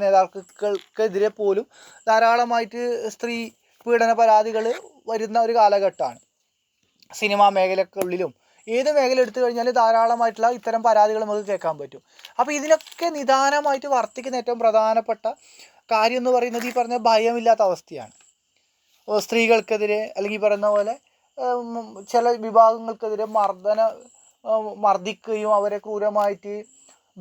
നേതാക്കൾക്കെതിരെ പോലും ധാരാളമായിട്ട് സ്ത്രീ പീഡന പരാതികൾ വരുന്ന ഒരു കാലഘട്ടമാണ്. സിനിമാ മേഖലക്കുള്ളിലും ഏത് മേഖല എടുത്തു കഴിഞ്ഞാൽ ധാരാളമായിട്ടുള്ള ഇത്തരം പരാതികൾ നമുക്ക് കേൾക്കാൻ പറ്റും. അപ്പോൾ ഇതിനൊക്കെ നിദാനമായിട്ട് വർത്തിക്കുന്ന ഏറ്റവും പ്രധാനപ്പെട്ട കാര്യം എന്ന് പറയുന്നത് ഈ പറഞ്ഞ ഭയമില്ലാത്ത അവസ്ഥയാണ്. സ്ത്രീകൾക്കെതിരെ അല്ലെങ്കിൽ ഈ പറയുന്ന പോലെ ചില വിഭാഗങ്ങൾക്കെതിരെ മർദ്ദിക്കുകയും അവരെ ക്രൂരമായിട്ട്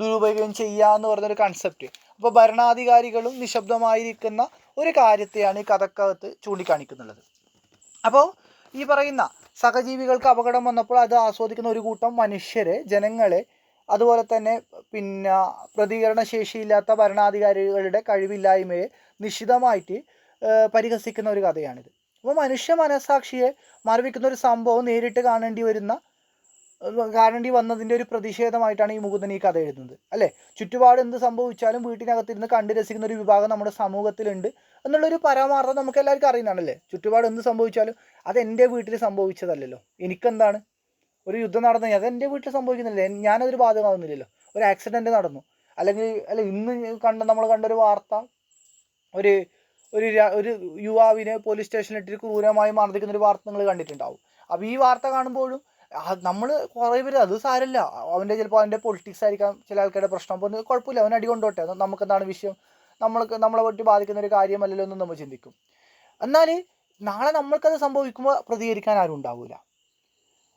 ദുരുപയോഗം ചെയ്യുക എന്ന് പറഞ്ഞൊരു കൺസെപ്റ്റ്. അപ്പോൾ ഭരണാധികാരികളും നിശബ്ദമായിരിക്കുന്ന ഒരു കാര്യത്തെയാണ് ഈ കഥക്കകത്ത് ചൂണ്ടിക്കാണിക്കുന്നുള്ളത്. അപ്പോൾ ഈ പറയുന്ന സഹജീവികൾക്ക് അപകടം വന്നപ്പോൾ അത് ആസ്വദിക്കുന്ന ഒരു കൂട്ടം മനുഷ്യരെ, ജനങ്ങളെ, അതുപോലെ തന്നെ പ്രതികരണശേഷിയില്ലാത്ത ഭരണാധികാരികളുടെ കഴിവില്ലായ്മയെ നിശിതമായിട്ട് പരിഹസിക്കുന്ന ഒരു കഥയാണിത്. അപ്പോൾ മനുഷ്യ മനസ്സാക്ഷിയെ മരവിക്കുന്ന ഒരു സംഭവം നേരിട്ട് കാണേണ്ടി വന്നതിൻ്റെ ഒരു പ്രതിഷേധമായിട്ടാണ് ഈ മുകുന്ദൻ ഈ കഥ എഴുതുന്നത്, അല്ലേ? ചുറ്റുപാട് എന്ത് സംഭവിച്ചാലും വീട്ടിനകത്തിരുന്ന് കണ്ടു രസിക്കുന്ന ഒരു വിഭാഗം നമ്മുടെ സമൂഹത്തിലുണ്ട് എന്നുള്ളൊരു പരമാർത്ഥം നമുക്ക് എല്ലാവർക്കും അറിയുന്നതാണല്ലേ. ചുറ്റുപാട് എന്ത് സംഭവിച്ചാലും അത് എൻ്റെ വീട്ടിൽ സംഭവിച്ചതല്ലല്ലോ, എനിക്കെന്താണ്? ഒരു യുദ്ധം നടന്നു കഴിഞ്ഞാൽ അത് എൻ്റെ വീട്ടിൽ സംഭവിക്കുന്നില്ലേ, ഞാനതൊരു ബാധകമാവുന്നില്ലല്ലോ. ഒരു ആക്സിഡൻറ്റ് നടന്നു, ഇന്ന് നമ്മൾ കണ്ടൊരു വാർത്ത, ഒരു യുവാവിനെ പോലീസ് സ്റ്റേഷനിലിട്ട് ക്രൂരമായി മർദ്ദിക്കുന്നൊരു വാർത്ത നിങ്ങൾ കണ്ടിട്ടുണ്ടാവും. അപ്പോൾ ഈ വാർത്ത കാണുമ്പോഴും നമ്മൾ കുറേ പേര് അത് സാരമില്ല, ചിലപ്പോൾ അവൻ്റെ പൊളിറ്റിക്സ് ആയിരിക്കാം ചില ആൾക്കാരുടെ പ്രശ്നം, അപ്പോൾ കുഴപ്പമില്ല, അവൻ അടി കൊണ്ടോട്ടെ, നമുക്കെന്താണ് വിഷയം, നമ്മളെ പറ്റി ബാധിക്കുന്ന ഒരു കാര്യമല്ലല്ലോ എന്ന് നമ്മൾ ചിന്തിക്കും. എന്നാൽ നാളെ നമ്മൾക്കത് സംഭവിക്കുമ്പോൾ പ്രതികരിക്കാൻ ആരും ഉണ്ടാവില്ല.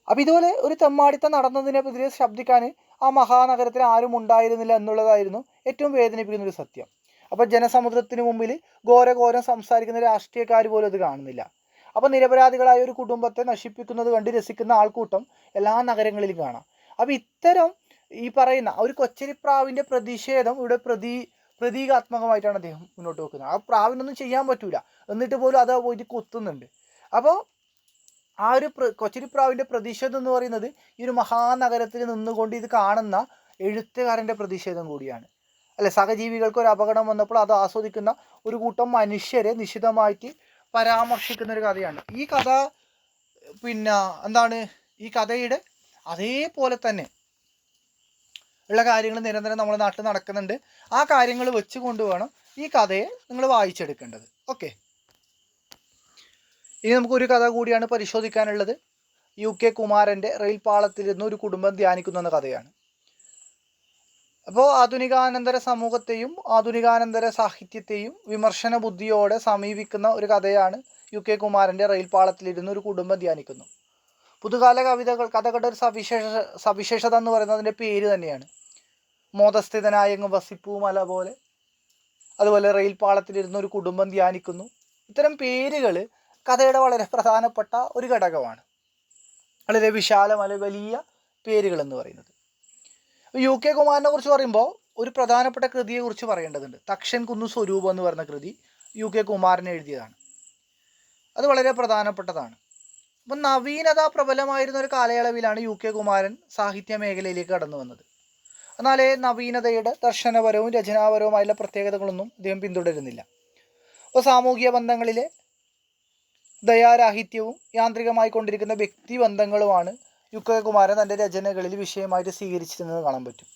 അപ്പോൾ ഇതുപോലെ ഒരു തെമ്മാടിത്തം നടന്നതിനെതിരെ ശബ്ദിക്കാൻ ആ മഹാനഗരത്തിൽ ആരും ഉണ്ടായിരുന്നില്ല എന്നുള്ളതായിരുന്നു ഏറ്റവും വേദനിപ്പിക്കുന്നൊരു സത്യം. അപ്പോൾ ജനസമുദ്രത്തിന് മുമ്പിൽ ഘോരം സംസാരിക്കുന്ന രാഷ്ട്രീയക്കാർ പോലും അത് കാണുന്നില്ല. അപ്പോൾ നിരപരാധികളായ ഒരു കുടുംബത്തെ നശിപ്പിക്കുന്നത് കണ്ട് രസിക്കുന്ന ആൾക്കൂട്ടം എല്ലാ നഗരങ്ങളിലും കാണാം. അപ്പോൾ ഇത്തരം ഈ പറയുന്ന ഒരു കൊച്ചരിപ്രാവിൻ്റെ പ്രതിഷേധം ഇവിടെ പ്രതീകാത്മകമായിട്ടാണ് അദ്ദേഹം മുന്നോട്ട് വെക്കുന്നത്. ആ പ്രാവിനൊന്നും ചെയ്യാൻ പറ്റൂല, എന്നിട്ട് പോലും അത് പോയിട്ട് കൊത്തുന്നുണ്ട്. അപ്പോൾ ആ ഒരു കൊച്ചരിപ്രാവിൻ്റെ പ്രതിഷേധം എന്ന് പറയുന്നത് ഈ ഒരു മഹാനഗരത്തിൽ നിന്നുകൊണ്ട് ഇത് കാണുന്ന എഴുത്തുകാരൻ്റെ പ്രതിഷേധം കൂടിയാണ്, അല്ലെ? സഹജീവികൾക്ക് ഒരു അപകടം വന്നപ്പോൾ അത് ആസ്വദിക്കുന്ന ഒരു കൂട്ടം മനുഷ്യരെ നിശിതമായിട്ട് പരാമർശിക്കുന്ന ഒരു കഥയാണ് ഈ കഥ. ഈ കഥയുടെ അതേപോലെ തന്നെ ഉള്ള കാര്യങ്ങൾ നിരന്തരം നമ്മുടെ നാട്ടിൽ നടക്കുന്നുണ്ട്. ആ കാര്യങ്ങൾ വെച്ചുകൊണ്ട് വേണം ഈ കഥയെ നിങ്ങൾ വായിച്ചെടുക്കേണ്ടത്. ഓക്കെ, ഇനി നമുക്കൊരു കഥ കൂടിയാണ് പരിശോധിക്കാനുള്ളത്. UK കുമാരൻ്റെ റെയിൽ പാളത്തിലിരുന്ന് ഒരു കുടുംബം ധ്യാനിക്കുന്നു എന്ന കഥയാണ്. അപ്പോൾ ആധുനികാനന്തര സമൂഹത്തെയും ആധുനികാനന്തര സാഹിത്യത്തെയും വിമർശന ബുദ്ധിയോടെ സമീപിക്കുന്ന ഒരു കഥയാണ് UK കുമാരൻ്റെ റെയിൽ പാളത്തിലിരുന്ന് ഒരു കുടുംബം ധ്യാനിക്കുന്നു. പുതുകാല കഥകളുടെ ഒരു സവിശേഷത എന്ന് പറയുന്നതിൻ്റെ പേര് തന്നെയാണ്. മോദസ്ഥിതനായ വസിപ്പൂ മല പോലെ, അതുപോലെ റെയിൽ പാളത്തിലിരുന്ന് ഒരു കുടുംബം ധ്യാനിക്കുന്നു. ഇത്തരം പേരുകൾ കഥയുടെ വളരെ പ്രധാനപ്പെട്ട ഒരു ഘടകമാണ്. വളരെ വിശാലമായ വലിയ പേരുകൾ എന്ന് പറയുന്നത്. UK കുമാരനെ കുറിച്ച് പറയുമ്പോൾ ഒരു പ്രധാനപ്പെട്ട കൃതിയെക്കുറിച്ച് പറയേണ്ടതുണ്ട്. തക്ഷൻ കുന്നു സ്വരൂപം എന്ന് പറയുന്ന കൃതി UK കുമാരൻ എഴുതിയതാണ്. അത് വളരെ പ്രധാനപ്പെട്ടതാണ്. അപ്പം നവീനത പ്രബലമായിരുന്ന ഒരു കാലയളവിലാണ് UK കുമാരൻ സാഹിത്യ മേഖലയിലേക്ക് കടന്നു വന്നത്. എന്നാലേ നവീനതയുടെ ദർശനപരവും രചനാപരവുമായുള്ള പ്രത്യേകതകളൊന്നും അദ്ദേഹം പിന്തുടരുന്നില്ല. അപ്പോൾ സാമൂഹിക ബന്ധങ്ങളിലെ ദയാരാഹിത്യവും യാന്ത്രികമായി കൊണ്ടിരിക്കുന്ന വ്യക്തിബന്ധങ്ങളുമാണ് UK കുമാരൻ തൻ്റെ രചനകളിൽ വിഷയമായിട്ട് സ്വീകരിച്ചിരുന്നത് കാണാൻ പറ്റും.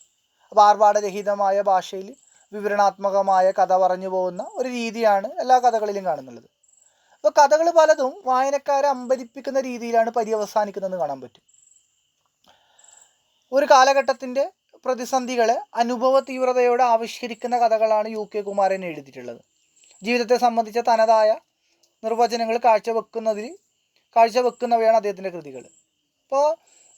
അപ്പോൾ ആർഭാടരഹിതമായ ഭാഷയിൽ വിവരണാത്മകമായ കഥ പറഞ്ഞു പോകുന്ന ഒരു രീതിയാണ് എല്ലാ കഥകളിലും കാണുന്നുള്ളത്. അപ്പോൾ കഥകൾ പലതും വായനക്കാരെ അമ്പരിപ്പിക്കുന്ന രീതിയിലാണ് പര്യവസാനിക്കുന്നതെന്ന് കാണാൻ പറ്റും. ഒരു കാലഘട്ടത്തിൻ്റെ പ്രതിസന്ധികളെ അനുഭവ തീവ്രതയോടെ ആവിഷ്കരിക്കുന്ന കഥകളാണ് UK കുമാരൻ എഴുതിയിട്ടുള്ളത്. ജീവിതത്തെ സംബന്ധിച്ച തനതായ നിർവചനങ്ങൾ കാഴ്ചവെക്കുന്നവയാണ് അദ്ദേഹത്തിൻ്റെ കൃതികൾ. അപ്പോൾ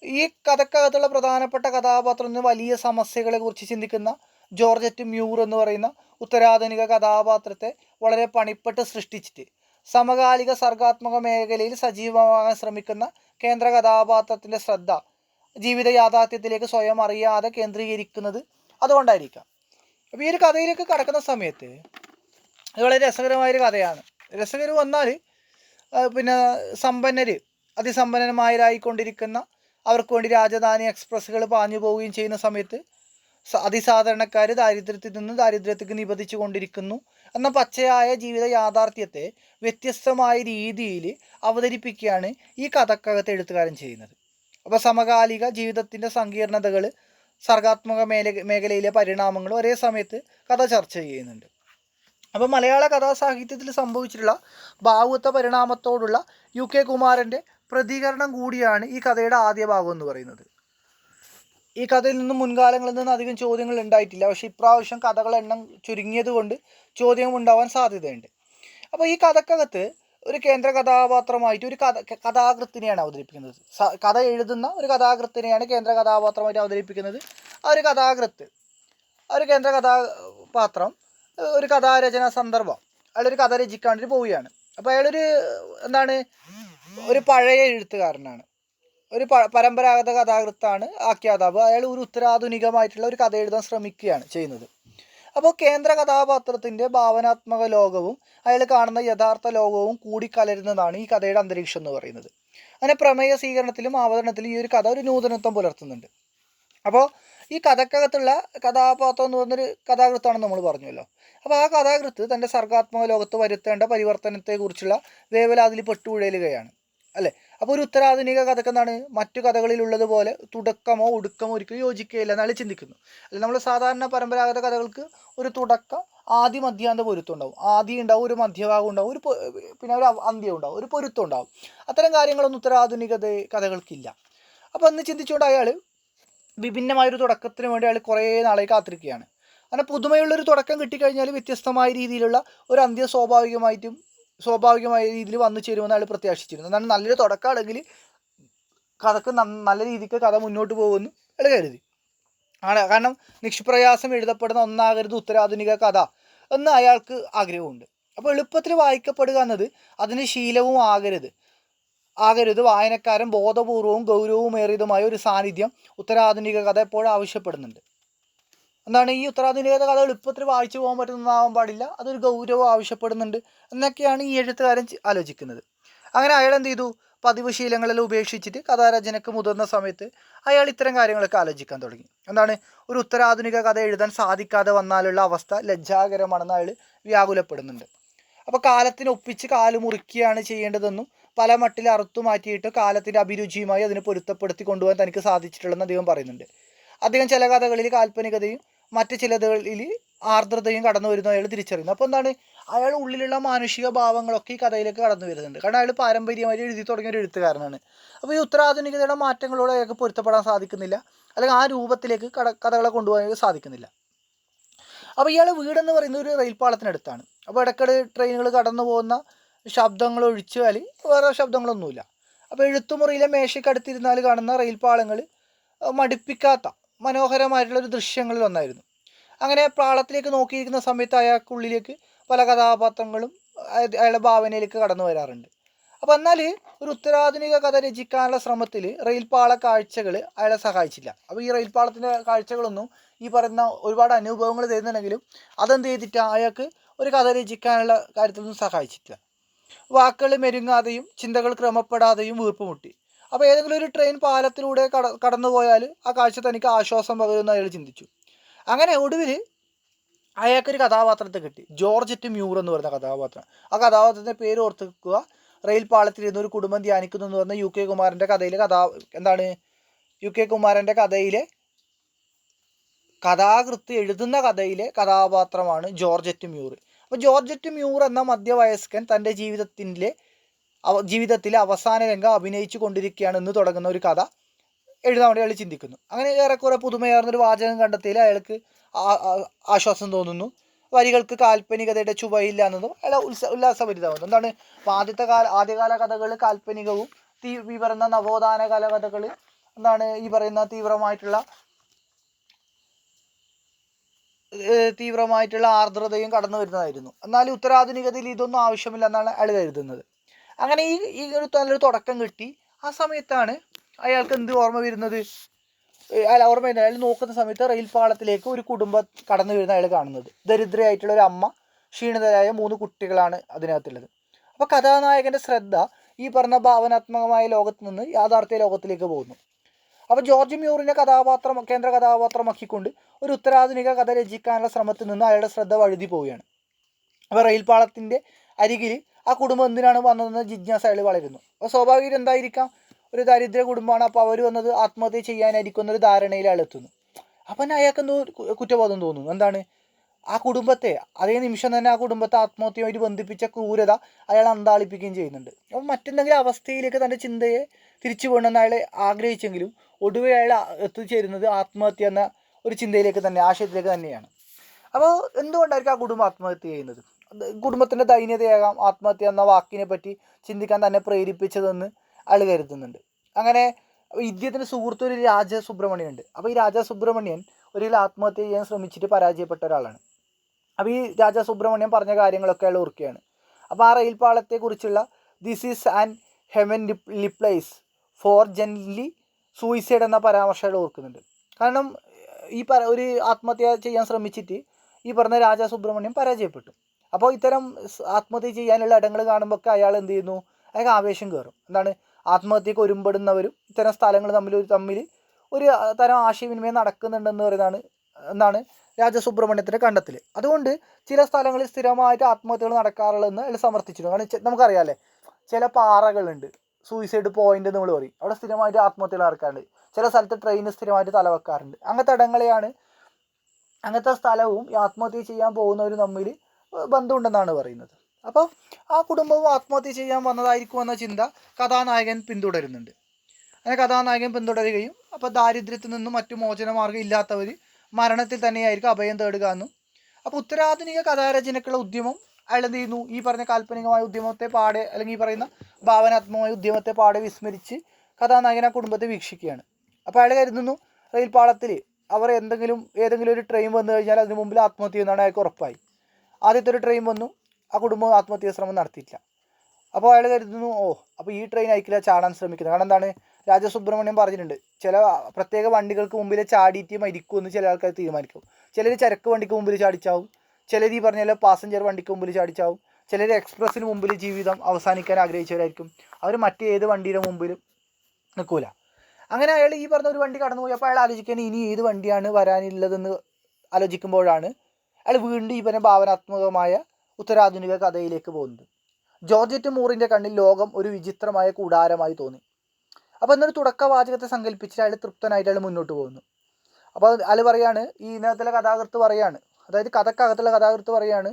ഈ കഥക്കകത്തുള്ള പ്രധാനപ്പെട്ട കഥാപാത്രം വലിയ സമസ്യകളെക്കുറിച്ച് ചിന്തിക്കുന്ന ജോർജറ്റ് മ്യൂർ എന്ന് പറയുന്ന ഉത്തരാധുനിക കഥാപാത്രത്തെ വളരെ പണിപ്പെട്ട് സൃഷ്ടിച്ചിട്ട് സമകാലിക സർഗാത്മക മേഖലയിൽ സജീവമാകാൻ ശ്രമിക്കുന്ന കേന്ദ്ര കഥാപാത്രത്തിൻ്റെ ശ്രദ്ധ ജീവിത യാഥാർത്ഥ്യത്തിലേക്ക് സ്വയം അറിയാതെ കേന്ദ്രീകരിക്കുന്നത് അതുകൊണ്ടായിരിക്കാം. അപ്പോൾ ഈ ഒരു കഥയിലേക്ക് കടക്കുന്ന സമയത്ത് ഇത് വളരെ രസകരമായൊരു കഥയാണ്. രസകരം വന്നാൽ പിന്നെ അതിസമ്പന്നന്മാരായിക്കൊണ്ടിരിക്കുന്ന അവർക്ക് വേണ്ടി രാജധാനി എക്സ്പ്രസ്സുകൾ പാഞ്ഞു പോവുകയും ചെയ്യുന്ന സമയത്ത് അതിസാധാരണക്കാർ ദാരിദ്ര്യത്തിൽ നിന്ന് ദാരിദ്ര്യത്തിലേക്ക് നിബന്ധിച്ചു കൊണ്ടിരിക്കുന്നു എന്ന പച്ചയായ ജീവിത യാഥാർത്ഥ്യത്തെ വ്യത്യസ്തമായ രീതിയിൽ അവതരിപ്പിക്കുകയാണ് ഈ കഥക്കകത്ത് എഴുത്തുകാരൻ ചെയ്യുന്നത്. അപ്പോൾ സമകാലിക ജീവിതത്തിൻ്റെ സങ്കീർണതകൾ, സർഗാത്മക മേഖലയിലെ പരിണാമങ്ങൾ ഒരേ സമയത്ത് കഥ ചർച്ച ചെയ്യുന്നുണ്ട്. അപ്പോൾ മലയാള കഥാസാഹിത്യത്തിൽ സംഭവിച്ചിട്ടുള്ള ഭാവുകത്വ പരിണാമത്തോടുള്ള UK കുമാരൻ്റെ പ്രതികരണം കൂടിയാണ് ഈ കഥയുടെ ആദ്യ ഭാഗം എന്ന് പറയുന്നത്. ഈ കഥയിൽ നിന്നും മുൻകാലങ്ങളിൽ നിന്ന് അധികം ചോദ്യങ്ങൾ ഉണ്ടായിട്ടില്ല. പക്ഷേ ഇപ്രാവശ്യം കഥകളുടെ എണ്ണം ചുരുങ്ങിയത് കൊണ്ട് ചോദ്യം ഉണ്ടാവാൻ സാധ്യതയുണ്ട്. അപ്പോൾ ഈ കഥക്കകത്ത് ഒരു കേന്ദ്ര കഥാപാത്രമായിട്ട് ഒരു കഥാകൃത്തിനെയാണ് അവതരിപ്പിക്കുന്നത്. കഥ എഴുതുന്ന ഒരു കഥാകൃത്തിനെയാണ് കേന്ദ്ര കഥാപാത്രമായിട്ട് അവതരിപ്പിക്കുന്നത്. ആ ഒരു കേന്ദ്ര കഥാപാത്രം ഒരു കഥാരചനാ സന്ദർഭം, അയാളൊരു കഥ രചിക്കാണ്ടിട്ട് പോവുകയാണ്. അപ്പോൾ അയാളൊരു ഒരു പഴയ എഴുത്തുകാരനാണ്, ഒരു പരമ്പരാഗത കഥാകൃത്താണ് ആഖ്യാതാവ്. അയാൾ ഒരു ഉത്തരാധുനികമായിട്ടുള്ള ഒരു കഥ എഴുതാൻ ശ്രമിക്കുകയാണ് ചെയ്യുന്നത്. അപ്പോൾ കേന്ദ്ര കഥാപാത്രത്തിൻ്റെ ഭാവനാത്മക ലോകവും അയാൾ കാണുന്ന യഥാർത്ഥ ലോകവും കൂടിക്കലരുന്നതാണ് ഈ കഥയുടെ അന്തരീക്ഷം എന്ന് പറയുന്നത്. അങ്ങനെ പ്രമേയ സ്വീകരണത്തിലും അവതരണത്തിലും ഈ ഒരു കഥ ഒരു നൂതനത്വം പുലർത്തുന്നുണ്ട്. അപ്പോൾ ഈ കഥക്കകത്തുള്ള കഥാപാത്രം എന്ന് പറഞ്ഞൊരു കഥാകൃത്താണെന്ന് നമ്മൾ പറഞ്ഞല്ലോ. അപ്പോൾ ആ കഥാകൃത്ത് തൻ്റെ സർഗാത്മക ലോകത്ത് വരുത്തേണ്ട പരിവർത്തനത്തെക്കുറിച്ചുള്ള വേവലാതിൽ പെട്ടുകുഴലുകയാണ് അല്ലേ. അപ്പോൾ ഒരു ഉത്തരാധുനിക കഥക്ക് മറ്റു കഥകളിലുള്ളതുപോലെ തുടക്കമോ ഒടുക്കമോ ഒരിക്കലും യോജിക്കുകയില്ല എന്നാണ് ചിന്തിക്കുന്നു. അല്ല, നമ്മൾ സാധാരണ പരമ്പരാഗത കഥകൾക്ക് ഒരു തുടക്കം, ആദ്യ മധ്യാന്ത പൊരുത്തം ഉണ്ടാവും. ആദ്യം ഉണ്ടാവും, ഒരു മധ്യഭാഗം ഉണ്ടാവും, പിന്നെ ഒരു അന്ത്യം ഉണ്ടാവും, ഒരു പൊരുത്തം ഉണ്ടാവും. അത്തരം കാര്യങ്ങളൊന്നും ഉത്തരാധുനിക കഥകൾക്കില്ല. അപ്പോൾ അന്ന് ചിന്തിച്ചുകൊണ്ട് അയാൾ വിഭിന്നമായൊരു തുടക്കത്തിന് വേണ്ടി അയാൾ കുറേ നാളെ കാത്തിരിക്കുകയാണ്. അങ്ങനെ പുതുമയുള്ളൊരു തുടക്കം കിട്ടിക്കഴിഞ്ഞാൽ വ്യത്യസ്തമായ രീതിയിലുള്ള ഒരു അന്ത്യം സ്വാഭാവികമായ രീതിയിൽ വന്നു ചേരുമെന്ന് അയാൾ പ്രത്യാശിച്ചിരുന്നു. എന്നാൽ നല്ലൊരു തുടക്കമാണെങ്കിൽ കഥക്ക് നല്ല രീതിക്ക് കഥ മുന്നോട്ട് പോകുമെന്ന് അയാൾ കരുതി. കാരണം നിഷ്പ്രയാസം എഴുതപ്പെടുന്ന ഒന്നാകരുത് ഉത്തരാധുനിക കഥ എന്ന് അയാൾക്ക് ആഗ്രഹമുണ്ട്. അപ്പോൾ എളുപ്പത്തിൽ വായിക്കപ്പെടുക എന്നത് അതിന് ശീലവും ആകരുത്. വായനക്കാരൻ ബോധപൂർവവും ഗൗരവമേറിയതുമായ ഒരു സാന്നിധ്യം ഉത്തരാധുനിക കഥ എപ്പോഴും ആവശ്യപ്പെടുന്നുണ്ട്. ഈ ഉത്തരാധുനിക കഥ എളുപ്പത്തിൽ വായിച്ചു പോകാൻ പറ്റുന്നതാവാൻ പാടില്ല, അതൊരു ഗൗരവം ആവശ്യപ്പെടുന്നുണ്ട് എന്നൊക്കെയാണ് ഈ എഴുത്തുകാരൻ ആലോചിക്കുന്നത്. അങ്ങനെ അയാൾ എന്ത് ചെയ്തു? പതിവ് ശീലങ്ങളെല്ലാം ഉപേക്ഷിച്ചിട്ട് കഥാരചനയ്ക്ക് മുതിർന്ന സമയത്ത് അയാൾ ഇത്തരം കാര്യങ്ങളൊക്കെ ആലോചിക്കാൻ തുടങ്ങി. ഒരു ഉത്തരാധുനിക കഥ എഴുതാൻ സാധിക്കാതെ വന്നാലുള്ള അവസ്ഥ ലജ്ജാകരമാണെന്ന് അയാൾ വ്യാകുലപ്പെടുന്നുണ്ട്. അപ്പോൾ കാലത്തിനൊപ്പിച്ച് കാല് മുറിക്കുകയാണ് ചെയ്യേണ്ടതെന്നും പല മട്ടിൽ അറുത്തു മാറ്റിയിട്ട് കാലത്തിൻ്റെ അഭിരുചിയുമായി അതിനെ പൊരുത്തപ്പെടുത്തി കൊണ്ടുപോകാൻ തനിക്ക് സാധിച്ചിട്ടുള്ളതെന്ന് അദ്ദേഹം പറയുന്നുണ്ട്. അദ്ദേഹം ചില കഥകളിൽ കാൽപ്പനികതയും മറ്റ് ചിലതുകളിൽ ആർദ്രതയും കടന്നു വരുന്നു അയാൾ തിരിച്ചറിയുന്നു. അപ്പോൾ അയാൾ ഉള്ളിലുള്ള മാനുഷിക ഭാവങ്ങളൊക്കെ ഈ കഥയിലേക്ക് കടന്നു വരുന്നുണ്ട്. കാരണം അയാൾ പാരമ്പര്യമായി എഴുതി തുടങ്ങിയ ഒരു എഴുത്തുകാരനാണ്. അപ്പോൾ ഈ ഉത്തരാധുനികതയുടെ മാറ്റങ്ങളോട് അയാൾക്ക് പൊരുത്തപ്പെടാൻ സാധിക്കുന്നില്ല, അല്ലെങ്കിൽ ആ രൂപത്തിലേക്ക് കഥകളെ കൊണ്ടുപോകാൻ സാധിക്കുന്നില്ല. അപ്പോൾ ഇയാളുടെ വീടെന്ന് പറയുന്നത് ഒരു റെയിൽപ്പാളത്തിനടുത്താണ്. അപ്പോൾ ഇടയ്ക്കിടെ ട്രെയിനുകൾ കടന്നു പോകുന്ന ശബ്ദങ്ങൾ ഒഴിച്ചാൽ വേറെ ശബ്ദങ്ങളൊന്നുമില്ല. അപ്പോൾ എഴുത്തുമുറിയിലെ മേശയ്ക്കടുത്തിരുന്നാൽ കാണുന്ന റെയിൽപ്പാളങ്ങൾ മടുപ്പിക്കാത്ത മനോഹരമായിട്ടുള്ളൊരു ദൃശ്യങ്ങളിൽ ഒന്നായിരുന്നു. അങ്ങനെ പാളത്തിലേക്ക് നോക്കിയിരിക്കുന്ന സമയത്ത് അയാൾക്കുള്ളിലേക്ക് പല കഥാപാത്രങ്ങളും അയാളുടെ ഭാവനയിലേക്ക് കടന്നു വരാറുണ്ട്. അപ്പോൾ എന്നാൽ ഒരു ഉത്തരാധുനിക കഥ രചിക്കാനുള്ള ശ്രമത്തിൽ റെയിൽപ്പാള കാഴ്ചകൾ അയാളെ സഹായിച്ചില്ല. അപ്പോൾ ഈ റെയിൽപ്പാളത്തിൻ്റെ കാഴ്ചകളൊന്നും ഈ പറയുന്ന ഒരുപാട് അനുഭവങ്ങൾ തരുന്നുണ്ടെങ്കിലും അതെന്ത് ചെയ്തിട്ടാണ് അയാൾക്ക് ഒരു കഥ രചിക്കാനുള്ള കാര്യത്തിലൊന്നും സഹായിച്ചിട്ടില്ല. വാക്കുകൾ മെരുങ്ങാതെയും ചിന്തകൾ ക്രമപ്പെടാതെയും വീർപ്പുമുട്ടി. അപ്പോൾ ഏതെങ്കിലും ഒരു ട്രെയിൻ പാലത്തിലൂടെ കടന്നു പോയാൽ ആ കാഴ്ച തനിക്ക് ആശ്വാസം പകരുമെന്ന് അയാൾ ചിന്തിച്ചു. അങ്ങനെ ഒടുവിൽ അയാൾക്കൊരു കഥാപാത്രത്തെ കിട്ടി, ജോർജറ്റ് മ്യൂർ എന്ന് പറയുന്ന കഥാപാത്രം. ആ കഥാപാത്രത്തിൻ്റെ പേര് ഓർത്ത് വെക്കുക, റെയിൽ പാളത്തിലിരുന്ന് ഒരു കുടുംബം ധ്യാനിക്കുന്നു എന്ന് പറഞ്ഞ UK കുമാരൻ്റെ കഥയിലെ എന്താണ് UK കുമാരൻ്റെ കഥയിലെ കഥാകൃത്ത് എഴുതുന്ന കഥയിലെ കഥാപാത്രമാണ് ജോർജറ്റ് മ്യൂർ. അപ്പോൾ ജോർജറ്റ് മ്യൂർ എന്ന മധ്യവയസ്കൻ തൻ്റെ ജീവിതത്തിലെ അവസാന രംഗം അഭിനയിച്ചു കൊണ്ടിരിക്കുകയാണ് എന്ന് തുടങ്ങുന്ന ഒരു കഥ എഴുതാൻ വേണ്ടി അയാൾ ചിന്തിക്കുന്നു. അങ്ങനെ ഏറെക്കുറെ പുതുമയാർന്നൊരു വാചകം കണ്ടെത്തിയിൽ അയാൾക്ക് ആശ്വാസം തോന്നുന്നു. വരികൾക്ക് കാൽപ്പനികതയുടെ ചുവയില്ല എന്നതും അയാൾ ഉല്ലാസഭരിതമാകുന്നു. എന്താണ്, ആദ്യകാല കഥകൾ കാൽപ്പനികവും ഈ പറയുന്ന നവോത്ഥാന കാല കഥകൾ എന്താണ് ഈ പറയുന്ന തീവ്രമായിട്ടുള്ള ആർദ്രതയും കടന്നു വരുന്നതായിരുന്നു. എന്നാൽ ഉത്തരാധുനികതയിൽ ഇതൊന്നും ആവശ്യമില്ല എന്നാണ് അയാൾ കരുതുന്നത്. അങ്ങനെ ഈ ഒരു നല്ലൊരു തുടക്കം കിട്ടി. ആ സമയത്താണ് അയാൾക്ക് എന്ത് ഓർമ്മ വരുന്നത്, അയാൾ നോക്കുന്ന സമയത്ത് റെയിൽ പാളത്തിലേക്ക് ഒരു കുടുംബം കടന്നു വരുന്ന അയാൾ കാണുന്നത്. ദരിദ്രയായിട്ടുള്ള ഒരു അമ്മ, ക്ഷീണിതരായ 3 കുട്ടികളാണ് അതിനകത്തുള്ളത്. അപ്പോൾ കഥാനായകൻ്റെ ശ്രദ്ധ ഈ പറഞ്ഞ ഭാവനാത്മകമായ ലോകത്ത് നിന്ന് യാഥാർത്ഥ്യ ലോകത്തിലേക്ക് പോകുന്നു. അപ്പോൾ ജോർജ് മ്യൂറിനെ കേന്ദ്ര കഥാപാത്രമാക്കിക്കൊണ്ട് ഒരു ഉത്തരാധുനിക കഥ രചിക്കാനുള്ള ശ്രമത്തിൽ നിന്ന് അയാളുടെ ശ്രദ്ധ വഴുതി പോവുകയാണ്. അപ്പോൾ റെയിൽ പാളത്തിൻ്റെ അരികിൽ ആ കുടുംബം എന്തിനാണ് വന്നതെന്ന് ജിജ്ഞാസ അയാൾ വളരുന്നു. അപ്പോൾ സ്വാഭാവികം എന്തായിരിക്കാം, ഒരു ദരിദ്ര കുടുംബമാണ്, അപ്പോൾ അവർ വന്നത് ആത്മഹത്യ ചെയ്യാനായിരിക്കും എന്നൊരു ധാരണയിൽ അയാൾ എത്തുന്നു. അപ്പം അയാൾക്ക് എന്തോ കുറ്റബോധം തോന്നുന്നു. എന്താണ്, ആ കുടുംബത്തെ അതേ നിമിഷം തന്നെ ആ കുടുംബത്തെ ആത്മഹത്യയുമായിട്ട് ബന്ധിപ്പിച്ച ക്രൂരത അയാൾ അന്താളിപ്പിക്കുകയും ചെയ്യുന്നുണ്ട്. അപ്പം മറ്റെന്തെങ്കിലും അവസ്ഥയിലേക്ക് തൻ്റെ ചിന്തയെ തിരിച്ചു പോകണമെന്ന് അയാൾ ആഗ്രഹിച്ചെങ്കിലും ഒടുവിൽ അയാൾ എത്തിച്ചേരുന്നത് ആത്മഹത്യ എന്ന ഒരു ചിന്തയിലേക്ക് തന്നെ, ആശയത്തിലേക്ക് തന്നെയാണ്. അപ്പോൾ എന്തുകൊണ്ടായിരിക്കും ആ കുടുംബം ആത്മഹത്യ ചെയ്യുന്നത്? കുടുംബത്തിൻ്റെ ദൈന്യതയാകാം ആത്മഹത്യ എന്ന വാക്കിനെ പറ്റി ചിന്തിക്കാൻ തന്നെ പ്രേരിപ്പിച്ചതെന്ന് അയാൾ കരുതുന്നുണ്ട്. അങ്ങനെ ഇദ്ദേഹത്തിൻ്റെ സുഹൃത്ത് ഒരു രാജ സുബ്രഹ്മണ്യൻ ഉണ്ട്. അപ്പോൾ ഈ രാജ സുബ്രഹ്മണ്യൻ ഒരിക്കലും ആത്മഹത്യ ചെയ്യാൻ ശ്രമിച്ചിട്ട് പരാജയപ്പെട്ട ഒരാളാണ്. അപ്പോൾ ഈ രാജ സുബ്രഹ്മണ്യൻ പറഞ്ഞ കാര്യങ്ങളൊക്കെ അയാൾ ഓർക്കുകയാണ്. അപ്പോൾ ആ റെയിൽ പാളത്തെക്കുറിച്ചുള്ള this is and heaven lip lies for gently suicide എന്ന പരാമർശം അയാൾ ഓർക്കുന്നുണ്ട്. കാരണം ഒരു ആത്മഹത്യ ചെയ്യാൻ ശ്രമിച്ചിട്ട് ഈ പറഞ്ഞ രാജ സുബ്രഹ്മണ്യൻ പരാജയപ്പെട്ടു. അപ്പോൾ ഇത്തരം ആത്മഹത്യ ചെയ്യാനുള്ള ഇടങ്ങൾ കാണുമ്പോൾ ഒക്കെ അയാൾ എന്ത് ചെയ്യുന്നു, അയാൾക്ക് ആവേശം കയറും. എന്താണ്, ആത്മഹത്യക്ക് ഒരുമ്പെടുന്നവരും ഇത്തരം സ്ഥലങ്ങൾ തമ്മിൽ ഒരു തരം ആശയവിനിമയം നടക്കുന്നുണ്ടെന്ന് പറയുന്നതാണ് എന്നാണ് രാജസുബ്രഹ്മണ്യത്തിൻ്റെ കണ്ടെത്തൽ. അതുകൊണ്ട് ചില സ്ഥലങ്ങളിൽ സ്ഥിരമായിട്ട് ആത്മഹത്യകൾ നടക്കാറുള്ളതെന്ന് അയാൾ സമർത്ഥിച്ചിട്ടുണ്ട്. കാരണം നമുക്കറിയാമല്ലേ, ചില പാറകളുണ്ട്, സൂയിസൈഡ് പോയിന്റ് എന്ന് നമ്മൾ പറയും, അവിടെ സ്ഥിരമായിട്ട് ആത്മഹത്യകൾ നടക്കാറുണ്ട്. ചില സ്ഥലത്ത് ട്രെയിൻ സ്ഥിരമായിട്ട് തലവെക്കാറുണ്ട്. അങ്ങനത്തെ സ്ഥലവും ആത്മഹത്യ ചെയ്യാൻ പോകുന്നവരും തമ്മിൽ ബന്ധമുണ്ടെന്നാണ് പറയുന്നത്. അപ്പോൾ ആ കുടുംബവും ആത്മഹത്യ ചെയ്യാൻ വന്നതായിരിക്കും എന്ന ചിന്ത കഥാനായകൻ പിന്തുടരുന്നുണ്ട്. അങ്ങനെ കഥാനായകൻ പിന്തുടരുകയും അപ്പോൾ ദാരിദ്ര്യത്തിൽ നിന്നും മറ്റു മോചനമാർഗ്ഗം ഇല്ലാത്തവർ മരണത്തിൽ തന്നെയായിരിക്കും അഭയം തേടുക എന്നും. അപ്പോൾ ഉത്തരാധുനിക കഥാരചനക്കുള്ള ഉദ്യമം അയാൾ എന്ത് ചെയ്യുന്നു, ഈ പറഞ്ഞ കാൽപ്പനികമായ ഉദ്യമത്തെ പാടെ, അല്ലെങ്കിൽ ഈ പറയുന്ന ഭാവനാത്മകമായ ഉദ്യമത്തെ പാടെ വിസ്മരിച്ച് കഥാനായകൻ ആ കുടുംബത്തെ വീക്ഷിക്കുകയാണ്. അപ്പോൾ അയാൾ കരുതുന്നു റെയിൽ പാളത്തിൽ അവർ ഏതെങ്കിലും ഒരു ട്രെയിൻ വന്നു കഴിഞ്ഞാൽ അതിന് മുമ്പിൽ ആത്മഹത്യ ചെയ്യുന്നതാണ് അയാൾക്ക് ഉറപ്പായി. ആദ്യത്തെ ഒരു ട്രെയിൻ വന്നു, ആ കുടുംബം ആത്മഹത്യാ ശ്രമം നടത്തിയിട്ടില്ല. അപ്പോൾ അയാൾ കരുതുന്നു, അപ്പോൾ ഈ ട്രെയിൻ ആയിരിക്കില്ല ചാടാൻ ശ്രമിക്കുന്നത്. കാരണം എന്താണ്, രാജസുബ്രഹ്മണ്യം പറഞ്ഞിട്ടുണ്ട്, ചില പ്രത്യേക വണ്ടികൾക്ക് മുമ്പിൽ ചാടിയിട്ട് മരിക്കുമെന്ന് ചില ആൾക്കാർ തീരുമാനിക്കും. ചിലർ ചരക്ക് വണ്ടിക്ക് മുമ്പിൽ ചാടിച്ചാവും, ചിലർ ഈ പറഞ്ഞാൽ പാസഞ്ചർ വണ്ടിക്ക് മുമ്പിൽ ചാടിച്ചാവും, ചിലർ എക്സ്പ്രസ്സിന് മുമ്പിൽ ജീവിതം അവസാനിക്കാൻ ആഗ്രഹിച്ചവരായിരിക്കും. അവർ മറ്റേത് വണ്ടിയുടെ മുമ്പിലും നിൽക്കൂല. അങ്ങനെ അയാൾ ഈ പറഞ്ഞ ഒരു വണ്ടി കടന്നുപോയി. അപ്പോൾ അയാൾ ആലോചിക്കാൻ ഇനി ഏത് വണ്ടിയാണ് വരാനുള്ളതെന്ന് ആലോചിക്കുമ്പോഴാണ് അയാൾ വീണ്ടും ഈ പറഞ്ഞ ഭാവനാത്മകമായ ഉത്തരാധുനിക കഥയിലേക്ക് പോകുന്നത്. ജോർജറ്റ് മൂറിൻ്റെ കണ്ണിൽ ലോകം ഒരു വിചിത്രമായ കൂടാരമായി തോന്നി. അപ്പോൾ എന്നൊരു തുടക്കവാചകത്തെ സങ്കല്പിച്ചിട്ട് അയാൾ തൃപ്തനായിട്ട് അയാൾ മുന്നോട്ട് പോകുന്നു. അപ്പോൾ അയാൾ പറയാണ്, ഈ ഇതിനകത്തുള്ള കഥാകൃത്ത് പറയാണ്, അതായത് കഥക്കകത്തുള്ള കഥാകൃത്ത് പറയാണ്,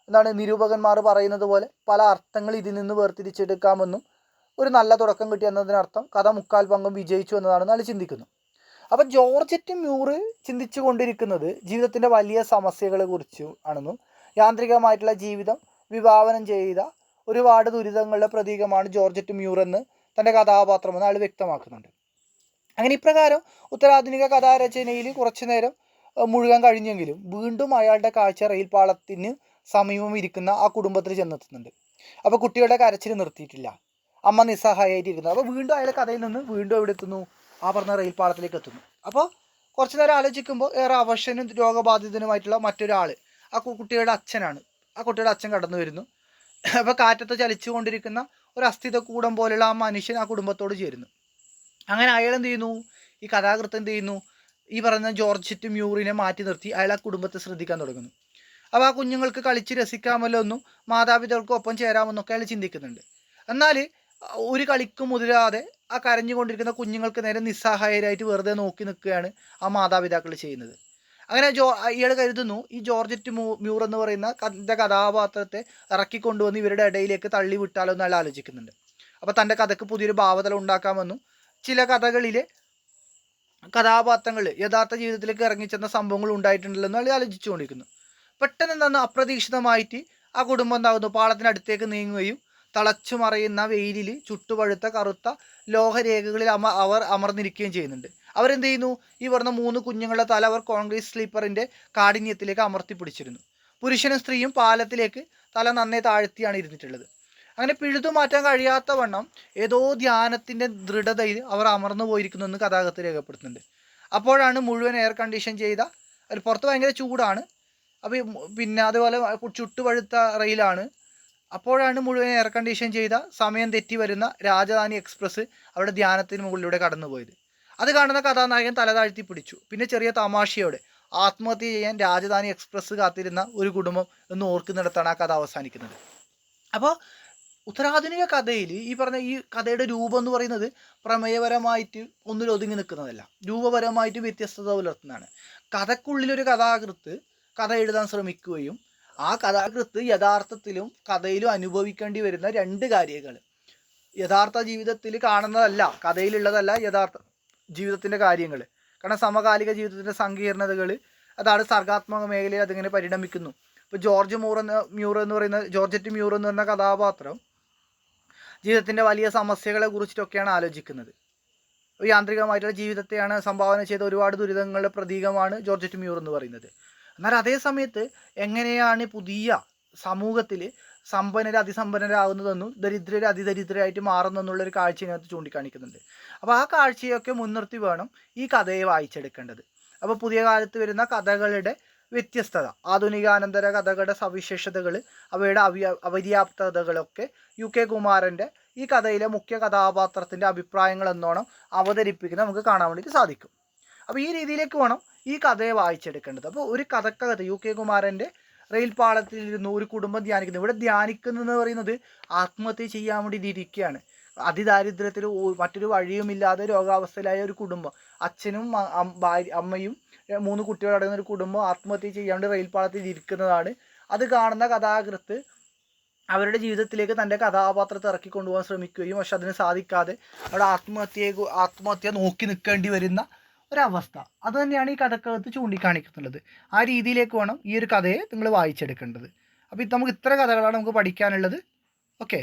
എന്താണ്, നിരൂപകന്മാർ പറയുന്നത് പോലെ പല അർത്ഥങ്ങൾ ഇതിൽ നിന്ന് വേർതിരിച്ചെടുക്കാമെന്നും ഒരു നല്ല തുടക്കം കിട്ടി എന്നതിനർത്ഥം കഥ 3/4 പങ്കും വിജയിച്ചു എന്നതാണെന്ന് അയാൾ ചിന്തിക്കുന്നു. അപ്പം ജോർജറ്റ് മ്യൂറ് ചിന്തിച്ചു കൊണ്ടിരിക്കുന്നത് ജീവിതത്തിൻ്റെ വലിയ സമസ്യകളെ കുറിച്ച് ആണെന്നും യാന്ത്രികമായിട്ടുള്ള ജീവിതം വിഭാവനം ചെയ്ത ഒരുപാട് ദുരിതങ്ങളുടെ പ്രതീകമാണ് ജോർജറ്റ് മ്യൂർ എന്ന് തൻ്റെ കഥാപാത്രമെന്ന് അയാൾ വ്യക്തമാക്കുന്നുണ്ട്. അങ്ങനെ ഇപ്രകാരം ഉത്തരാധുനിക കഥാരചനയിൽ കുറച്ചു നേരം മുഴുകാൻ കഴിഞ്ഞെങ്കിലും വീണ്ടും അയാളുടെ കാഴ്ച റെയിൽ പാളത്തിന് സമീപം ഇരിക്കുന്ന ആ കുടുംബത്തിൽ ചെന്നെത്തുന്നുണ്ട്. അപ്പോൾ കുട്ടികളുടെ കരച്ചിൽ നിർത്തിയിട്ടില്ല, അമ്മ നിസ്സഹായായിട്ടിരിക്കുന്നത്. അപ്പോൾ വീണ്ടും അയാളുടെ കഥയിൽ നിന്ന് വീണ്ടും എവിടെ എത്തുന്നു, ആ പറഞ്ഞ റെയിൽ പാളത്തിലേക്ക് എത്തുന്നു. അപ്പോൾ കുറച്ചു നേരം ആലോചിക്കുമ്പോൾ ഏറെ അവശനും രോഗബാധിതനുമായിട്ടുള്ള മറ്റൊരാൾ ആ കുട്ടിയുടെ അച്ഛനാണ്. ആ കുട്ടിയുടെ അച്ഛൻ കടന്നു വരുന്നു. അപ്പോൾ കാറ്റത്ത് ചലിച്ചു കൊണ്ടിരിക്കുന്ന ഒരു അസ്ഥിത കൂടം പോലെയുള്ള ആ മനുഷ്യൻ ആ കുടുംബത്തോട് ചേരുന്നു. അങ്ങനെ അയാൾ എന്ത് ചെയ്യുന്നു, ഈ കഥാകൃത്ത് എന്ത് ചെയ്യുന്നു, ഈ പറയുന്ന ജോർജറ്റ് മ്യൂറിനെ മാറ്റി നിർത്തി അയാൾ ആ കുടുംബത്തെ ശ്രദ്ധിക്കാൻ തുടങ്ങുന്നു. അപ്പോൾ ആ കുഞ്ഞുങ്ങൾക്ക് കളിച്ച് രസിക്കാമല്ലോ എന്നും മാതാപിതാക്കൾക്കൊപ്പം ചേരാമെന്നൊക്കെ അയാൾ ചിന്തിക്കുന്നുണ്ട്. എന്നാൽ ഒരു കളിക്കും മുതിരാതെ ആ കരഞ്ഞുകൊണ്ടിരിക്കുന്ന കുഞ്ഞുങ്ങൾക്ക് നേരെ നിസ്സഹായരായിട്ട് വെറുതെ നോക്കി നിൽക്കുകയാണ് ആ മാതാപിതാക്കൾ ചെയ്യുന്നത്. അങ്ങനെ ഇയാൾ കരുതുന്നു ഈ ജോർജറ്റ് മ്യൂർ എന്ന് പറയുന്ന കഥാപാത്രത്തെ ഇറക്കിക്കൊണ്ടുവന്ന് ഇവരുടെ ഇടയിലേക്ക് തള്ളി വിട്ടാലോ എന്ന് അയാൾ ആലോചിക്കുന്നുണ്ട്. അപ്പോൾ തൻ്റെ കഥയ്ക്ക് പുതിയൊരു ഭാവതലം ഉണ്ടാക്കാമെന്നും ചില കഥകളിലെ കഥാപാത്രങ്ങൾ യഥാർത്ഥ ജീവിതത്തിലേക്ക് ഇറങ്ങിച്ചെന്ന സംഭവങ്ങൾ ഉണ്ടായിട്ടുണ്ടല്ലോ അയാൾ ആലോചിച്ചുകൊണ്ടിരിക്കുന്നു. പെട്ടെന്ന് എന്താണ് അപ്രതീക്ഷിതമായിട്ട് ആ കുടുംബം എന്താകുന്നു, പാളത്തിനടുത്തേക്ക് നീങ്ങുകയും തിളച്ചു മറയുന്ന വെയിലിൽ ചുട്ടുപഴുത്ത കറുത്ത ലോഹരേഖകളിൽ അവർ അമർന്നിരിക്കുകയും ചെയ്യുന്നുണ്ട്. അവരെന്ത് ചെയ്യുന്നു, ഈ പറഞ്ഞ 3 കുഞ്ഞുങ്ങളുടെ തല അവർ കോൺക്രീറ്റ് സ്ലീപ്പറിൻ്റെ കാഠിന്യത്തിലേക്ക് അമർത്തി പിടിച്ചിരുന്നു. പുരുഷനും സ്ത്രീയും പാലത്തിലേക്ക് തല നന്നേ താഴ്ത്തിയാണ് ഇരുന്നിട്ടുള്ളത്. അങ്ങനെ പിഴുതു മാറ്റാൻ കഴിയാത്ത വണ്ണം ഏതോ ധ്യാനത്തിൻ്റെ ദൃഢതയിൽ അവർ അമർന്നു പോയിരിക്കുന്നു എന്ന് കഥാകൃത്ത് രേഖപ്പെടുത്തുന്നുണ്ട്. അപ്പോഴാണ് മുഴുവൻ എയർ കണ്ടീഷൻ ചെയ്ത, പുറത്ത് ഭയങ്കര ചൂടാണ്, അപ്പോൾ പിന്നെ അതുപോലെ ചുട്ടുപഴുത്ത റെയിലാണ്. അപ്പോഴാണ് മുഴുവൻ എയർ കണ്ടീഷൻ ചെയ്ത സമയം തെറ്റി വരുന്ന രാജധാനി എക്സ്പ്രസ് അവിടെ ധ്യാനത്തിന് മുകളിലൂടെ കടന്നുപോയത്. അത് കാണുന്ന കഥാനായകൻ തലതാഴ്ത്തി പിടിച്ചു. പിന്നെ ചെറിയ തമാശയോടെ ആത്മഹത്യ ചെയ്യാൻ രാജധാനി എക്സ്പ്രസ് കാത്തിരുന്ന ഒരു കുടുംബം എന്ന് ഓർക്കുന്നിടത്താണ് ആ കഥ അവസാനിക്കുന്നത്. അപ്പോൾ ഉത്തരാധുനിക കഥയിൽ ഈ പറഞ്ഞ ഈ കഥയുടെ രൂപം എന്ന് പറയുന്നത് പ്രമേയപരമായിട്ട് ഒന്നിലൊതുങ്ങി നിൽക്കുന്നതല്ല, രൂപപരമായിട്ട് വ്യത്യസ്തത പുലർത്തുന്നതാണ്. കഥക്കുള്ളിലൊരു കഥാകൃത്ത് കഥ എഴുതാൻ ശ്രമിക്കുകയും ആ കഥാകൃത്ത് യഥാർത്ഥത്തിലും കഥയിലും അനുഭവിക്കേണ്ടി വരുന്ന 2 കാര്യങ്ങൾ, യഥാർത്ഥ ജീവിതത്തിൽ കാണുന്നതല്ല, കഥയിലുള്ളതല്ല യഥാർത്ഥ ജീവിതത്തിൻ്റെ കാര്യങ്ങൾ. കാരണം സമകാലിക ജീവിതത്തിൻ്റെ സങ്കീർണതകൾ, അതാണ് സർഗാത്മക മേഖലയിൽ അതിങ്ങനെ പരിണമിക്കുന്നു. ഇപ്പോൾ ജോർജറ്റ് മ്യൂർ എന്ന് പറയുന്ന കഥാപാത്രം ജീവിതത്തിൻ്റെ വലിയ സമസ്യകളെ കുറിച്ചിട്ടൊക്കെയാണ് ആലോചിക്കുന്നത്. യാന്ത്രികമായിട്ടുള്ള ജീവിതത്തെയാണ് സംഭാവന ചെയ്ത ഒരുപാട് ദുരിതങ്ങളുടെ പ്രതീകമാണ് ജോർജറ്റ് മ്യൂർ എന്ന് പറയുന്നത്. എന്നാൽ അതേ സമയത്ത് എങ്ങനെയാണ് പുതിയ സമൂഹത്തിൽ സമ്പന്നർ അതിസമ്പന്നരാകുന്നതെന്നും ദരിദ്രർ അതിദരിദ്രരായിട്ട് മാറുന്നെന്നുള്ളൊരു കാഴ്ച ഇതിനകത്ത് ചൂണ്ടിക്കാണിക്കുന്നുണ്ട്. അപ്പോൾ ആ കാഴ്ചയൊക്കെ മുൻനിർത്തി വേണം ഈ കഥയെ വായിച്ചെടുക്കേണ്ടത്. അപ്പോൾ പുതിയ കാലത്ത് വരുന്ന കഥകളുടെ വ്യത്യസ്തത, ആധുനികാനന്തര കഥകളുടെ സവിശേഷതകൾ, അവയുടെ അപര്യാപ്തതകളൊക്കെ UK കുമാരൻ്റെ ഈ കഥയിലെ മുഖ്യ കഥാപാത്രത്തിൻ്റെ അഭിപ്രായങ്ങൾ എന്നോണം അവതരിപ്പിക്കുന്നത് നമുക്ക് കാണാൻ വേണ്ടിയിട്ട് സാധിക്കും. അപ്പോൾ ഈ രീതിയിലേക്ക് വേണം ഈ കഥയെ വായിച്ചെടുക്കേണ്ടത്. അപ്പോൾ ഒരു കഥക്കകത്ത് UK കുമാരൻ്റെ റെയിൽ പാളത്തിലിരുന്നു ഒരു കുടുംബം ധ്യാനിക്കുന്നു. ഇവിടെ ധ്യാനിക്കുന്നതെന്ന് പറയുന്നത് ആത്മഹത്യ ചെയ്യാൻ വേണ്ടി ഇരിക്കുകയാണ്. അതിദാരിദ്ര്യത്തിൽ മറ്റൊരു വഴിയുമില്ലാതെ രോഗാവസ്ഥയിലായ ഒരു കുടുംബം, അച്ഛനും അമ്മയും 3 കുട്ടികളടങ്ങുന്ന ഒരു കുടുംബം ആത്മഹത്യ ചെയ്യാണ്ട് റെയിൽ പാളത്തിൽ ഇരിക്കുന്നതാണ്. അത് കാണുന്ന കഥാകൃത്ത് അവരുടെ ജീവിതത്തിലേക്ക് തൻ്റെ കഥാപാത്രത്തെ ഇറക്കിക്കൊണ്ടുപോകാൻ ശ്രമിക്കുകയും പക്ഷെ അതിന് സാധിക്കാതെ അവിടെ ആത്മഹത്യ നോക്കി നിൽക്കേണ്ടി വരുന്ന ഒരവസ്ഥ, അത് തന്നെയാണ് ഈ കഥക്കകത്ത് ചൂണ്ടിക്കാണിക്കുന്നുള്ളത്. ആ രീതിയിലേക്ക് വേണം ഈ ഒരു കഥയെ നിങ്ങൾ വായിച്ചെടുക്കേണ്ടത്. അപ്പോൾ നമുക്ക് ഇത്ര കഥകളാണ് നമുക്ക് പഠിക്കാനുള്ളത്. ഓക്കെ.